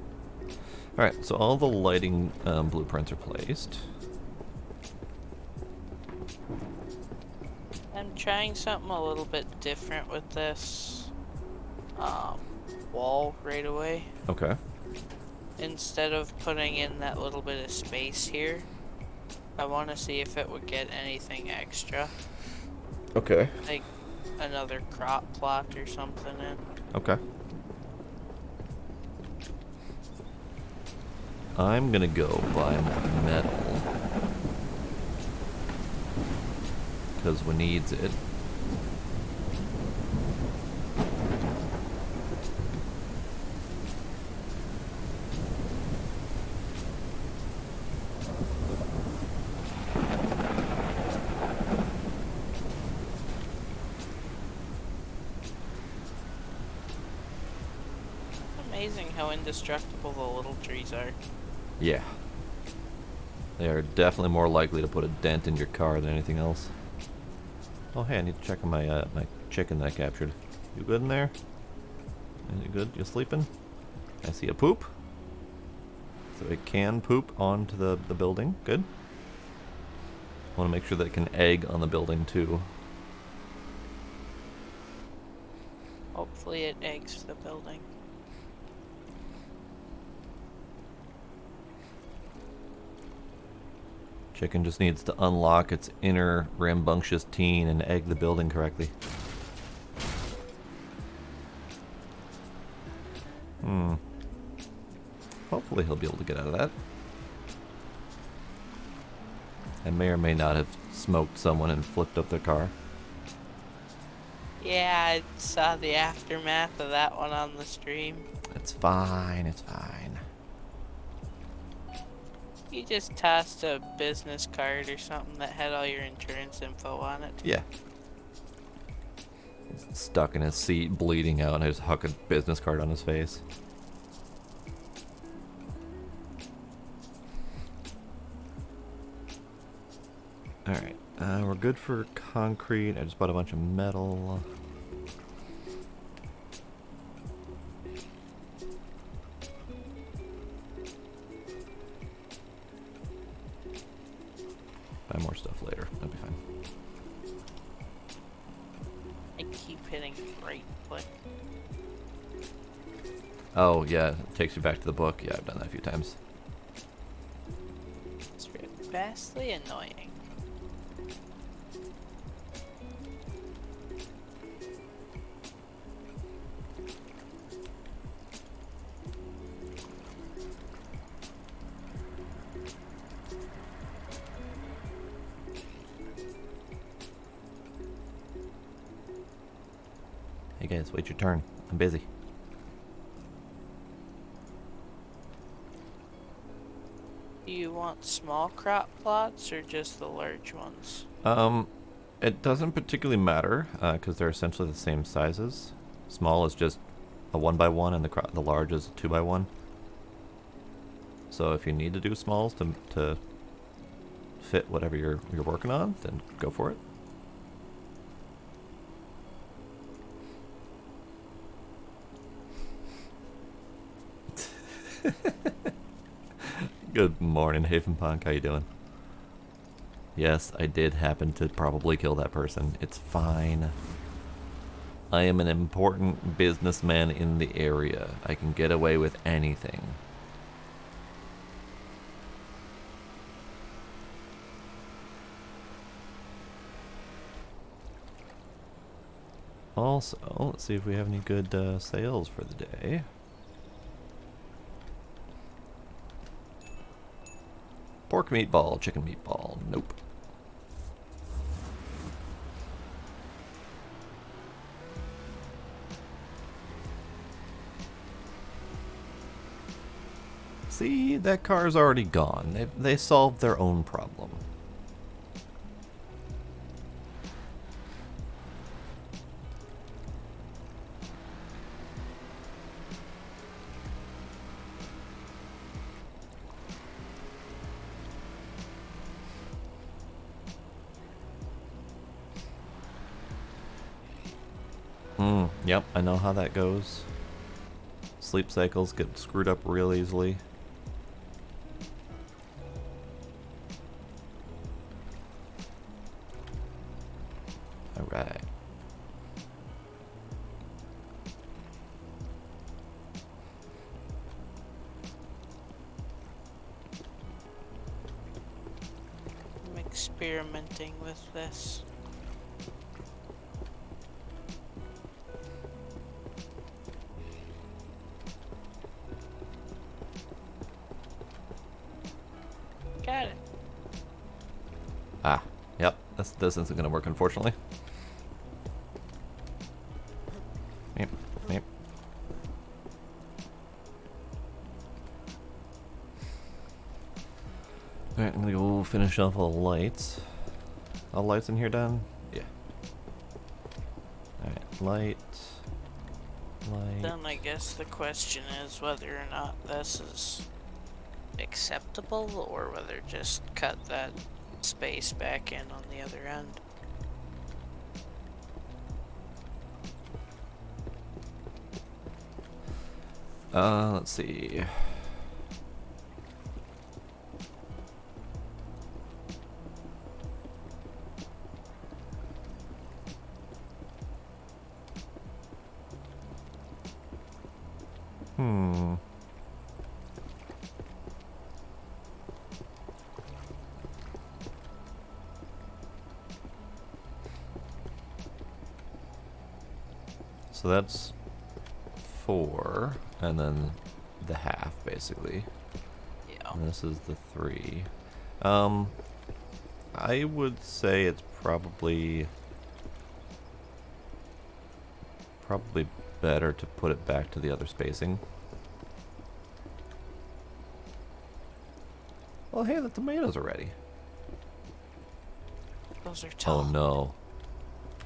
Alright, so all the lighting blueprints are placed. I'm trying something a little bit different with this wall right away. Okay. Instead of putting in that little bit of space here, I want to see if it would get anything extra. Okay. Like another crop plot or something in. Okay. I'm gonna go buy more metal. Because we needs it. Amazing how indestructible the little trees are. Yeah. They are definitely more likely to put a dent in your car than anything else. Oh hey, I need to check on my my chicken that I captured. You good in there? You good? You sleeping? I see a poop. So it can poop onto the building. Good. I want to make sure that it can egg on the building too. Hopefully it eggs the building. Chicken just needs to unlock its inner rambunctious teen and egg the building correctly. Hopefully he'll be able to get out of that. I may or may not have smoked someone and flipped up their car. Yeah, I saw the aftermath of that one on the stream. It's fine, it's fine. You just tossed a business card or something that had all your insurance info on it. Yeah. He's stuck in his seat, bleeding out, and I just huck a business card on his face. Alright, we're good for concrete. I just bought a bunch of metal. Buy more stuff later. That'll be fine. I keep hitting right click. Oh, yeah, it takes you back to the book. Yeah, I've done that a few times. It's really vastly annoying. Hey guys, wait your turn. I'm busy. Do you want small crop plots or just the large ones? It doesn't particularly matter, because they're essentially the same sizes. Small is just a 1x1 and the large is a 2x1. So if you need to do smalls to fit whatever you're working on, then go for it. Good morning, Havenpunk. How you doing? Yes, I did happen to probably kill that person. It's fine. I am an important businessman in the area. I can get away with anything. Also, let's see if we have any good sales for the day. Pork meatball, chicken meatball, nope. See, that car's already gone. They solved their own problem. Yep, I know how that goes. Sleep cycles get screwed up real easily. Alright. I'm experimenting with this. Got it. Ah, yep, this isn't gonna work, unfortunately. Yep, yep. Alright, I'm gonna go finish off all the lights. All the lights in here done? Yeah. Alright, light. Then I guess the question is whether or not this is acceptable or whether just cut that space back in on the other end. Let's see. So that's 4, and then the half, basically. Yeah. And this is the 3. I would say it's probably better to put it back to the other spacing. Oh, hey, the tomatoes are ready. Those are tall. Oh no.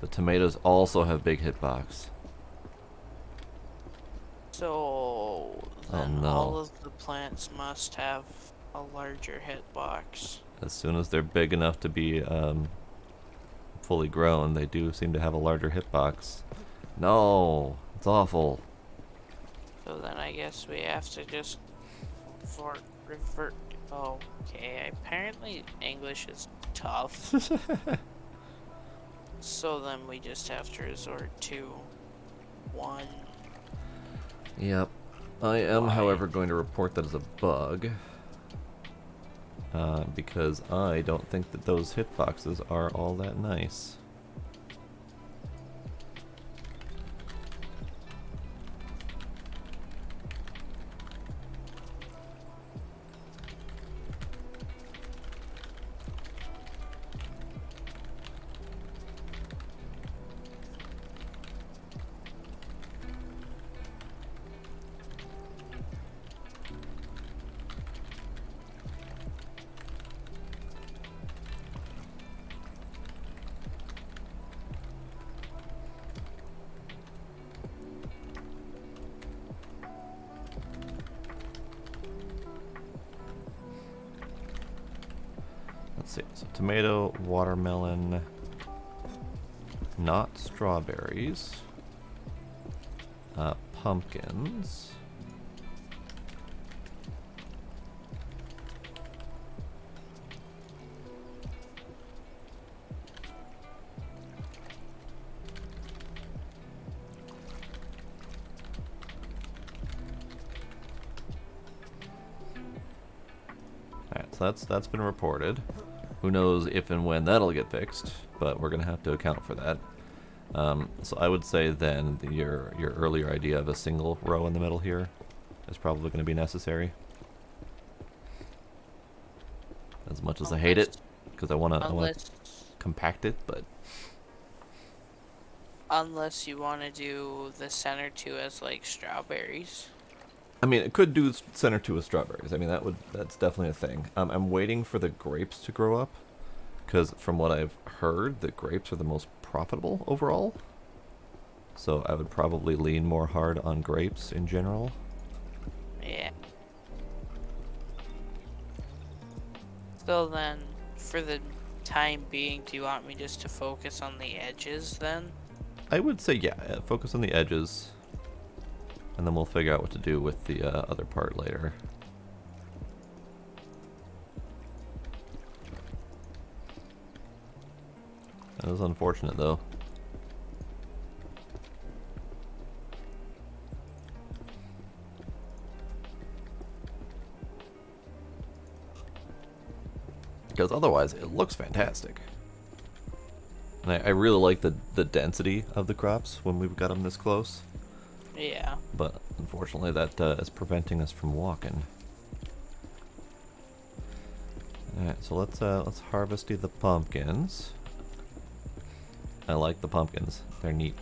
The tomatoes also have big hitbox. So then no. all of the plants must have a larger hitbox. As soon as they're big enough to be fully grown, they do seem to have a larger hitbox. No, it's awful. So then I guess we have to just revert. Okay, apparently English is tough. So then we just have to resort to 1. Yep. I am, Why? however, going to report that as a bug. Because I don't think that those hitboxes are all that nice. Let's see. So tomato, watermelon, not strawberries, pumpkins, alright, so that's been reported. Who knows if and when that'll get fixed, but we're gonna have to account for that. So I would say then your earlier idea of a single row in the middle here is probably going to be necessary. As much as I hate it, because I want to compact it, but unless you want to do the center 2 as like strawberries. I mean, it could do center 2 with strawberries. I mean, that's definitely a thing. I'm waiting for the grapes to grow up, because from what I've heard, the grapes are the most profitable overall. So I would probably lean more hard on grapes in general. Yeah. So then, for the time being, do you want me just to focus on the edges then? I would say, yeah, focus on the edges, and then we'll figure out what to do with the other part later. That was unfortunate, though. Because otherwise, it looks fantastic. And I really like the density of the crops when we've got them this close. Yeah. But unfortunately, that is preventing us from walking. Alright, so let's harvest the pumpkins. I like the pumpkins. They're neat.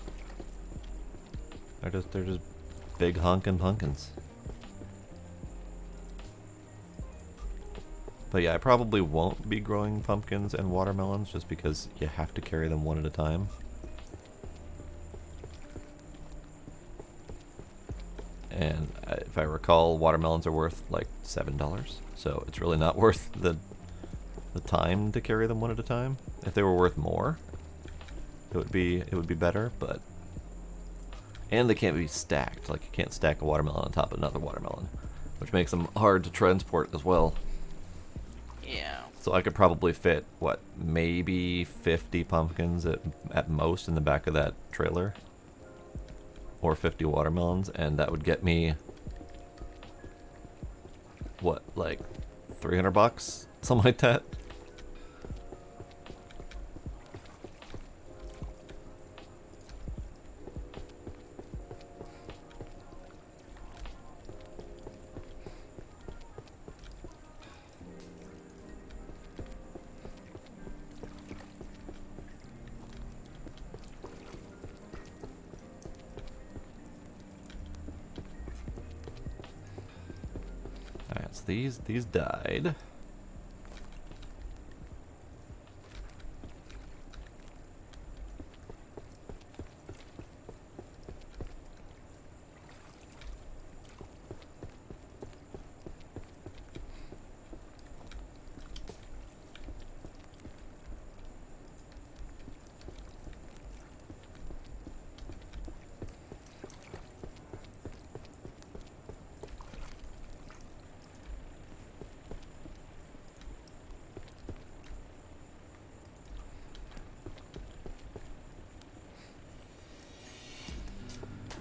They're just big honkin' pumpkins. But yeah, I probably won't be growing pumpkins and watermelons just because you have to carry them one at a time. And if I recall, watermelons are worth like $7, so it's really not worth the time to carry them one at a time. If they were worth more, it would be better, but and they can't be stacked. Like you can't stack a watermelon on top of another watermelon, which makes them hard to transport as well. Yeah. So I could probably fit what, maybe 50 pumpkins at most in the back of that trailer, or 50 watermelons, and that would get me what, like $300, something like that. So these died.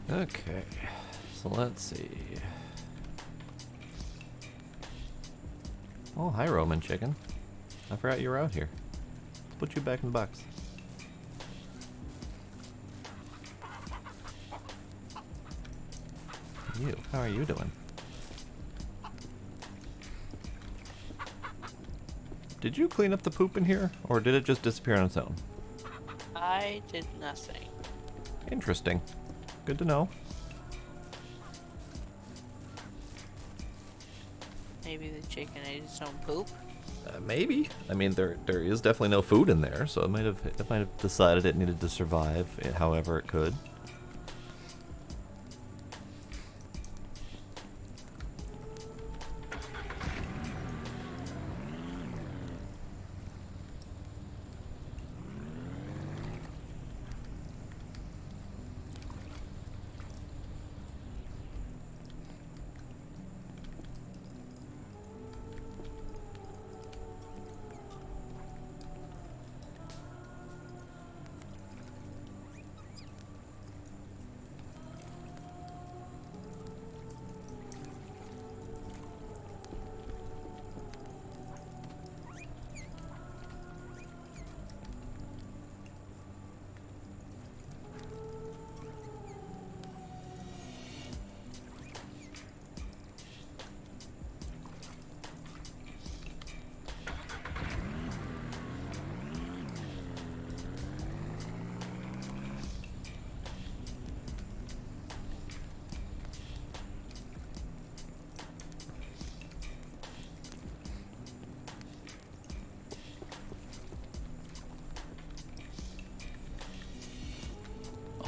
Okay, so let's see. Oh, hi, Roman chicken. I forgot you were out here. Let's put you back in the box. You, how are you doing? Did you clean up the poop in here, or did it just disappear on its own? I did nothing. Interesting. Good to know. Maybe the chicken ate its own poop. Maybe. I mean, there is definitely no food in there, so it might have decided it needed to survive, however it could.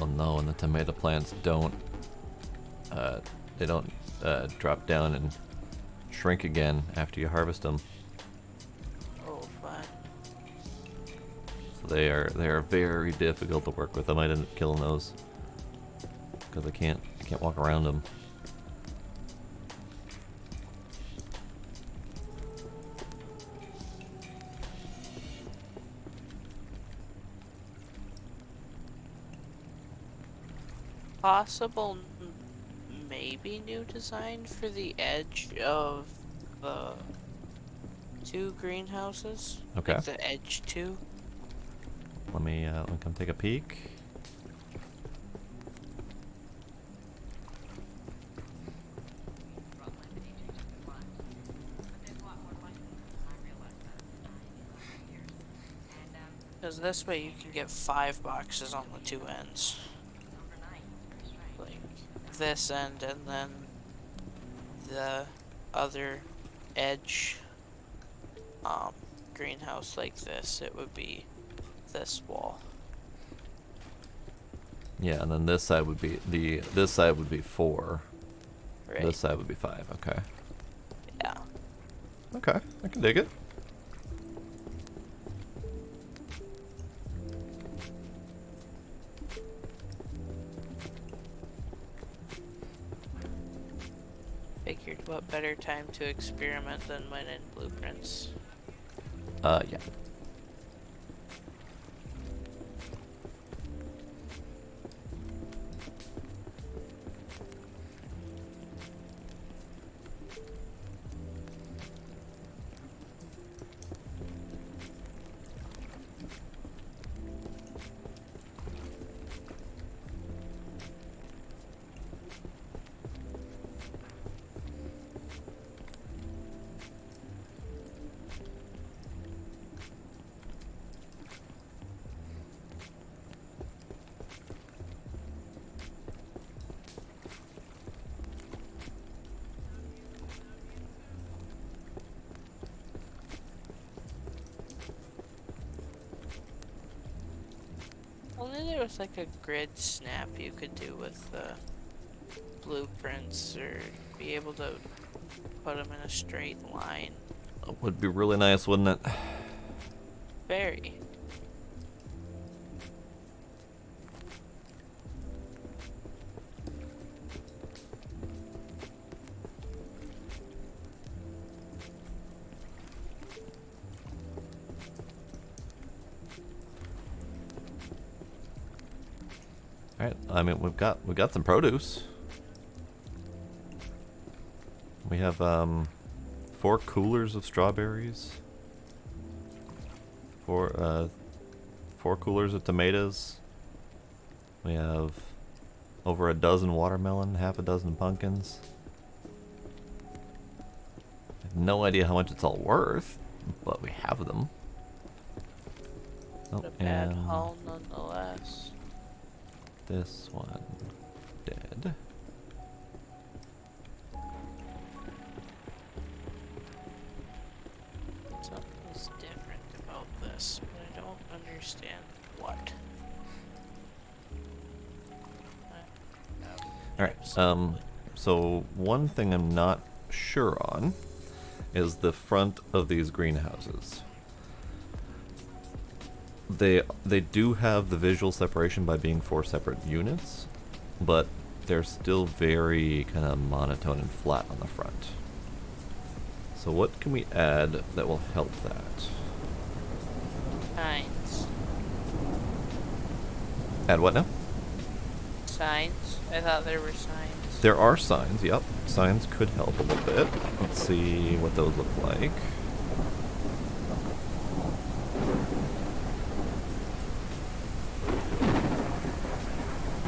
Oh no, and the tomato plants don't, they don't drop down and shrink again after you harvest them. Oh, fun. So they are very difficult to work with. I might end up killing those because I can't walk around them. Possible, maybe new design for the edge of the 2 greenhouses. Okay. Like the edge 2. Let me come take a peek. Because this way you can get 5 boxes on the 2 ends. Like this end and then the other edge greenhouse like this. It would be this wall. Yeah, and then this side would be this side would be 4. Right. This side would be 5. Okay. Yeah. Okay, I can dig it. Figured what better time to experiment than when in blueprints. Yeah. there was like a grid snap you could do with blueprints, or be able to put them in a straight line. That would be really nice, wouldn't it? Very. All right. I mean, we've got some produce. We have 4 coolers of strawberries. 4 coolers of tomatoes. We have over a dozen watermelon, half a dozen pumpkins. I have no idea how much it's all worth, but we have them. Oh, A bad and haul nonetheless. this one dead. Something's different about this, but I don't understand what. Alright, so one thing I'm not sure on is the front of these greenhouses. They do have the visual separation by being 4 separate units, but they're still very kind of monotone and flat on the front. So what can we add that will help that? Signs. Add what now? Signs? I thought there were signs. There are signs, yep. Signs could help a little bit. Let's see what those look like.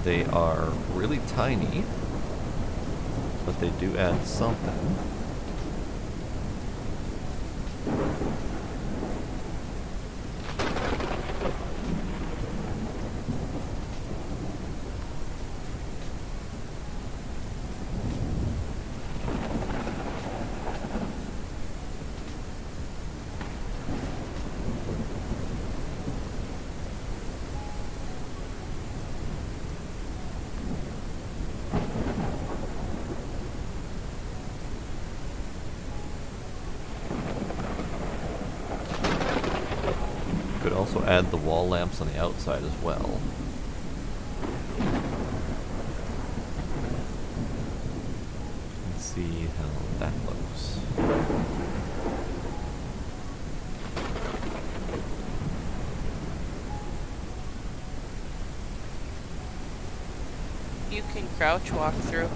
They are really tiny, but they do add something. Could also add the wall lamps on the outside as well. Let's see how that looks. You can crouch walk through.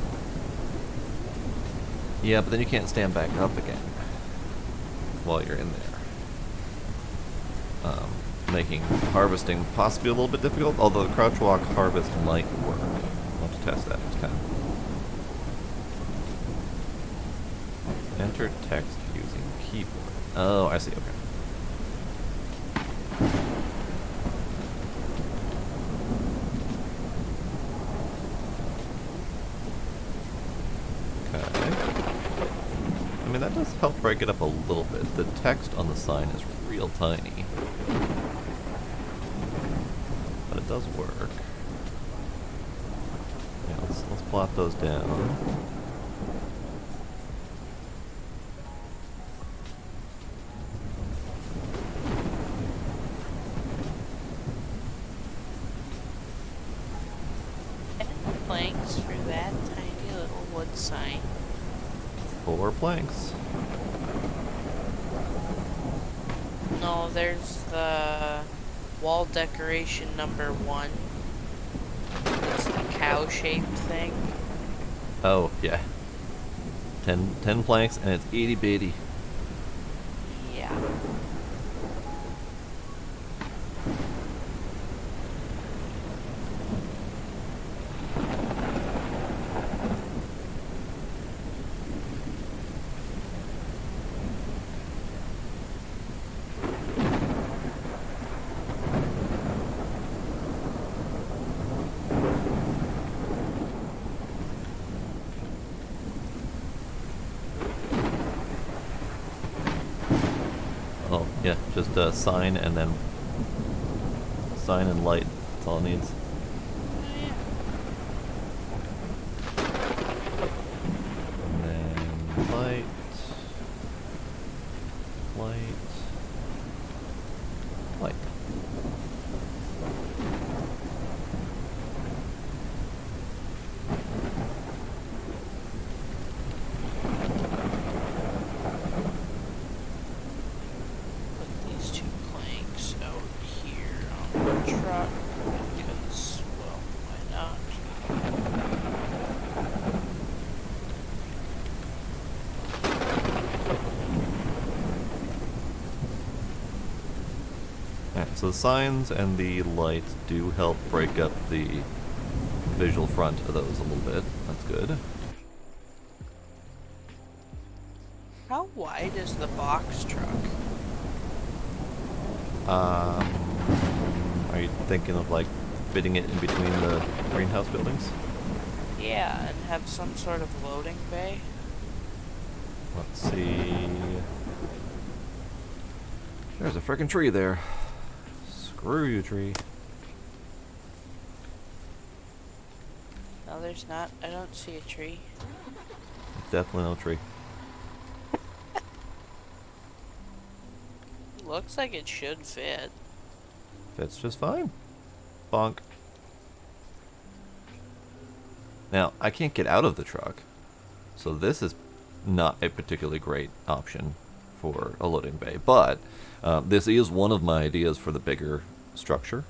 Yeah, but then you can't stand back up again while you're in there. Making harvesting possibly a little bit difficult, although the crouch walk harvest might work. We'll have to test that next time. Enter text using keyboard. Oh, I see, okay. I mean, that does help break it up a little bit. The text on the sign is real tiny. But it does work. Yeah, let's plot those down. Planks for that tiny little wood sign. 4 planks. No, there's the wall decoration number 1. It's the cow-shaped thing. Oh, yeah. 10 planks, and it's itty bitty. Yeah. Oh, yeah, just sign and then sign and light That's all it needs. And then light. Light. Light. Put these two planks out here on the truck because, well, why not? Alright, so the signs and the light do help break up the visual front of those a little bit. That's good. How wide is the box truck? Are you thinking of like fitting it in between the greenhouse buildings? Yeah, and have some sort of loading bay? Let's see. There's a frickin' tree there. Screw you, tree. No, there's not. I don't see a tree. Definitely no tree. Looks like it should fit. Fits just fine. Bonk. Now, I can't get out of the truck, so this is not a particularly great option for a loading bay, but this is one of my ideas for the bigger structure,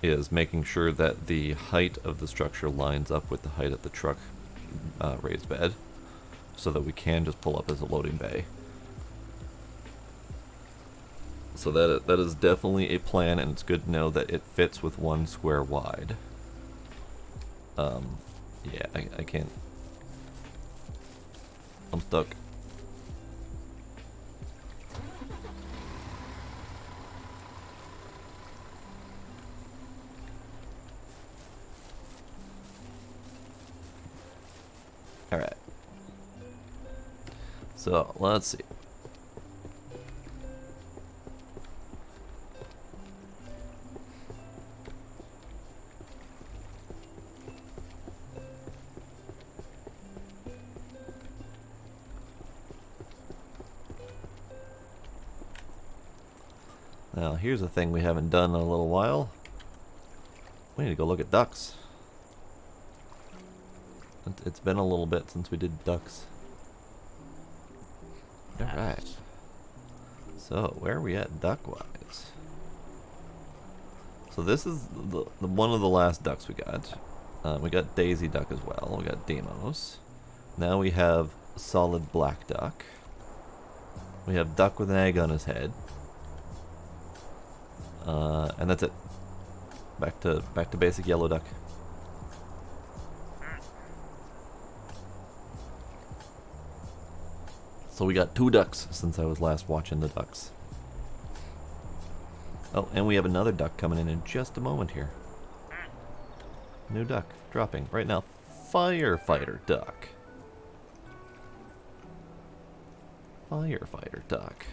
is making sure that the height of the structure lines up with the height of the truck raised bed, so that we can just pull up as a loading bay. So that is definitely a plan, and it's good to know that it fits with 1 square wide. Yeah, I can't. I'm stuck. Alright. So, let's see. Now, here's a thing we haven't done in a little while. We need to go look at ducks. It's been a little bit since we did ducks. Alright. So, where are we at duck-wise? So this is the one of the last ducks we got. We got Daisy Duck as well. We got Demos. Now we have solid black duck. We have duck with an egg on his head. And that's it. Back to basic yellow duck. So we got 2 ducks since I was last watching the ducks. Oh, and we have another duck coming in just a moment here. New duck dropping right now. Firefighter duck. Firefighter duck.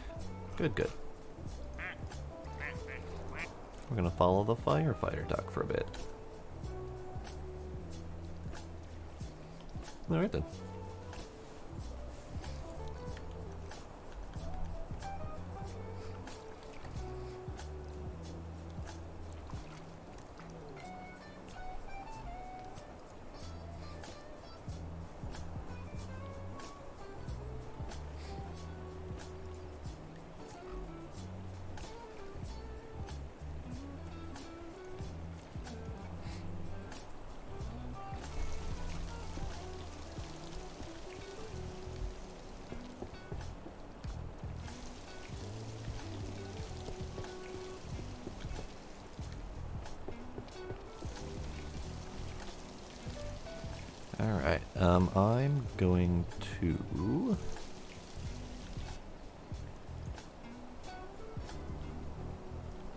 Good, good. We're gonna follow the firefighter duck for a bit. Alright then. Alright, I'm going to...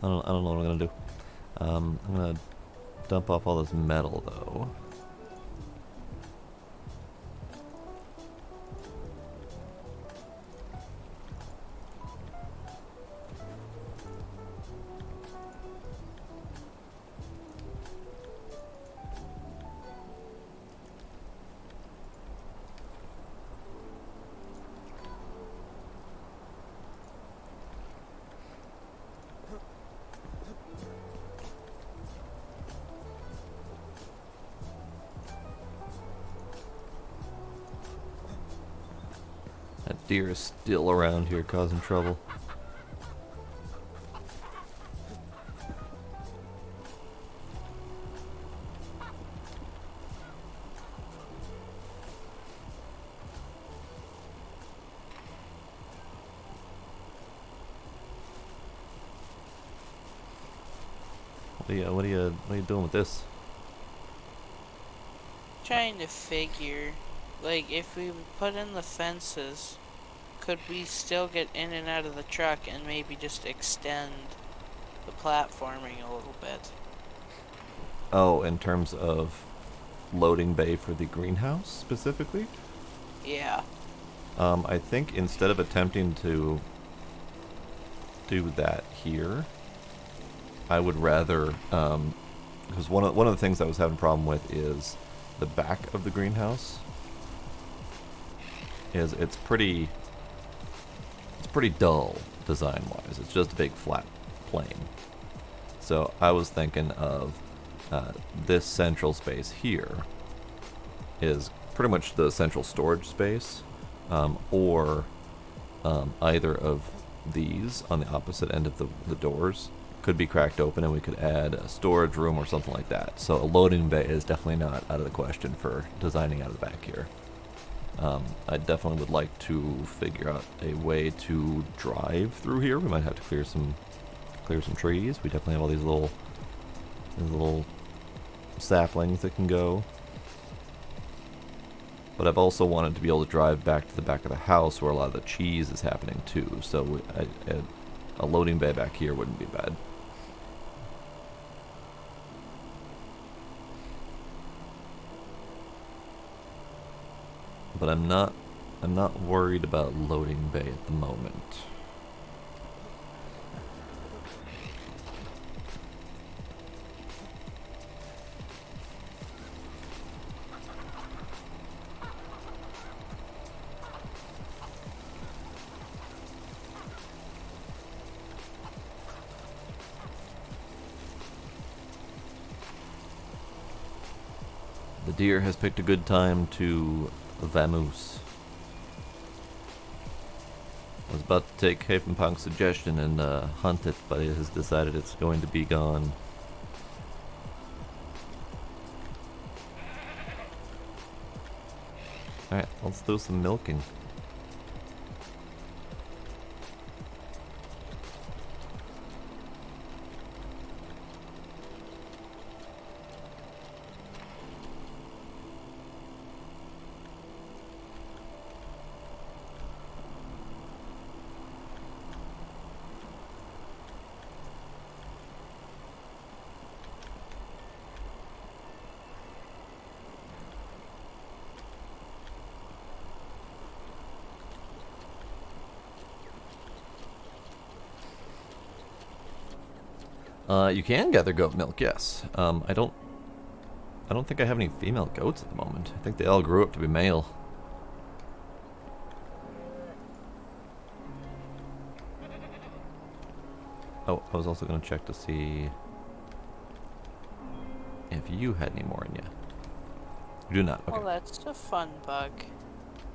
I don't know what I'm gonna do. I'm gonna dump off all this metal though. deer is still around here causing trouble. What are you doing with this? Trying to figure, like, if we put in the fences, could we still get in and out of the truck and maybe just extend the platforming a little bit? Oh, in terms of loading bay for the greenhouse specifically? Yeah. I think instead of attempting to do that here, I would rather, because one of the things I was having a problem with is the back of the greenhouse. It's pretty dull design-wise. It's just a big flat plane. So I was thinking of this central space here is pretty much the central storage space, or either of these on the opposite end of the doors could be cracked open and we could add a storage room or something like that. So a loading bay is definitely not out of the question for designing out of the back here. I definitely would like to figure out a way to drive through here. We might have to clear some trees. We definitely have all these little saplings that can go. But I've also wanted to be able to drive back to the back of the house where a lot of the cheese is happening too. So a loading bay back here wouldn't be bad. But I'm not worried about loading bay at the moment. The deer has picked a good time to vamoose. I was about to take Havenpunk's suggestion and hunt it, but it has decided it's going to be gone. Alright, let's do some milking. You can gather goat milk, yes. I don't think I have any female goats at the moment. I think they all grew up to be male. Oh, I was also going to check to see if you had any more in you. You do not. Okay. Well, that's a fun bug.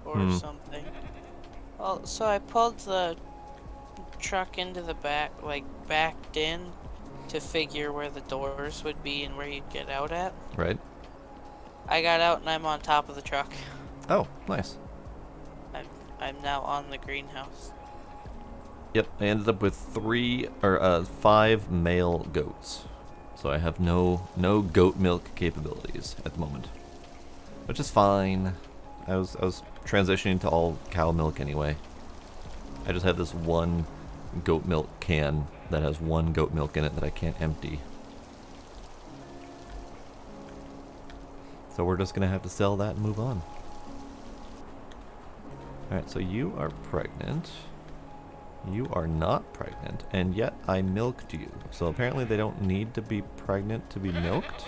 Or something. Well, so I pulled the truck into the back, like backed in to figure where the doors would be and where you'd get out at. Right. I got out and I'm on top of the truck. Oh, nice. I'm now on the greenhouse. Yep, I ended up with 5 male goats. So I have no goat milk capabilities at the moment. Which is fine. I was transitioning to all cow milk anyway. I just have this one goat milk can that has 1 goat milk in it that I can't empty. So we're just gonna have to sell that and move on. Alright, so you are pregnant. You are not pregnant, and yet I milked you. So apparently they don't need to be pregnant to be milked.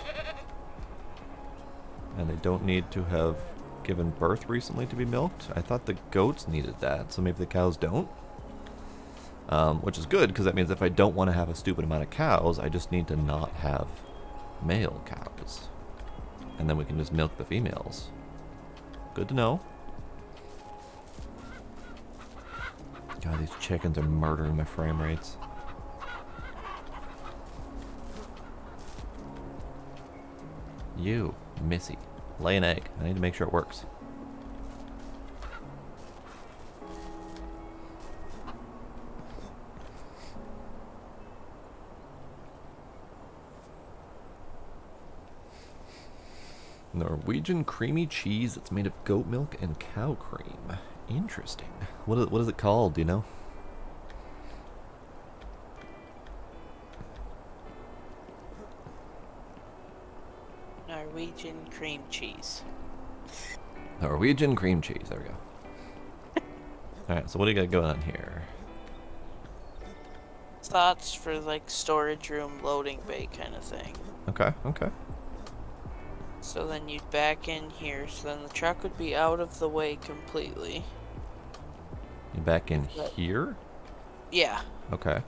And they don't need to have given birth recently to be milked. I thought the goats needed that, so maybe the cows don't. Which is good, because that means if I don't want to have a stupid amount of cows, I just need to not have male cows. And then we can just milk the females. Good to know. these chickens are murdering my frame rates. You, Missy, lay an egg. I need to make sure it works. Norwegian creamy cheese that's made of goat milk and cow cream. Interesting. What is it called, do you know? Norwegian cream cheese. Norwegian cream cheese, there we go. Alright, so what do you got going on here? Thoughts for like storage room, loading bay kind of thing. Okay, okay. So then you'd back in here, so then the truck would be out of the way completely. You back in Right. here? Yeah. Okay.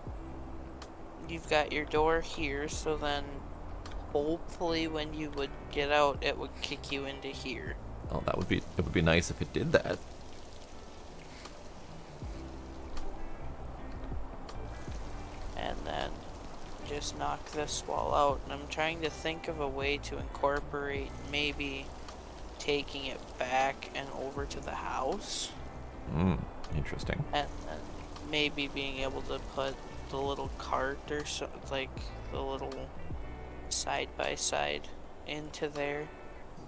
You've got your door here, so then hopefully when you would get out, it would kick you into here. Oh, it would be nice if it did that. And then just knock this wall out. And I'm trying to think of a way to incorporate maybe taking it back and over to the house. Interesting. And then maybe being able to put the little cart or so, like the little side by side into there.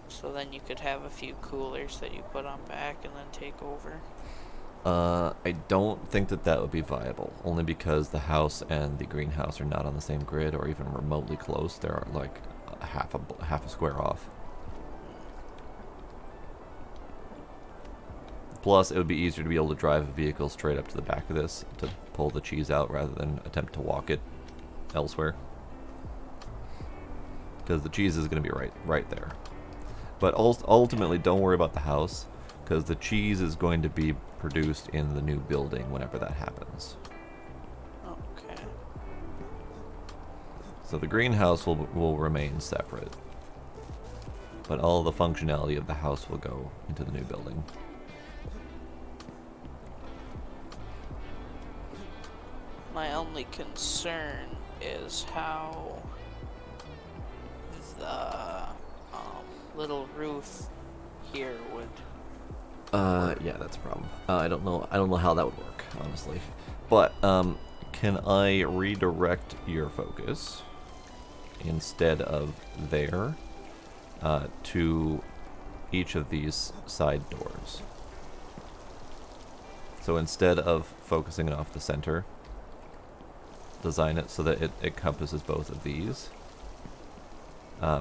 So then you could have a few coolers that you put on back and then take over. I don't think that would be viable, only because the house and the greenhouse are not on the same grid or even remotely close. They're like half a square off. Plus, it would be easier to be able to drive a vehicle straight up to the back of this to pull the cheese out rather than attempt to walk it elsewhere. Because the cheese is going to be right there. But ultimately, don't worry about the house, because the cheese is going to be produced in the new building whenever that happens. Okay. So the greenhouse will remain separate, but all the functionality of the house will go into the new building. My only concern is how the little roof here would. Yeah, that's a problem. I don't know how that would work, honestly. But can I redirect your focus instead of there to each of these side doors? So instead of focusing it off the center, design it so that it encompasses both of these.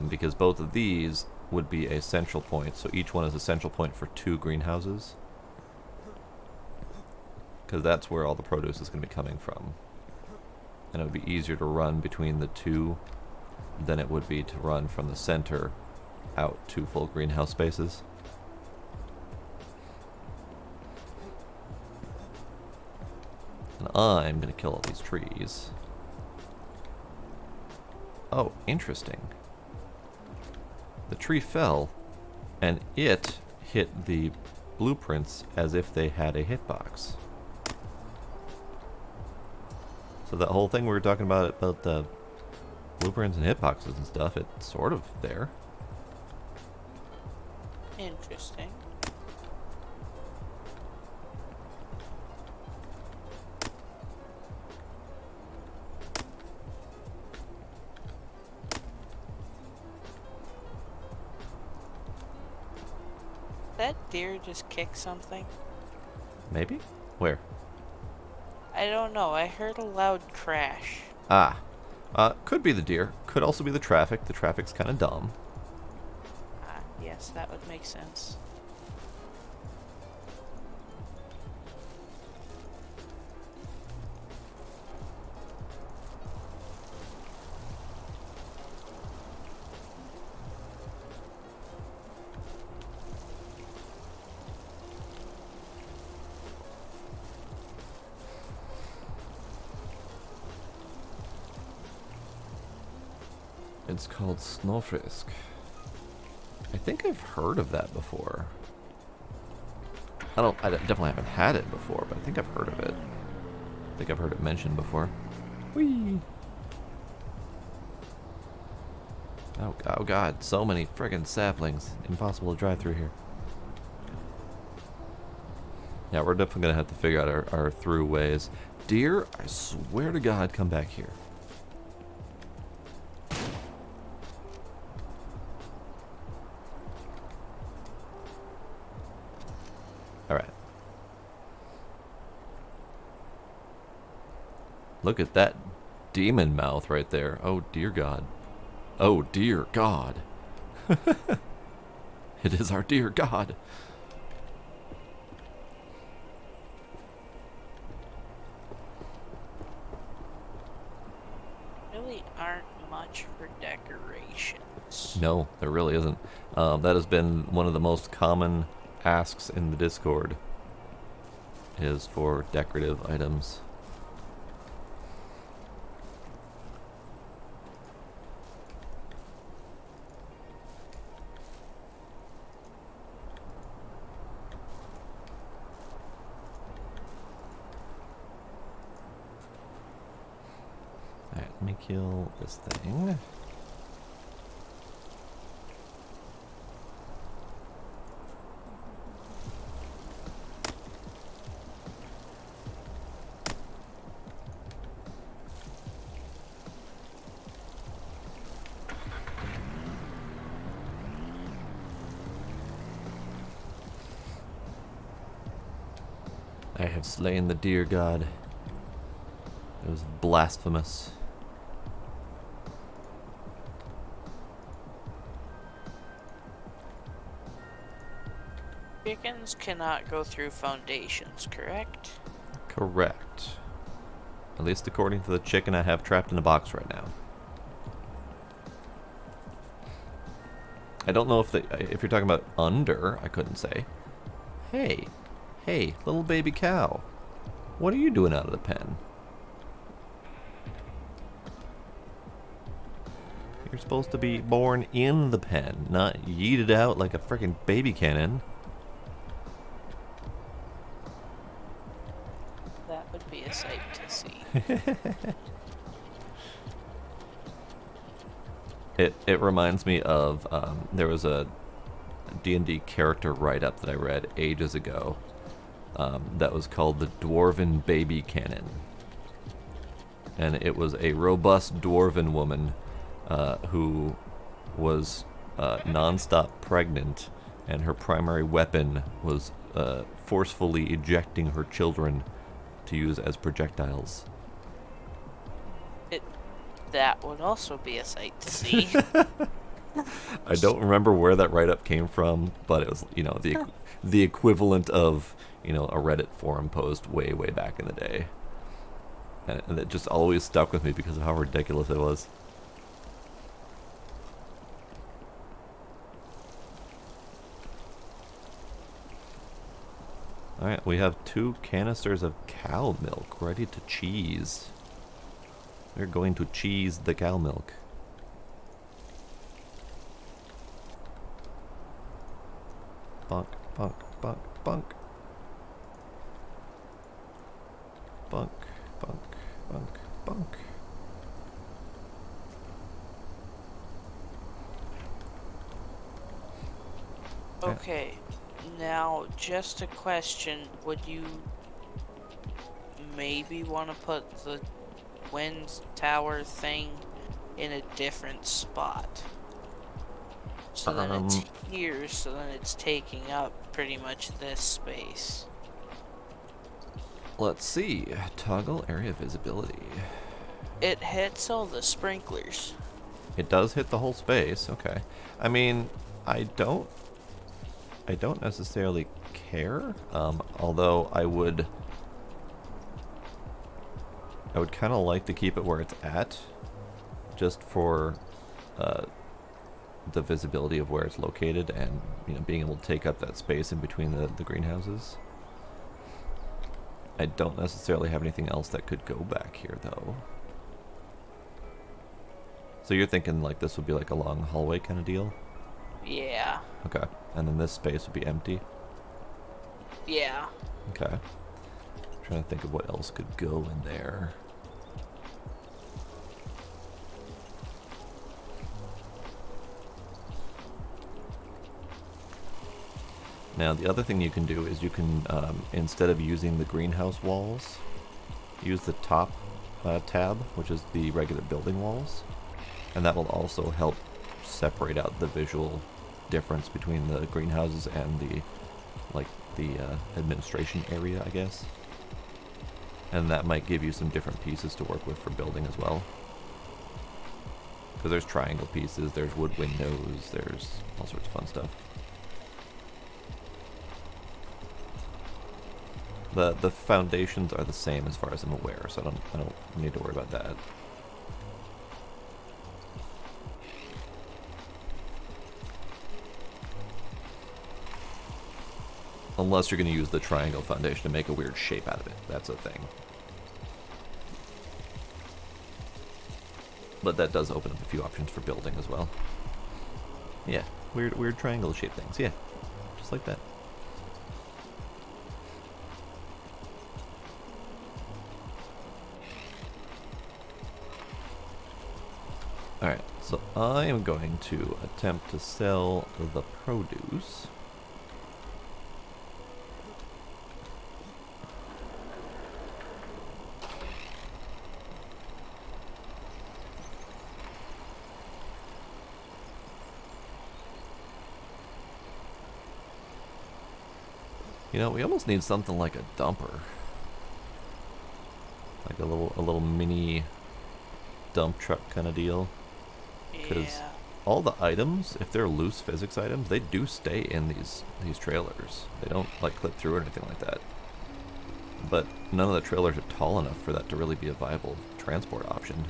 Because both of these would be a central point, so each one is a central point for 2 greenhouses. Because that's where all the produce is going to be coming from. And it would be easier to run between the 2 than it would be to run from the center out 2 full greenhouse spaces. And I'm going to kill all these trees. Oh, interesting. The tree fell, and it hit the blueprints as if they had a hitbox. So that whole thing we were talking about the blueprints and hitboxes and stuff, it's sort of there. Interesting. That deer just kicked something? Maybe? Where? I don't know. I heard a loud crash. Ah. Could be the deer. Could also be the traffic. The traffic's kind of dumb. Ah, yes, that would make sense. It's called Snowfisk. I think I've heard of that before. I definitely haven't had it before, but I think I've heard of it. think I've heard it mentioned before. Whee! Oh god, so many friggin' saplings. Impossible to drive through here. Yeah, we're definitely gonna have to figure out our through ways. Deer, I swear to God, come back here. Alright. Look at that demon mouth right there. Oh dear God. Oh dear God. It is our dear God. Really aren't much for decorations. No, there really isn't. That has been one of the most common asks in the Discord, is for decorative items. Alright, let me kill this thing. I have slain the dear god. It was blasphemous. Chickens cannot go through foundations, correct? Correct. At least according to the chicken I have trapped in a box right now. I don't know if if you're talking about under, I couldn't say. Hey, little baby cow. What are you doing out of the pen? You're supposed to be born in the pen, not yeeted out like a freaking baby cannon. That would be a sight to see. It reminds me of, there was a D&D character write-up that I read ages ago that was called the Dwarven Baby Cannon. And it was a robust dwarven woman who was non-stop pregnant, and her primary weapon was forcefully ejecting her children to use as projectiles. That would also be a sight to see. I don't remember where that write-up came from, but it was, the equivalent of, a Reddit forum post way back in the day. And it just always stuck with me because of how ridiculous it was. Alright, we have 2 canisters of cow milk ready to cheese. We're going to cheese the cow milk. Bonk, bonk, bonk, bonk. Bonk, bonk, bonk, bonk. Okay, now just a question. Would you maybe want to put the wind tower thing in a different spot? So then it's here, so then it's taking up pretty much this space. Let's see. Toggle area visibility. It hits all the sprinklers. It does hit the whole space, okay. I mean, I don't necessarily care, although I would kind of like to keep it where it's at, just for the visibility of where it's located, and being able to take up that space in between the greenhouses. I don't necessarily have anything else that could go back here, though. So you're thinking like this would be like a long hallway kind of deal? Yeah. Okay. And then this space would be empty? Yeah. Okay. Trying to think of what else could go in there. Now, the other thing you can do is you can, instead of using the greenhouse walls, use the top tab, which is the regular building walls, and that will also help separate out the visual difference between the greenhouses and the, like, the administration area, I guess. And that might give you some different pieces to work with for building as well. Because there's triangle pieces, there's wood windows, there's all sorts of fun stuff. The foundations are the same as far as I'm aware, so I don't need to worry about that. Unless you're going to use the triangle foundation to make a weird shape out of it. That's a thing. But that does open up a few options for building as well. Yeah, weird triangle shaped things. Yeah, just like that. Alright, so I am going to attempt to sell the produce. You know, we almost need something like a dumper. Like a little mini dump truck kind of deal. Because all the items, if they're loose physics items, they do stay in these trailers. They don't like clip through or anything like that. But none of the trailers are tall enough for that to really be a viable transport option.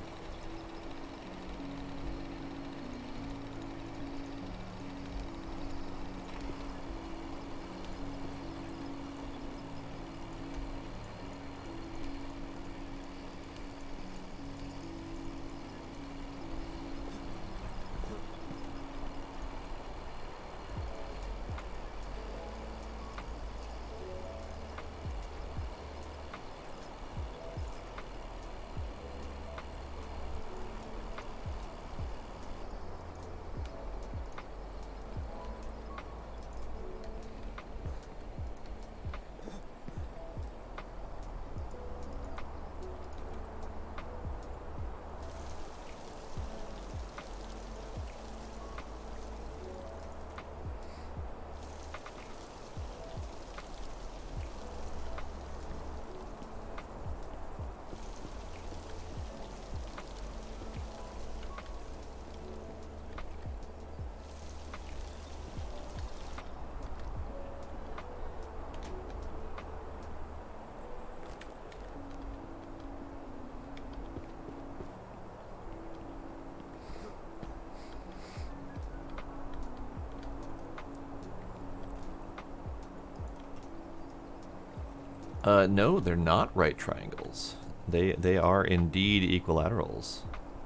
No, they're not right triangles. They are indeed equilaterals.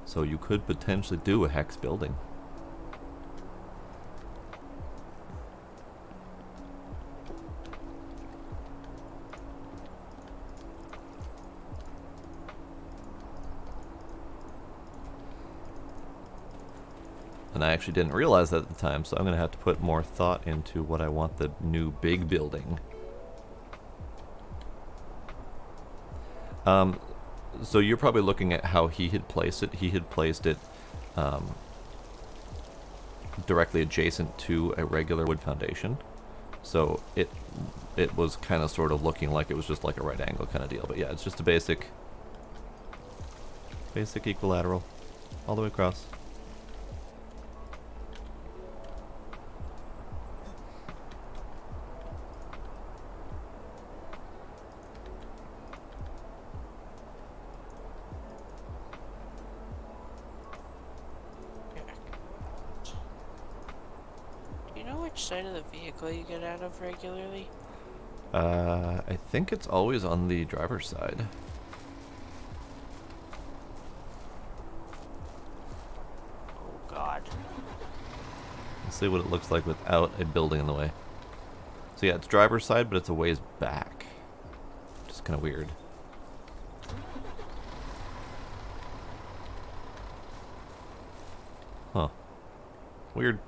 So you could potentially do a hex building. And I actually didn't realize that at the time, so I'm going to have to put more thought into what I want the new big building. So you're probably looking at how he had placed it. He had placed it directly adjacent to a regular wood foundation. So it was kind of sort of looking like it was just like a right angle kind of deal. But yeah, it's just a basic equilateral all the way across. Side of the vehicle you get out of regularly? I think it's always on the driver's side. Oh god. Let's see what it looks like without a building in the way. So yeah, it's driver's side, but it's a ways back. Which is kind of weird. Huh. Weird.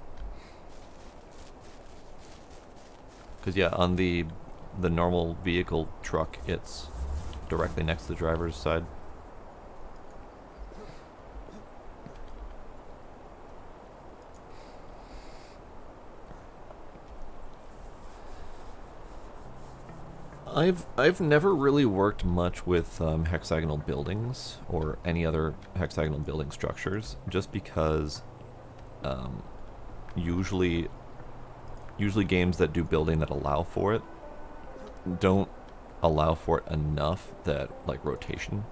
Because yeah, on the normal vehicle truck, it's directly next to the driver's side. I've never really worked much with hexagonal buildings or any other hexagonal building structures, just because usually games that do building that allow for it don't allow for it enough that like rotation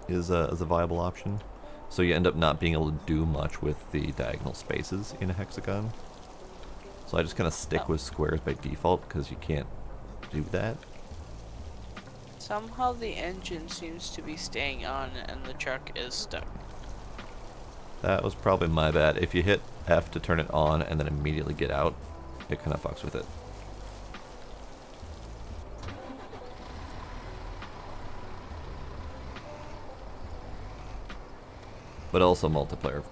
is a viable option. So you end up not being able to do much with the diagonal spaces in a hexagon. So I just kind of stick with squares by default because you can't do that. Somehow the engine seems to be staying on and the truck is stuck. That was probably my bad. If you hit F to turn it on and then immediately get out, it kind of fucks with it. But also multiplayer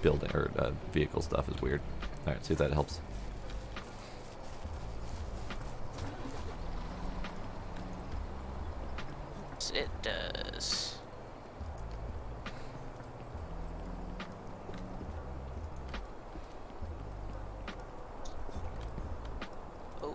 building or vehicle stuff is weird. Alright, see if that helps. It does. Oh.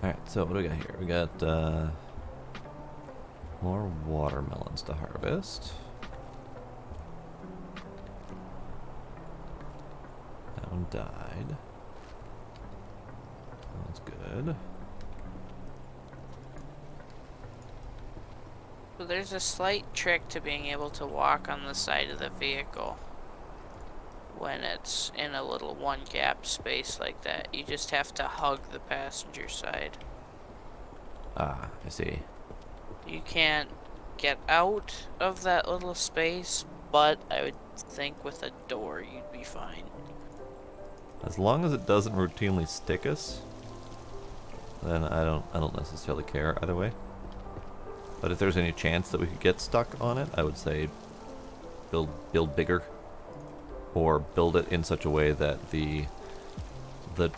Alright, so what do we got here? We got more watermelons to harvest. That one died. That's good. So there's a slight trick to being able to walk on the side of the vehicle when it's in a little one gap space like that. You just have to hug the passenger side. Ah, I see. You can't get out of that little space, but I would think with a door you'd be fine. As long as it doesn't routinely stick us, then I don't necessarily care either way. But if there's any chance that we could get stuck on it, I would say build bigger, or build it in such a way that the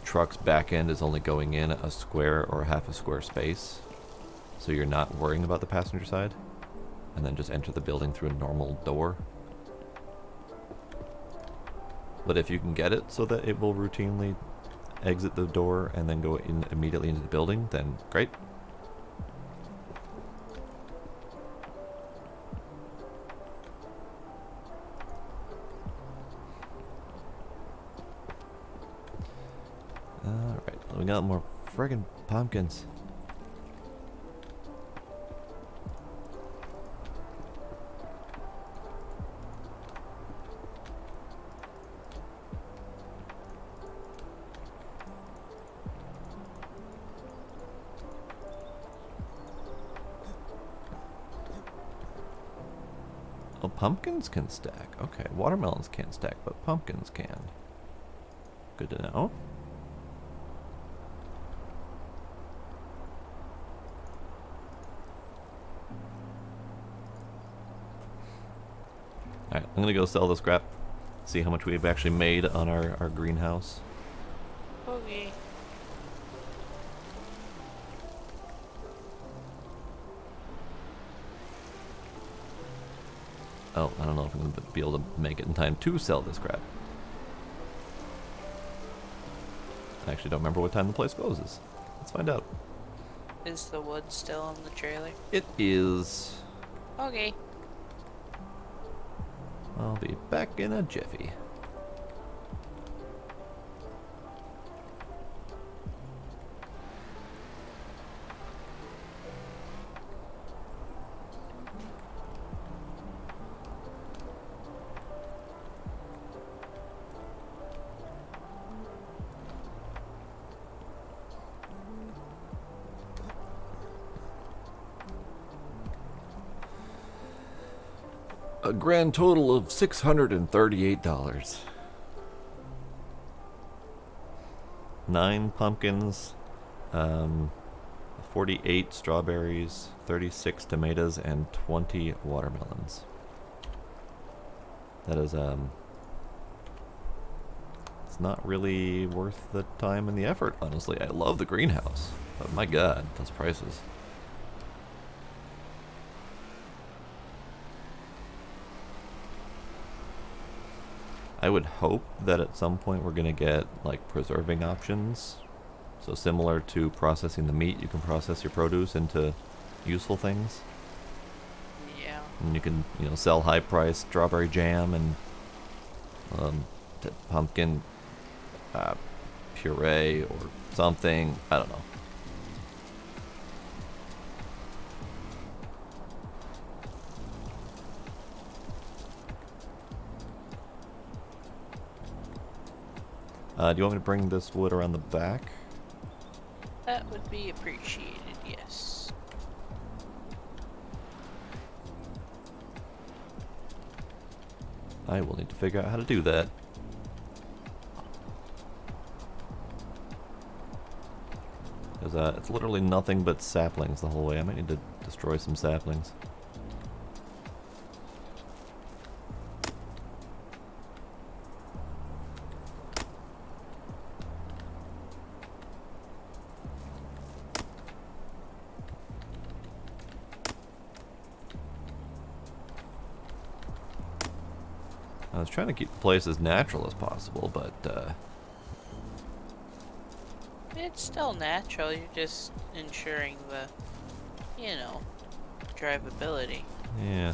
truck's back end is only going in a square or half a square space, so you're not worrying about the passenger side, and then just enter the building through a normal door. But if you can get it so that it will routinely exit the door and then go in immediately into the building, then great. Alright, we got more friggin' pumpkins. Oh, pumpkins can stack. Okay, watermelons can't stack, but pumpkins can. Good to know. Alright, I'm gonna go sell this scrap. See how much we've actually made on our greenhouse. Okay. Oh, I don't know if I'm gonna be able to make it in time to sell this crap. I actually don't remember what time the place closes. Let's find out. Is the wood still in the trailer? It is. Okay. I'll be back in a jiffy. a grand total of $638. 9 pumpkins, 48 strawberries, 36 tomatoes, and 20 watermelons. That is, it's not really worth the time and the effort, honestly. I love the greenhouse, but my god, those prices. I would hope that at some point we're gonna get like preserving options. So similar to processing the meat, you can process your produce into useful things. Yeah. And you can, you know, sell high-priced strawberry jam and pumpkin puree or something. I don't know. Do you want me to bring this wood around the back? That would be appreciated, yes. I will need to figure out how to do that. Because it's literally nothing but saplings the whole way. I might need to destroy some saplings. I was trying to keep the place as natural as possible, but It's still natural, you're just ensuring the, you know, drivability. yeah.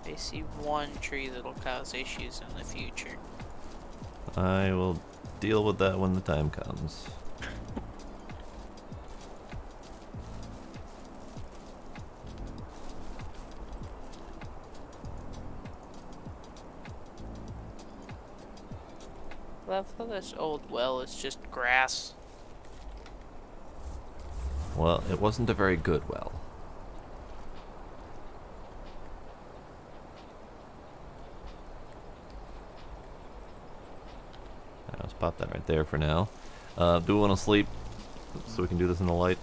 I see one tree that'll cause issues in the future. I will deal with that when the time comes. Love how this old well is just grass. Well, it wasn't a very good well. Let's pop that right there for now. Do we want to sleep so we can do this in the light?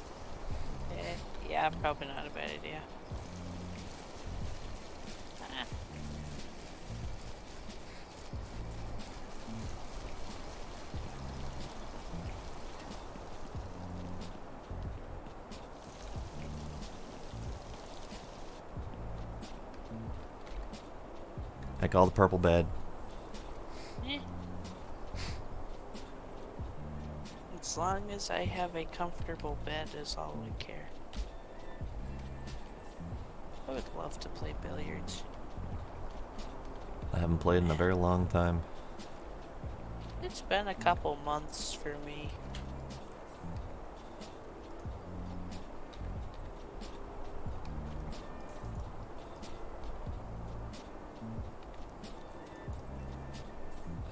Yeah, probably not a bad idea. Ah. I call the purple bed. As long as I have a comfortable bed is all I care. I would love to play billiards. I haven't played in a very long time. It's been a couple months for me.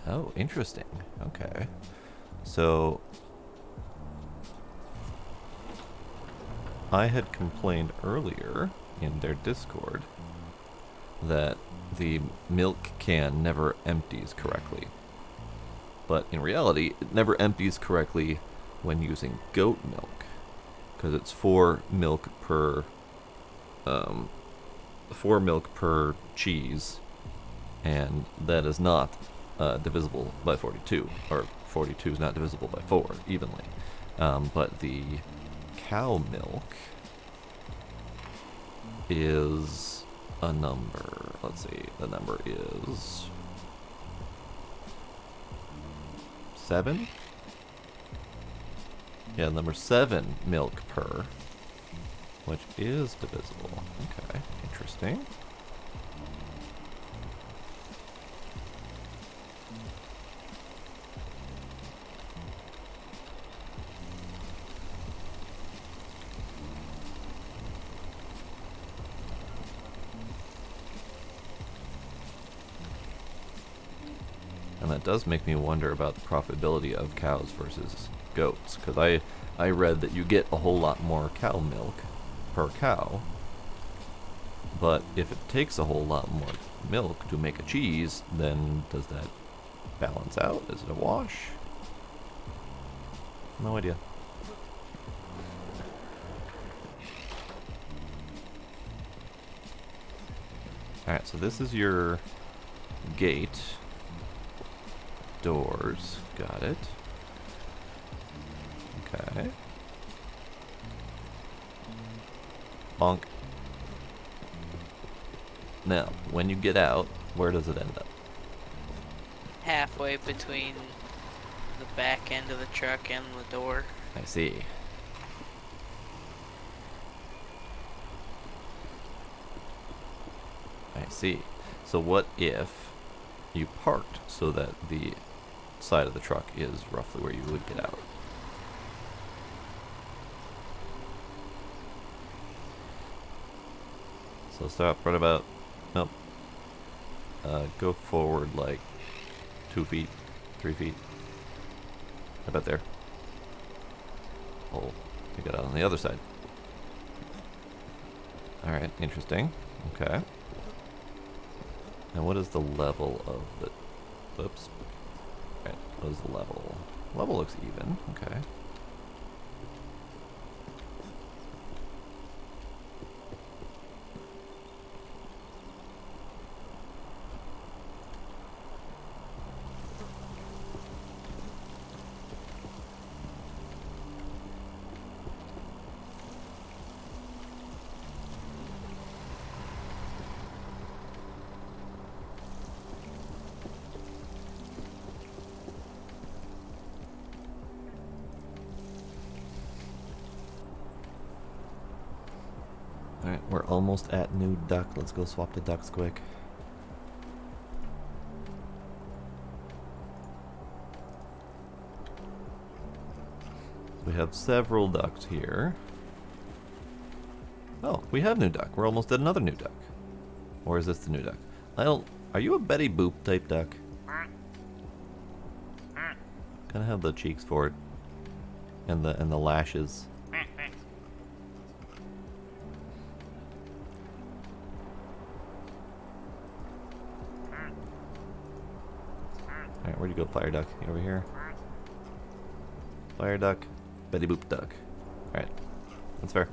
Oh, interesting. Okay. So I had complained earlier in their Discord that the milk can never empties correctly. But in reality, it never empties correctly when using goat milk, because it's 4 milk per cheese, and that is not divisible by 42, or 42 is not divisible by 4 evenly. But the cow milk is a number. Let's see, the number is 7? Yeah, number 7 milk per, which is divisible. Okay, interesting. And that does make me wonder about the profitability of cows versus goats, because I read that you get a whole lot more cow milk per cow, but if it takes a whole lot more milk to make a cheese, then does that balance out? Is it a wash? No idea. Alright, so this is your gate. Doors. Got it. Okay. Bonk. Now, when you get out, where does it end up? Halfway between the back end of the truck and the door. I see. I see. So what if you parked so that the side of the truck is roughly where you would get out? So stop right about, nope. Go forward like 2 feet, 3 feet. How about there? Oh, you got out on the other side. Alright, interesting. Okay. And what is the level of the... Oops. Right, what is the level? Level looks even. Okay. Alright, we're almost at new duck. Let's go swap the ducks quick. We have several ducks here. Oh, we have new duck. We're almost at another new duck. Or is this the new duck? I don't... Are you a Betty Boop type duck? Kind of have the cheeks for it. And the lashes. Alright, where'd you go, Fire Duck? You over here? Fire Duck, Betty Boop Duck. Alright, that's fair.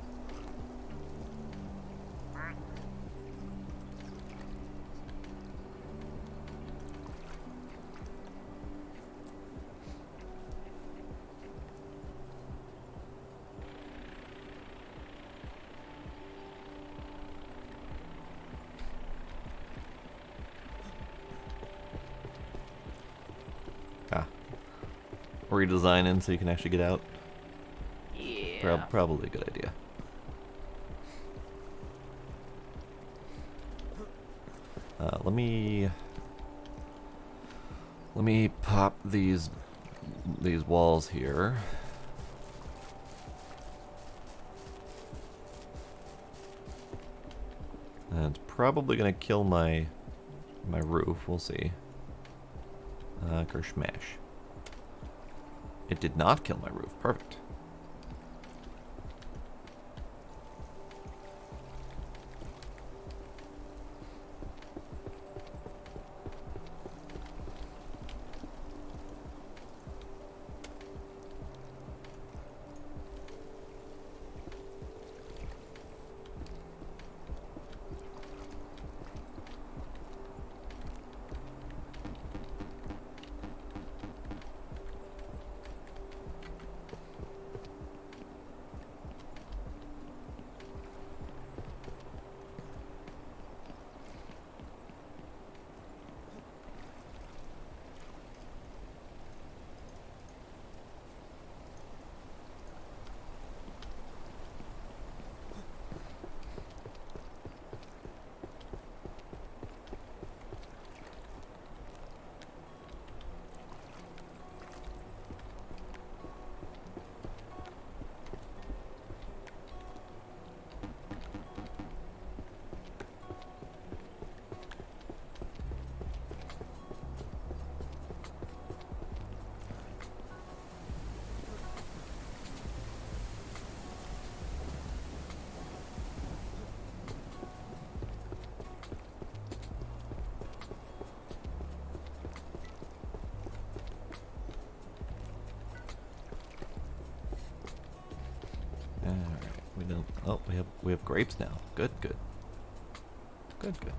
Redesigning so you can actually get out. Yeah. Probably a good idea. Let me pop these walls here. And it's probably gonna kill my roof. We'll see. Kershmash. It did not kill my roof. Perfect. Oh, we have grapes now. Good, good. Good, good.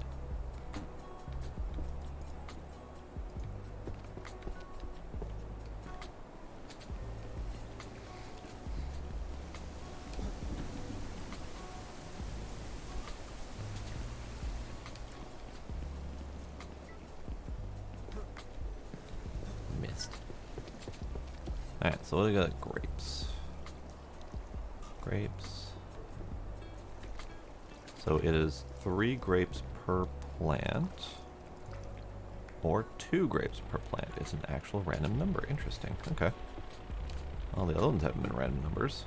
Missed. Alright, so we got grapes. Grapes. So it is 3 grapes per plant. Or 2 grapes per plant. It's an actual random number. Interesting. Okay. All the other ones haven't been random numbers.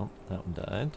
Oh, that one died.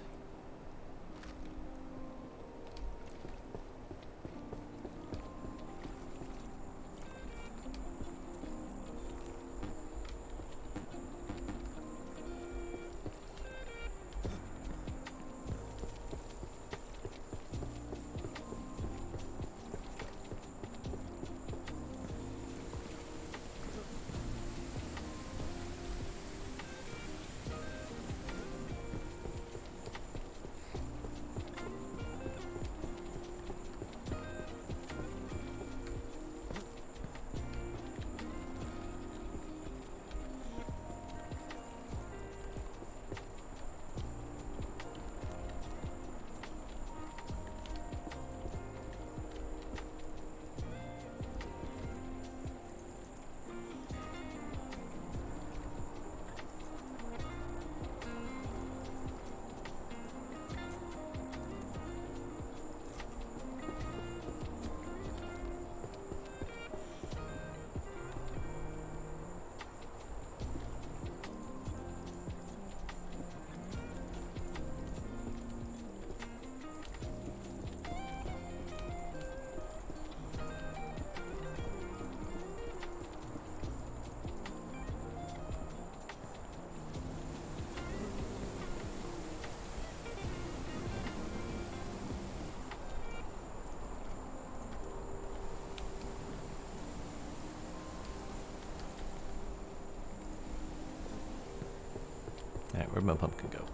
Alright, where'd my pumpkin go?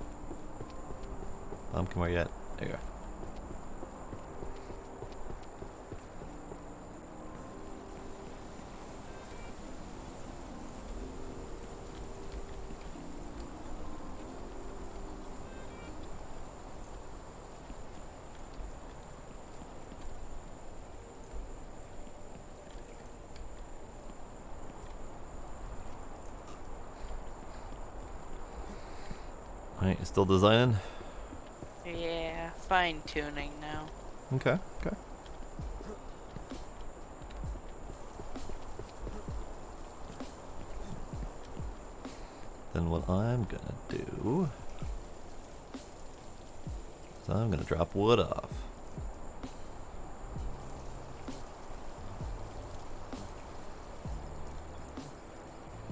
Pumpkin, where you at? There you are. Alright, you still designing? Yeah, fine tuning now. Okay, okay. Then what I'm gonna do is I'm gonna drop wood off.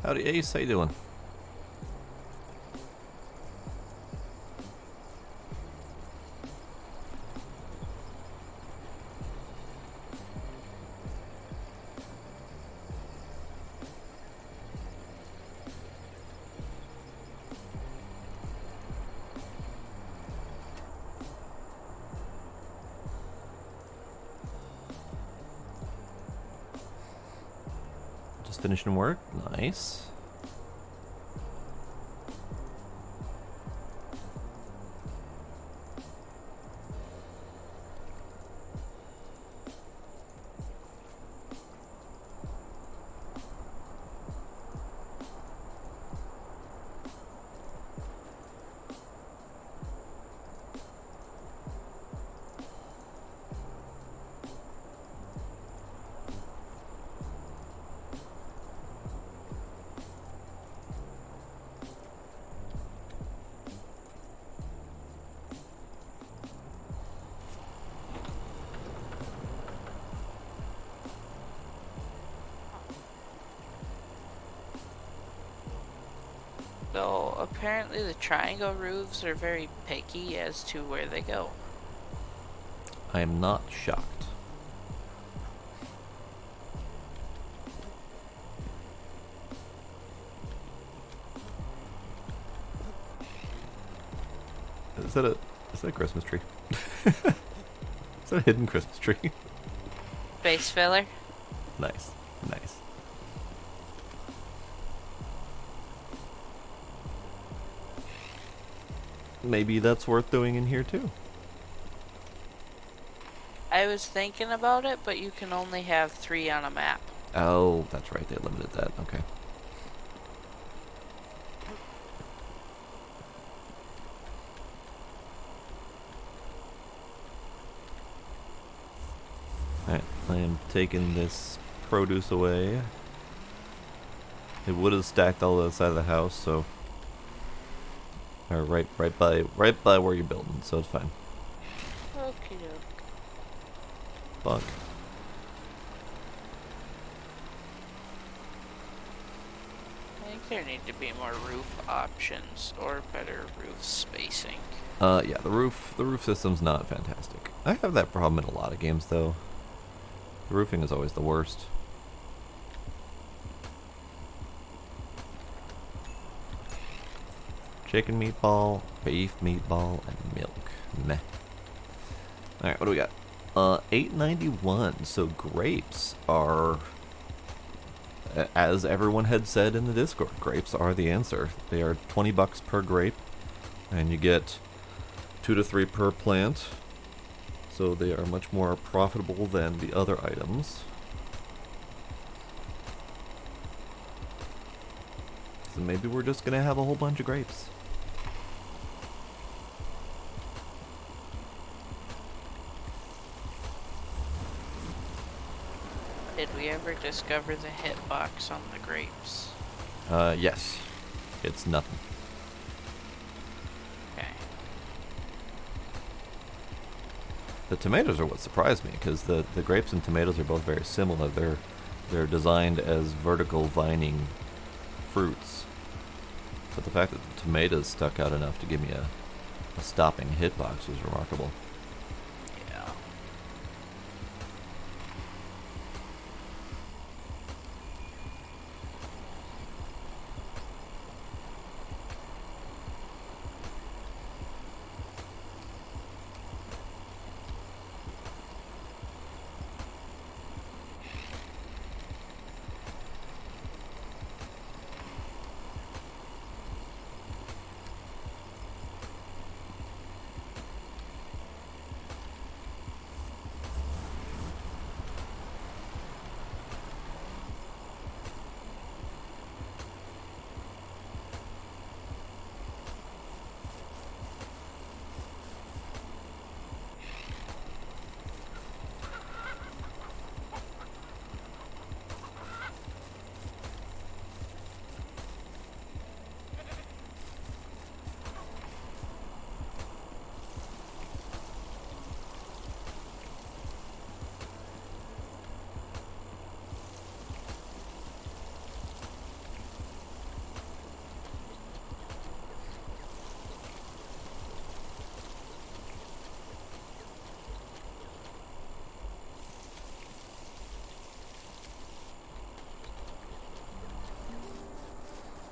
Howdy Ace, how you doing? Just finishing work. Nice. So apparently the triangle roofs are very picky as to where they go. I am not shocked. Is that a Christmas tree? Is that a hidden Christmas tree? Base filler? Nice. Nice. Maybe that's worth doing in here too. I was thinking about it, but you can only have 3 on a map. Oh, that's right. They limited that. Okay. Alright, I am taking this produce away. It would have stacked all the side of the house, so or right by where you're building, so it's fine. Okay. Bug. I think there need to be more roof options or better roof spacing. Yeah, the roof system's not fantastic. I have that problem in a lot of games though. The roofing is always the worst. Chicken meatball, beef meatball, and milk. Meh. Alright, what do we got? $8.91. So grapes are, as everyone had said in the Discord, grapes are the answer. They are $20 per grape, and you get 2 to 3 per plant. So they are much more profitable than the other items. So maybe we're just gonna have a whole bunch of grapes. Did we ever discover the hitbox on the grapes? Yes. It's nothing. Okay. The tomatoes are what surprised me, because the grapes and tomatoes are both very similar. They're designed as vertical vining fruits. But the fact that the tomatoes stuck out enough to give me a stopping hitbox was remarkable. Yeah.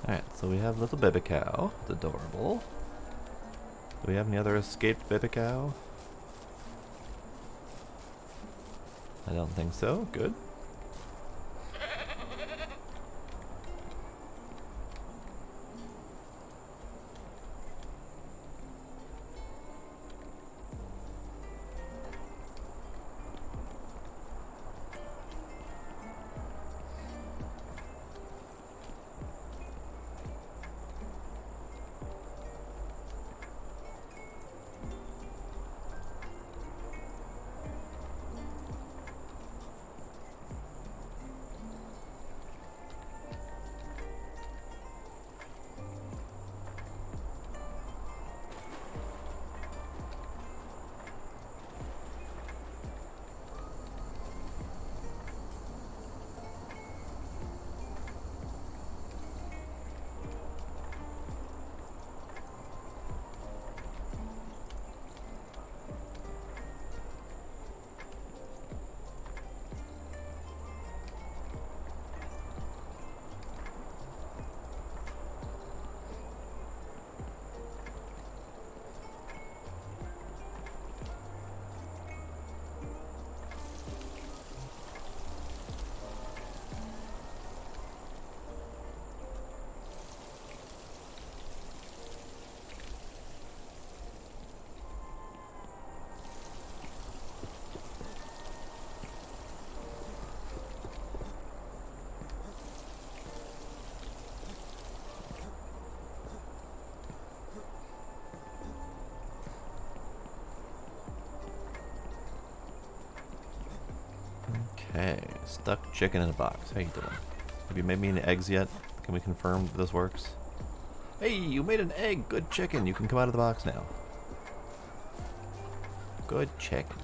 Alright, so we have little baby cow. It's adorable. Do we have any other escaped baby cow? I don't think so. Good. Okay, stuck chicken in a box. How you doing? Have you made me any eggs yet? Can we confirm that this works? Hey, you made an egg! Good chicken! You can come out of the box now. Good chicken.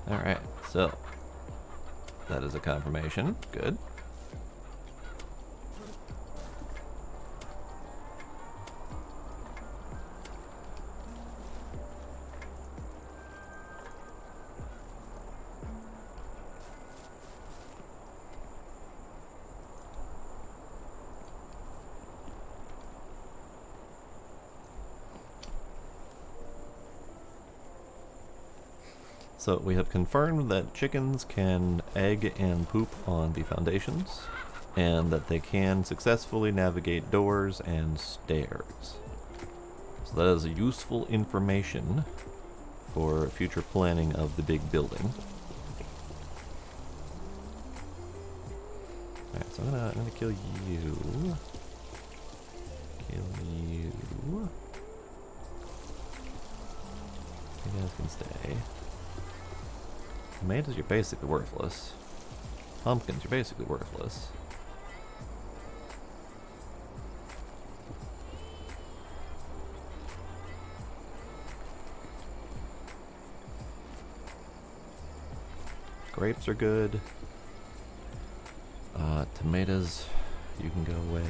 Alright, so that is a confirmation. Good. So we have confirmed that chickens can egg and poop on the foundations, and that they can successfully navigate doors and stairs. So that is useful information for future planning of the big building. Alright, so I'm gonna kill you. Kill you. You guys can stay. Tomatoes, you're basically worthless. Pumpkins, you're basically worthless. Grapes are good. Tomatoes, you can go away.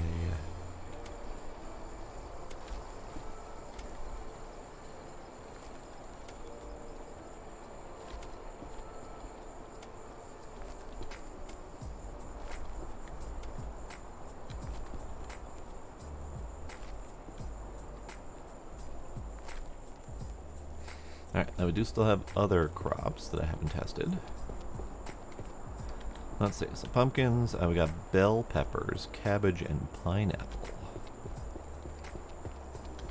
Alright, now we do still have other crops that I haven't tested. Let's see, so pumpkins, we got bell peppers, cabbage, and pineapple.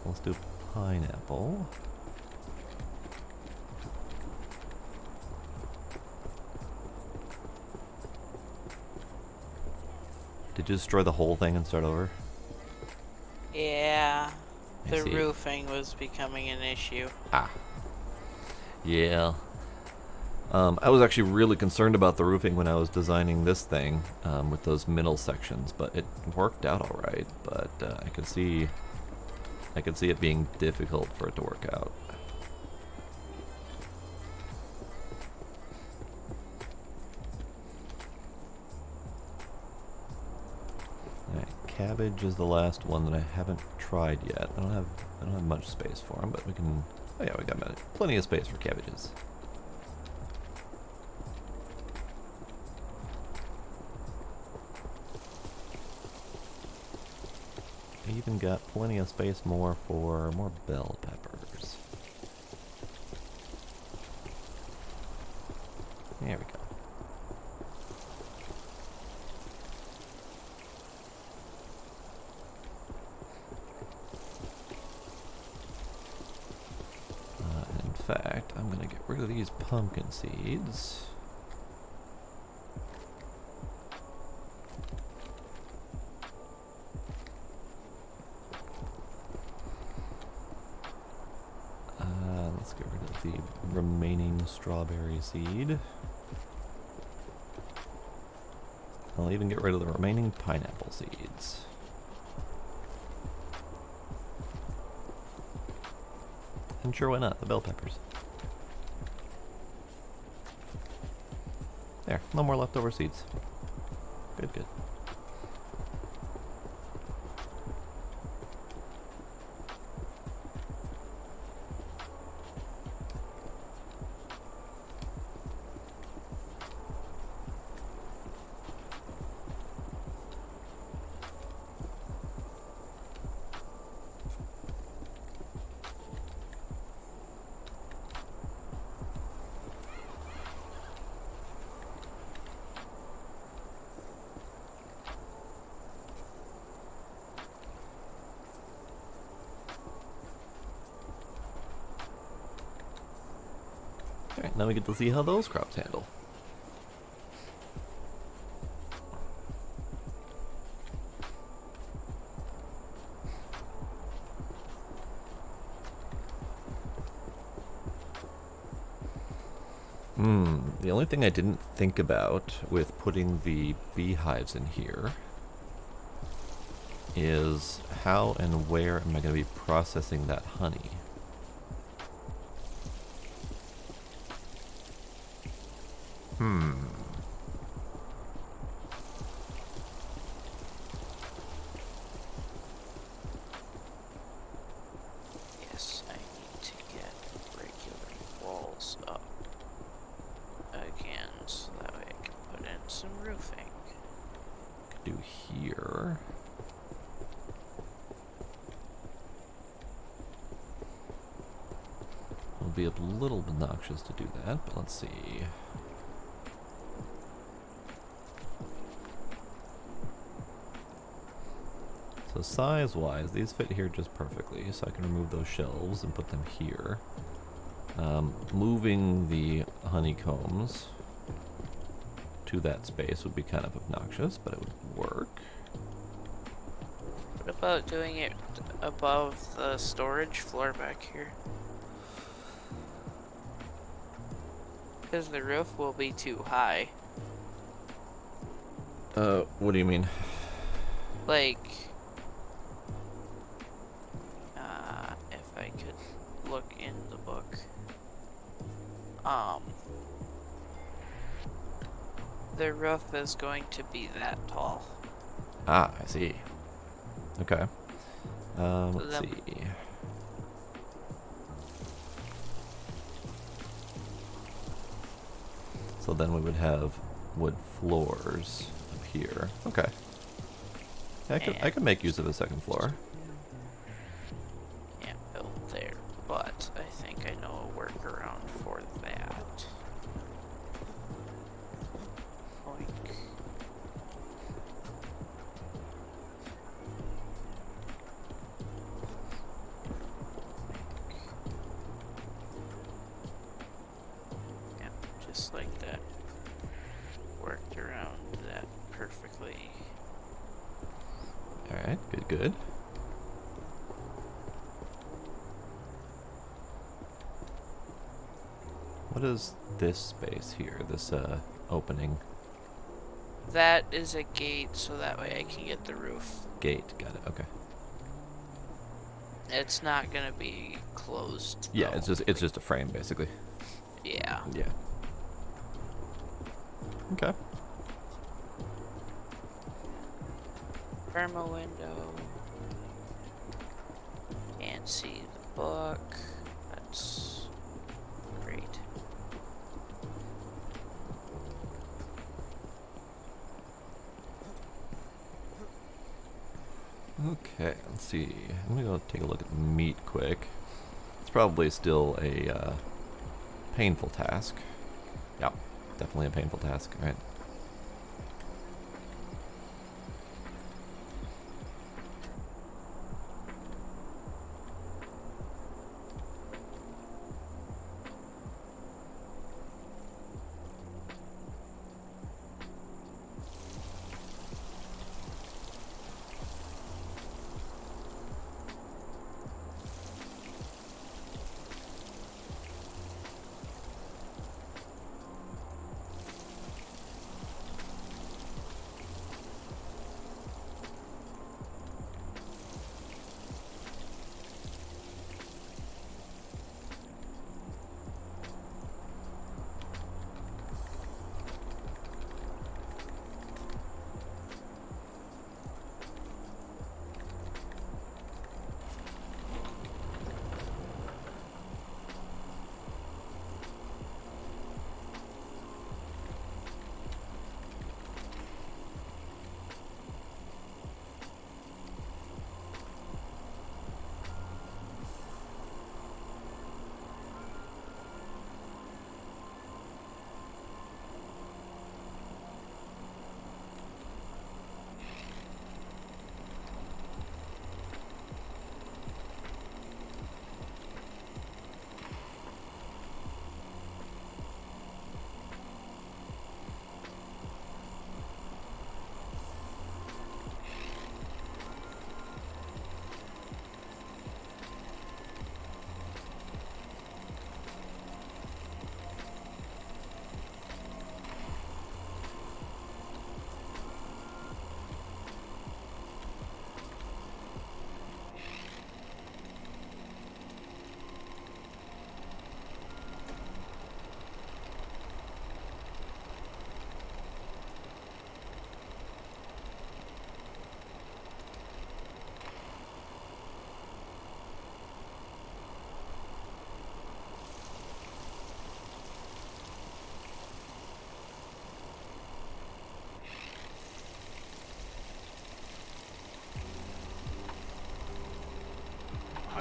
Let's do pineapple. Did you destroy the whole thing and start over? Yeah, I the see. roofing was becoming an issue. Ah. Yeah. I was actually really concerned about the roofing when I was designing this thing with those middle sections, but it worked out all right. But I could see it being difficult for it to work out. Alright, cabbage is the last one that I haven't tried yet. I don't have much space for them, but we can. Oh yeah, we got plenty of space for cabbages. I even got plenty of space for more bell peppers. There we go. In fact, I'm gonna get rid of these pumpkin seeds. Let's get rid of the remaining strawberry seed. I'll even get rid of the remaining pineapple seeds. And sure, why not? The bell peppers. There, no more leftover seeds. Good, good. Alright, now we get to see how those crops handle. The only thing I didn't think about with putting the beehives in here is how and where am I going to be processing that honey? Yes, I need to get regular walls up again so that way I can put in some roofing. Could do here. It'll be a little obnoxious to do that, but let's see. So size-wise, these fit here just perfectly, so I can remove those shelves and put them here. Moving the honeycombs to that space would be kind of obnoxious, but it would work. What about doing it above the storage floor back here? Because the roof will be too high. What do you mean? Like, if I could look in the book. The roof is going to be that tall. Ah, I see. Okay. Let's see. So then we would have wood floors up here. Okay. I could make use of a second floor. Can't build there, but I think I know a workaround for that. Oink. Yeah, just like that. Worked around that perfectly. Alright, good, good. What is this space here? This opening That is a gate, so that way I can get the roof. gate. Got it. Okay. It's not gonna be closed. Yeah, though. it's just a frame basically. Yeah. Yeah. Okay. Perma window. Can't see the book. That's great. Okay, let's see. Let me go take a look at the meat quick. It's probably still a painful task. Yeah, definitely a painful task. All right.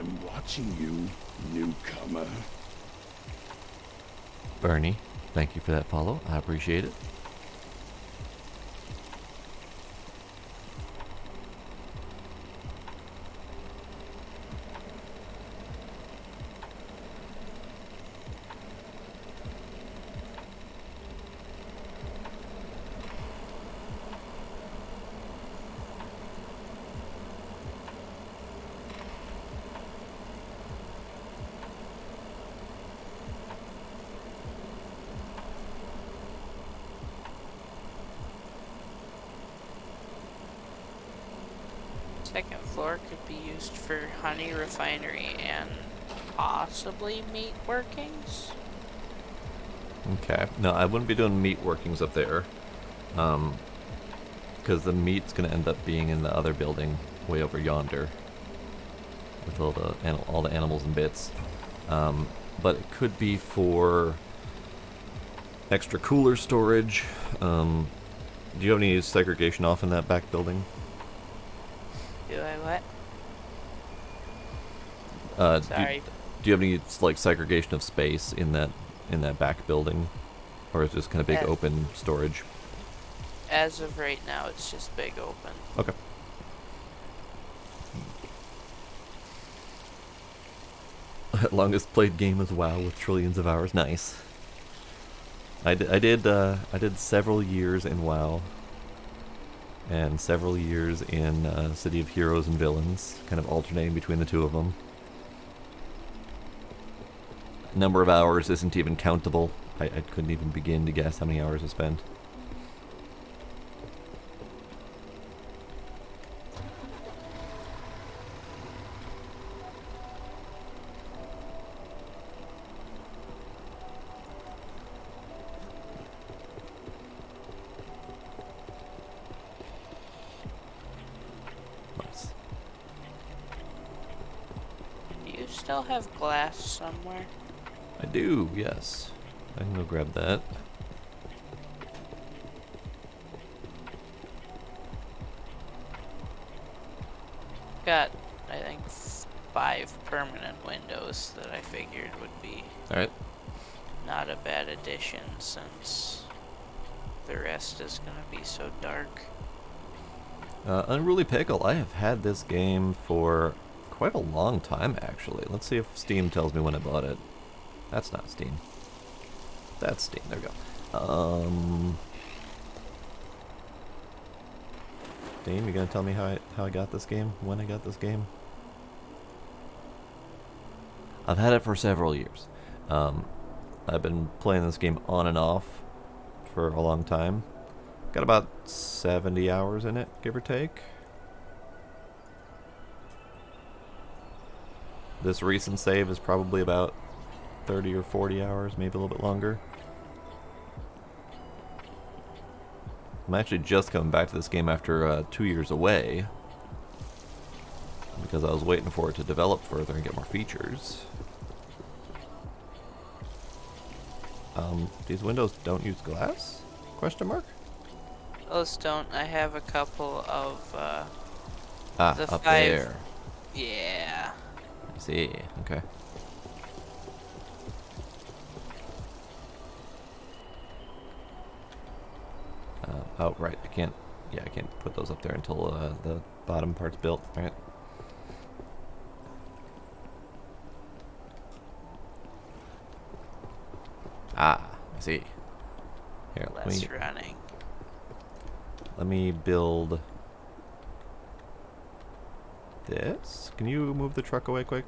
I'm watching you, newcomer. Bernie, thank you for that follow. I appreciate it. Second floor could be used for honey refinery and possibly meat workings. Okay. No, I wouldn't be doing meat workings up there. Because the meat's going to end up being in the other building way over yonder. With all the animals and bits. But it could be for extra cooler storage. Do you have any segregation off in that back building? Do I what? Sorry. Do you have any like segregation of space in that back building, or is it just kind of big open storage? As of right now, it's just big open. Okay. Longest played game is WoW with trillions of hours. Nice. I did several years in WoW. And several years in City of Heroes and Villains, kind of alternating between the two of them. Number of hours isn't even countable. I couldn't even begin to guess how many hours I spent. Nice. Do you still have glass somewhere? I do, yes. I can go grab that. Got, I think, 5 permanent windows that I figured would be Alright. not a bad addition since the rest is going to be so dark. Unruly Pickle, I have had this game for quite a long time, actually. Let's see if Steam tells me when I bought it. That's not Steam. That's Steam, there we go. Steam, you gonna tell me how I got this game? When I got this game? I've had it for several years. I've been playing this game on and off for a long time. Got about 70 hours in it, give or take. This recent save is probably about 30 or 40 hours, maybe a little bit longer. I'm actually just coming back to this game after 2 years away, because I was waiting for it to develop further and get more features. These windows don't use glass? Question mark? Those don't. I have a couple of the up 5. there. Yeah. I see. Okay. Oh, right. I can't put those up there until the bottom part's built. All right. Ah, I see. Here, Less running. let me build this. Can you move the truck away quick?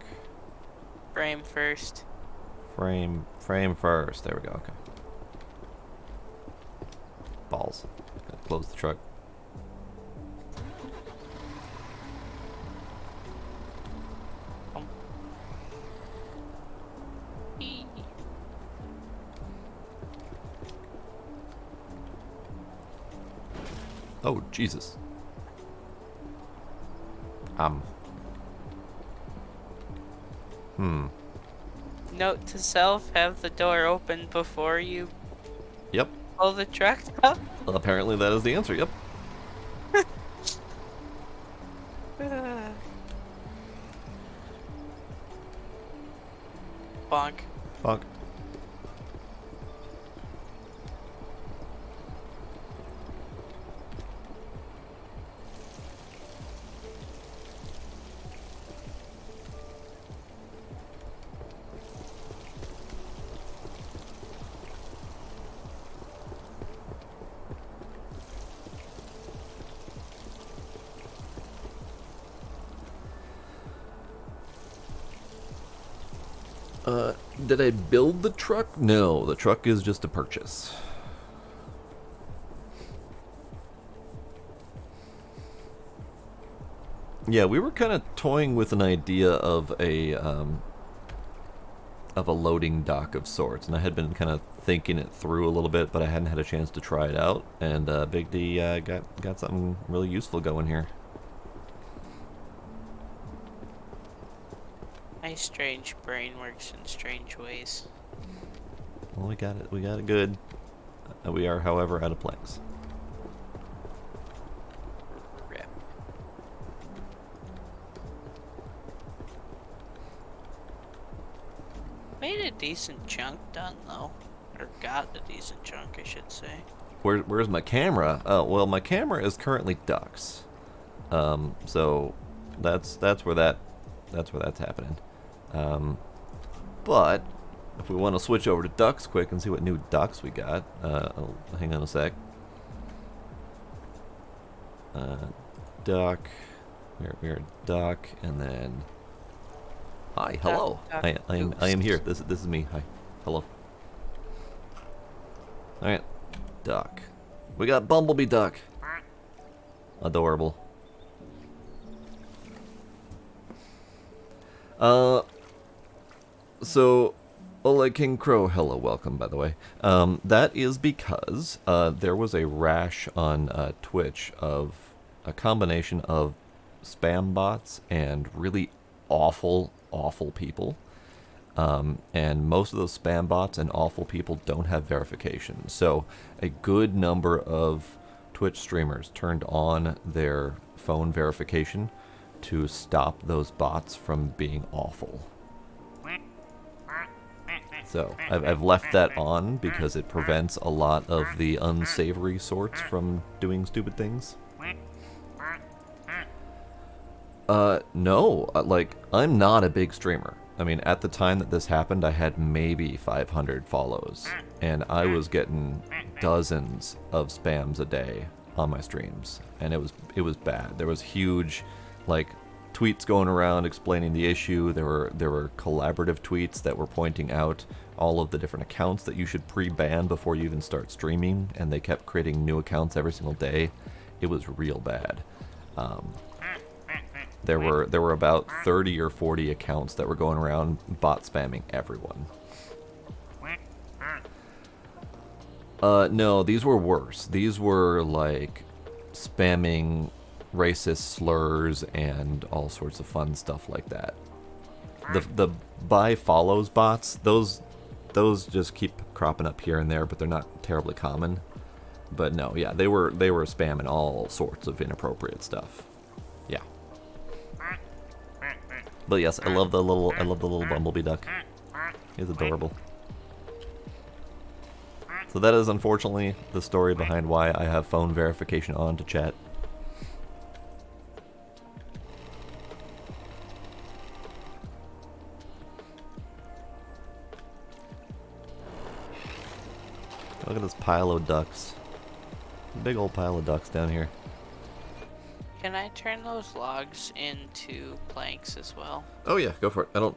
Frame first. Frame first. There we go. Okay. Balls. Gotta close the truck. Oh, Jesus. Note to self, have the door open before you Yep. pull the truck up. Well, apparently that is the answer. Yep. Bonk. Bonk. Did I build the truck? No, the truck is just a purchase. Yeah, we were kind of toying with an idea of a loading dock of sorts, and I had been kind of thinking it through a little bit, but I hadn't had a chance to try it out. And Big D got something really useful going here. My strange brain works in strange ways. Well, we got it. We got it good. We are, however, out of planks. Rip. Made a decent chunk done though, or got a decent chunk, I should say. Where's my camera? Oh, well, my camera is currently ducks. So that's where that's happening. But if we want to switch over to ducks quick and see what new ducks we got, hang on a sec. Duck, we're duck, and then hi, hello. Duck, I am here. This is me. Hi, hello. All right, duck. We got Bumblebee duck. Adorable. So, Oleg King Crow, hello, welcome, by the way. That is because there was a rash on Twitch of a combination of spam bots and really awful people. And most of those spam bots and awful people don't have verification. So, a good number of Twitch streamers turned on their phone verification to stop those bots from being awful. So I've left that on because it prevents a lot of the unsavory sorts from doing stupid things. No, like, I'm not a big streamer. I mean, at the time that this happened, I had maybe 500 follows, and I was getting dozens of spams a day on my streams, and it was bad. There was huge, like, tweets going around explaining the issue. There were collaborative tweets that were pointing out all of the different accounts that you should pre-ban before you even start streaming, and they kept creating new accounts every single day. It was real bad. There were about 30 or 40 accounts that were going around bot spamming everyone. No, these were worse. These were like spamming racist slurs and all sorts of fun stuff like that. The buy follows bots, those just keep cropping up here and there, but they're not terribly common. But no, yeah, they were spamming all sorts of inappropriate stuff. Yeah. But yes, I love the little bumblebee duck. He's adorable. So that is unfortunately the story behind why I have phone verification on to chat. Look at this pile of ducks. Big old pile of ducks down here. Can I turn those logs into planks as well? Oh yeah, go for it.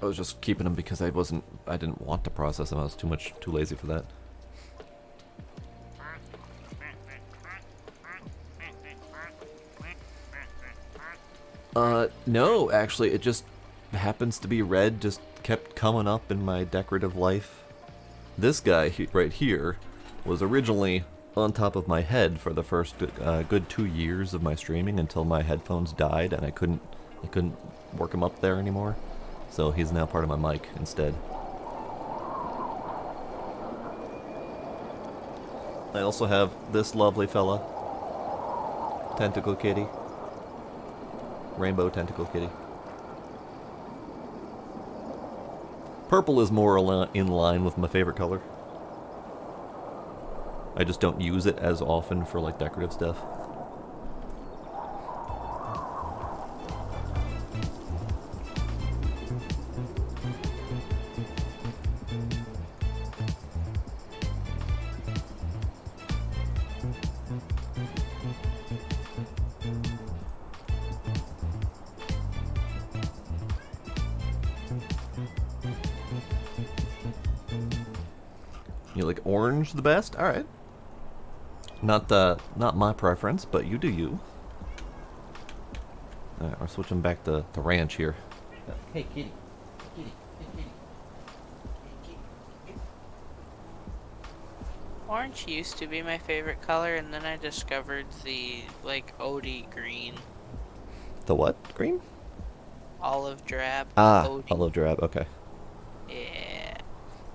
I was just keeping them because I didn't want to process them. I was too lazy for that. No, actually, it just happens to be red, just kept coming up in my decorative life. This guy right here was originally on top of my head for the first good 2 years of my streaming until my headphones died and I couldn't work him up there anymore. So he's now part of my mic instead. I also have this lovely fella, Tentacle Kitty. Rainbow Tentacle Kitty. Purple is more in line with my favorite color. I just don't use it as often for like decorative stuff. You like orange the best? All right. Not my preference, but you do you. All right, we're switching back to ranch here. Hey, kitty. Kitty. Hey, kitty. Hey, kitty. Orange used to be my favorite color, and then I discovered the, like, OD green. The what? Green? Olive drab. Ah, OD. olive drab. Okay. Yeah.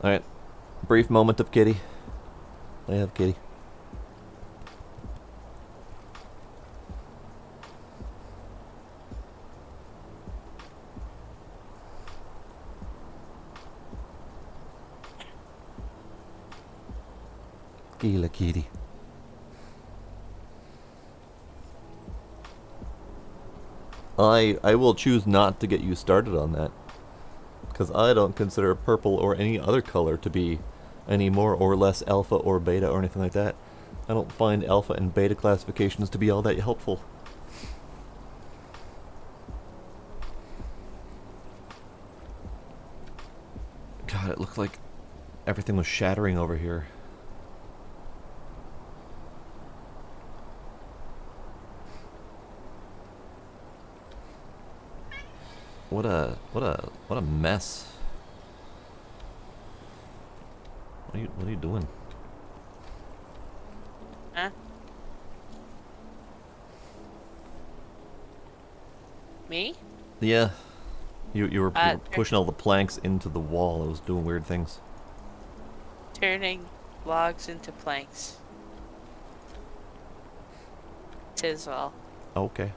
All right. Brief moment of kitty. I have kitty. Gila kitty. I will choose not to get you started on that, because I don't consider purple or any other color to be any more or less alpha or beta or anything like that. I don't find alpha and beta classifications to be all that helpful. God, it looked like everything was shattering over here. What a mess. What are you doing? Huh? Me? Yeah. You were Uh, pushing all the planks into the wall. It was doing weird things. Turning logs into planks. 'Tis all. Okay.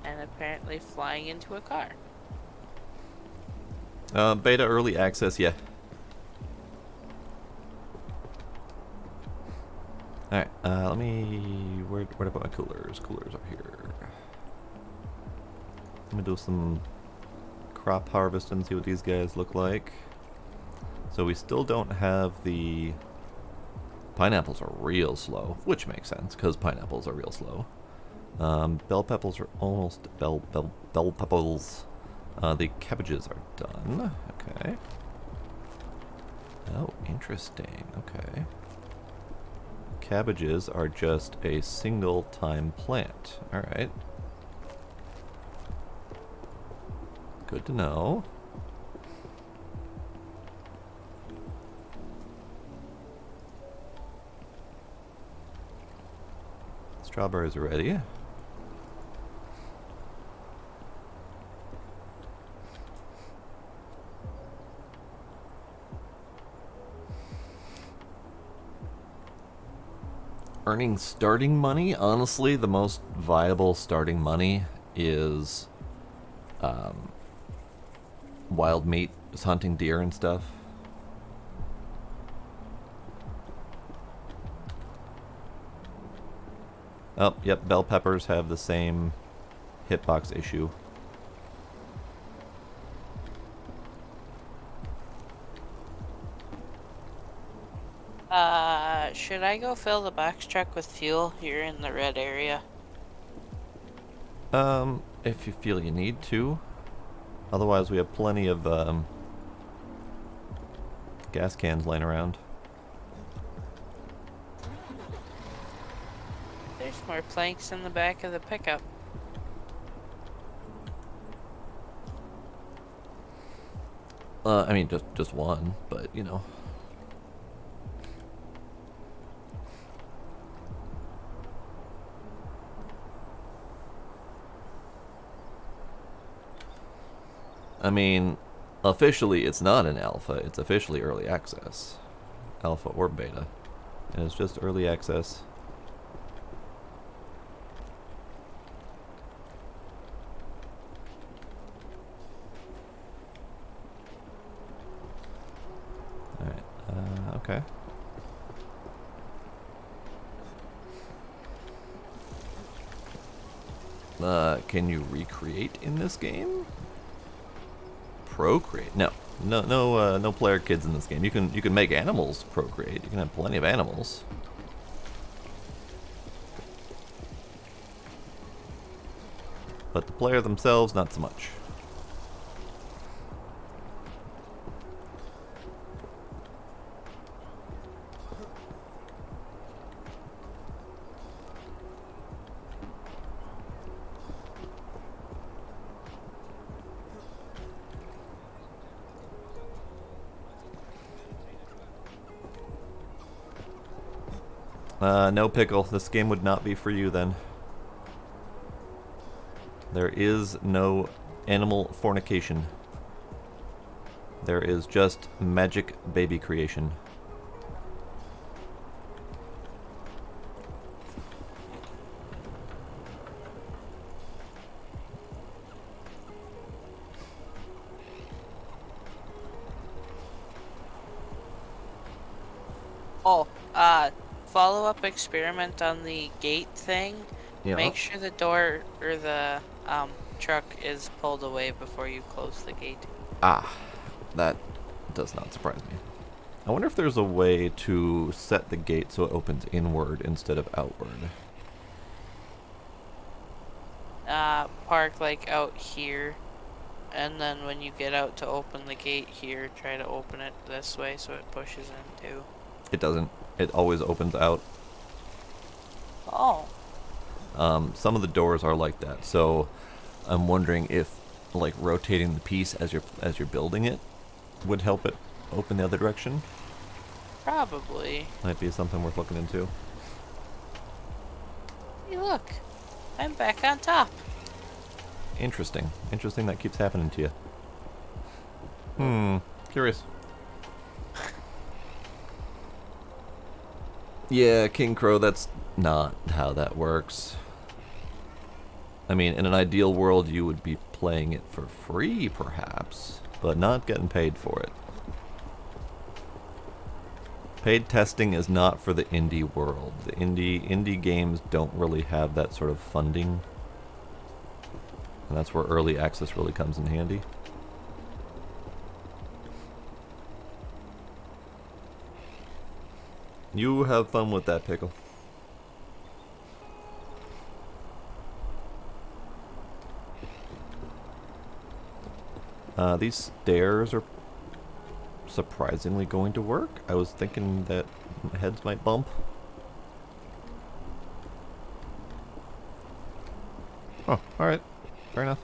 And apparently flying into a car. Beta early access, yeah. Alright, let me... Where'd I put my coolers? Coolers up here. Let me do some crop harvest and see what these guys look like. So we still don't have the... Pineapples are real slow, which makes sense, because pineapples are real slow. Bell peppers are almost... Bell peppers. The cabbages are done. Okay. Oh, interesting. Okay. Cabbages are just a single time plant. Alright. Good to know. Strawberries are ready. Earning starting money, honestly, the most viable starting money is wild meat, just hunting deer and stuff. Oh, yep, bell peppers have the same hitbox issue. Should I go fill the box truck with fuel here in the red area? If you feel you need to. Otherwise, we have plenty of gas cans laying around. There's more planks in the back of the pickup. I mean, just one, but you know. I mean, officially it's not an alpha, it's officially early access. Alpha or beta. And it's just early access. Can you recreate in this game? Procreate? No. No player kids in this game. You can make animals procreate. You can have plenty of animals. But the player themselves, not so much. No, Pickle. This game would not be for you then. There is no animal fornication. There is just magic baby creation. Oh, follow-up experiment on the gate thing. Yeah. Make sure the door or the truck is pulled away before you close the gate. Ah, that does not surprise me. I wonder if there's a way to set the gate so it opens inward instead of outward. Park like out here, and then when you get out to open the gate here, try to open it this way so it pushes in too. It doesn't. It always opens out. Oh. Some of the doors are like that, so I'm wondering if like rotating the piece as you're building it would help it open the other direction. Probably. Might be something worth looking into. Hey, look. I'm back on top. Interesting. Interesting that keeps happening to you. Curious. Yeah, King Crow, that's not how that works. I mean, in an ideal world, you would be playing it for free, perhaps, but not getting paid for it. Paid testing is not for the indie world. The indie games don't really have that sort of funding. And that's where early access really comes in handy. You have fun with that, Pickle. These stairs are surprisingly going to work. I was thinking that heads might bump. Oh, alright. Fair enough.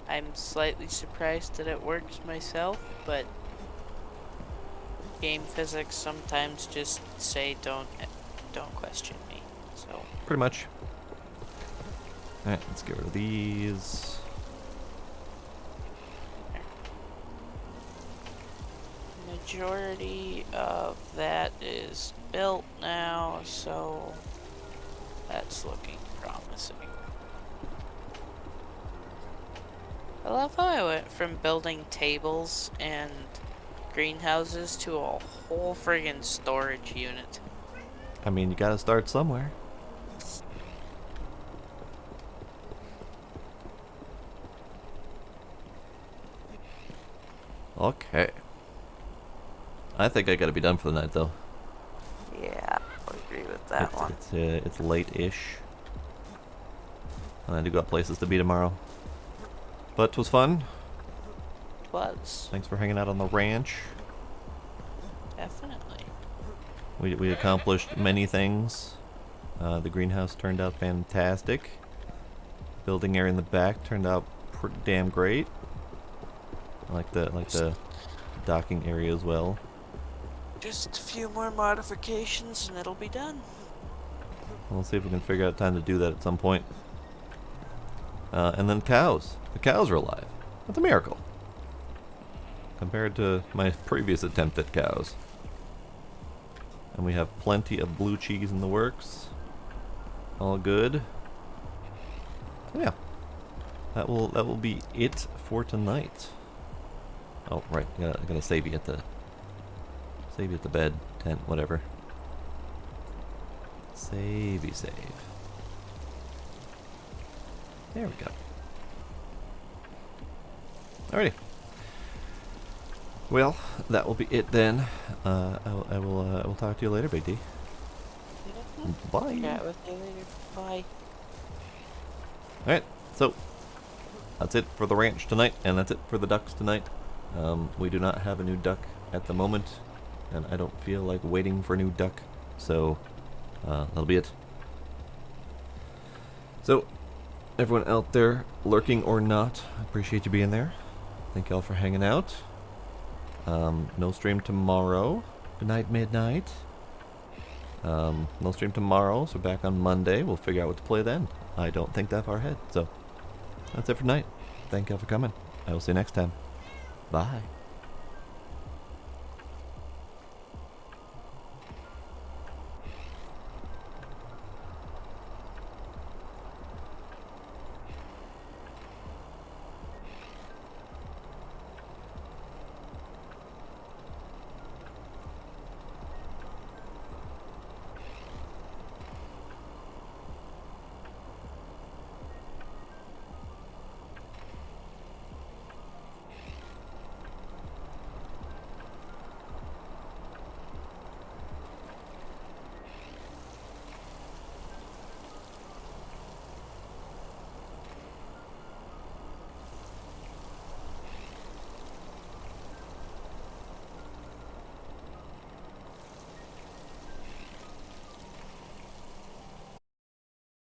I'm slightly surprised that it works myself, but game physics sometimes just say don't question me. So Pretty much. Alright, let's get rid of these. majority of that is built now, so that's looking promising. I love how I went from building tables and greenhouses to a whole friggin' storage unit. I mean, you gotta start somewhere. Okay. I think I gotta be done for the night, though. Yeah, I agree with that one. It's late-ish. And I do got places to be tomorrow. But it was fun. It was. Thanks for hanging out on the ranch. Definitely. We accomplished many things. The greenhouse turned out fantastic. Building area in the back turned out pretty damn great. I like the docking area as well. Just a few more modifications and it'll be done. We'll see if we can figure out time to do that at some point. And then cows. The cows are alive. That's a miracle. Compared to my previous attempt at cows. And we have plenty of blue cheese in the works. All good. So yeah. That will be it for tonight. Oh right, I gotta save you at the bed tent, whatever. Savey save. There we go. Alrighty. Well, that will be it then. I will talk to you later, Big D. Bye. Chat with you later. Bye. Alright, so that's it for the ranch tonight, and that's it for the ducks tonight. We do not have a new duck at the moment, and I don't feel like waiting for a new duck, so that'll be it. So, everyone out there, lurking or not, I appreciate you being there. Thank y'all for hanging out. No stream tomorrow. Good night, midnight. No stream tomorrow, so back on Monday. We'll figure out what to play then. I don't think that far ahead. So, that's it for tonight. Thank y'all for coming. I will see you next time. Bye.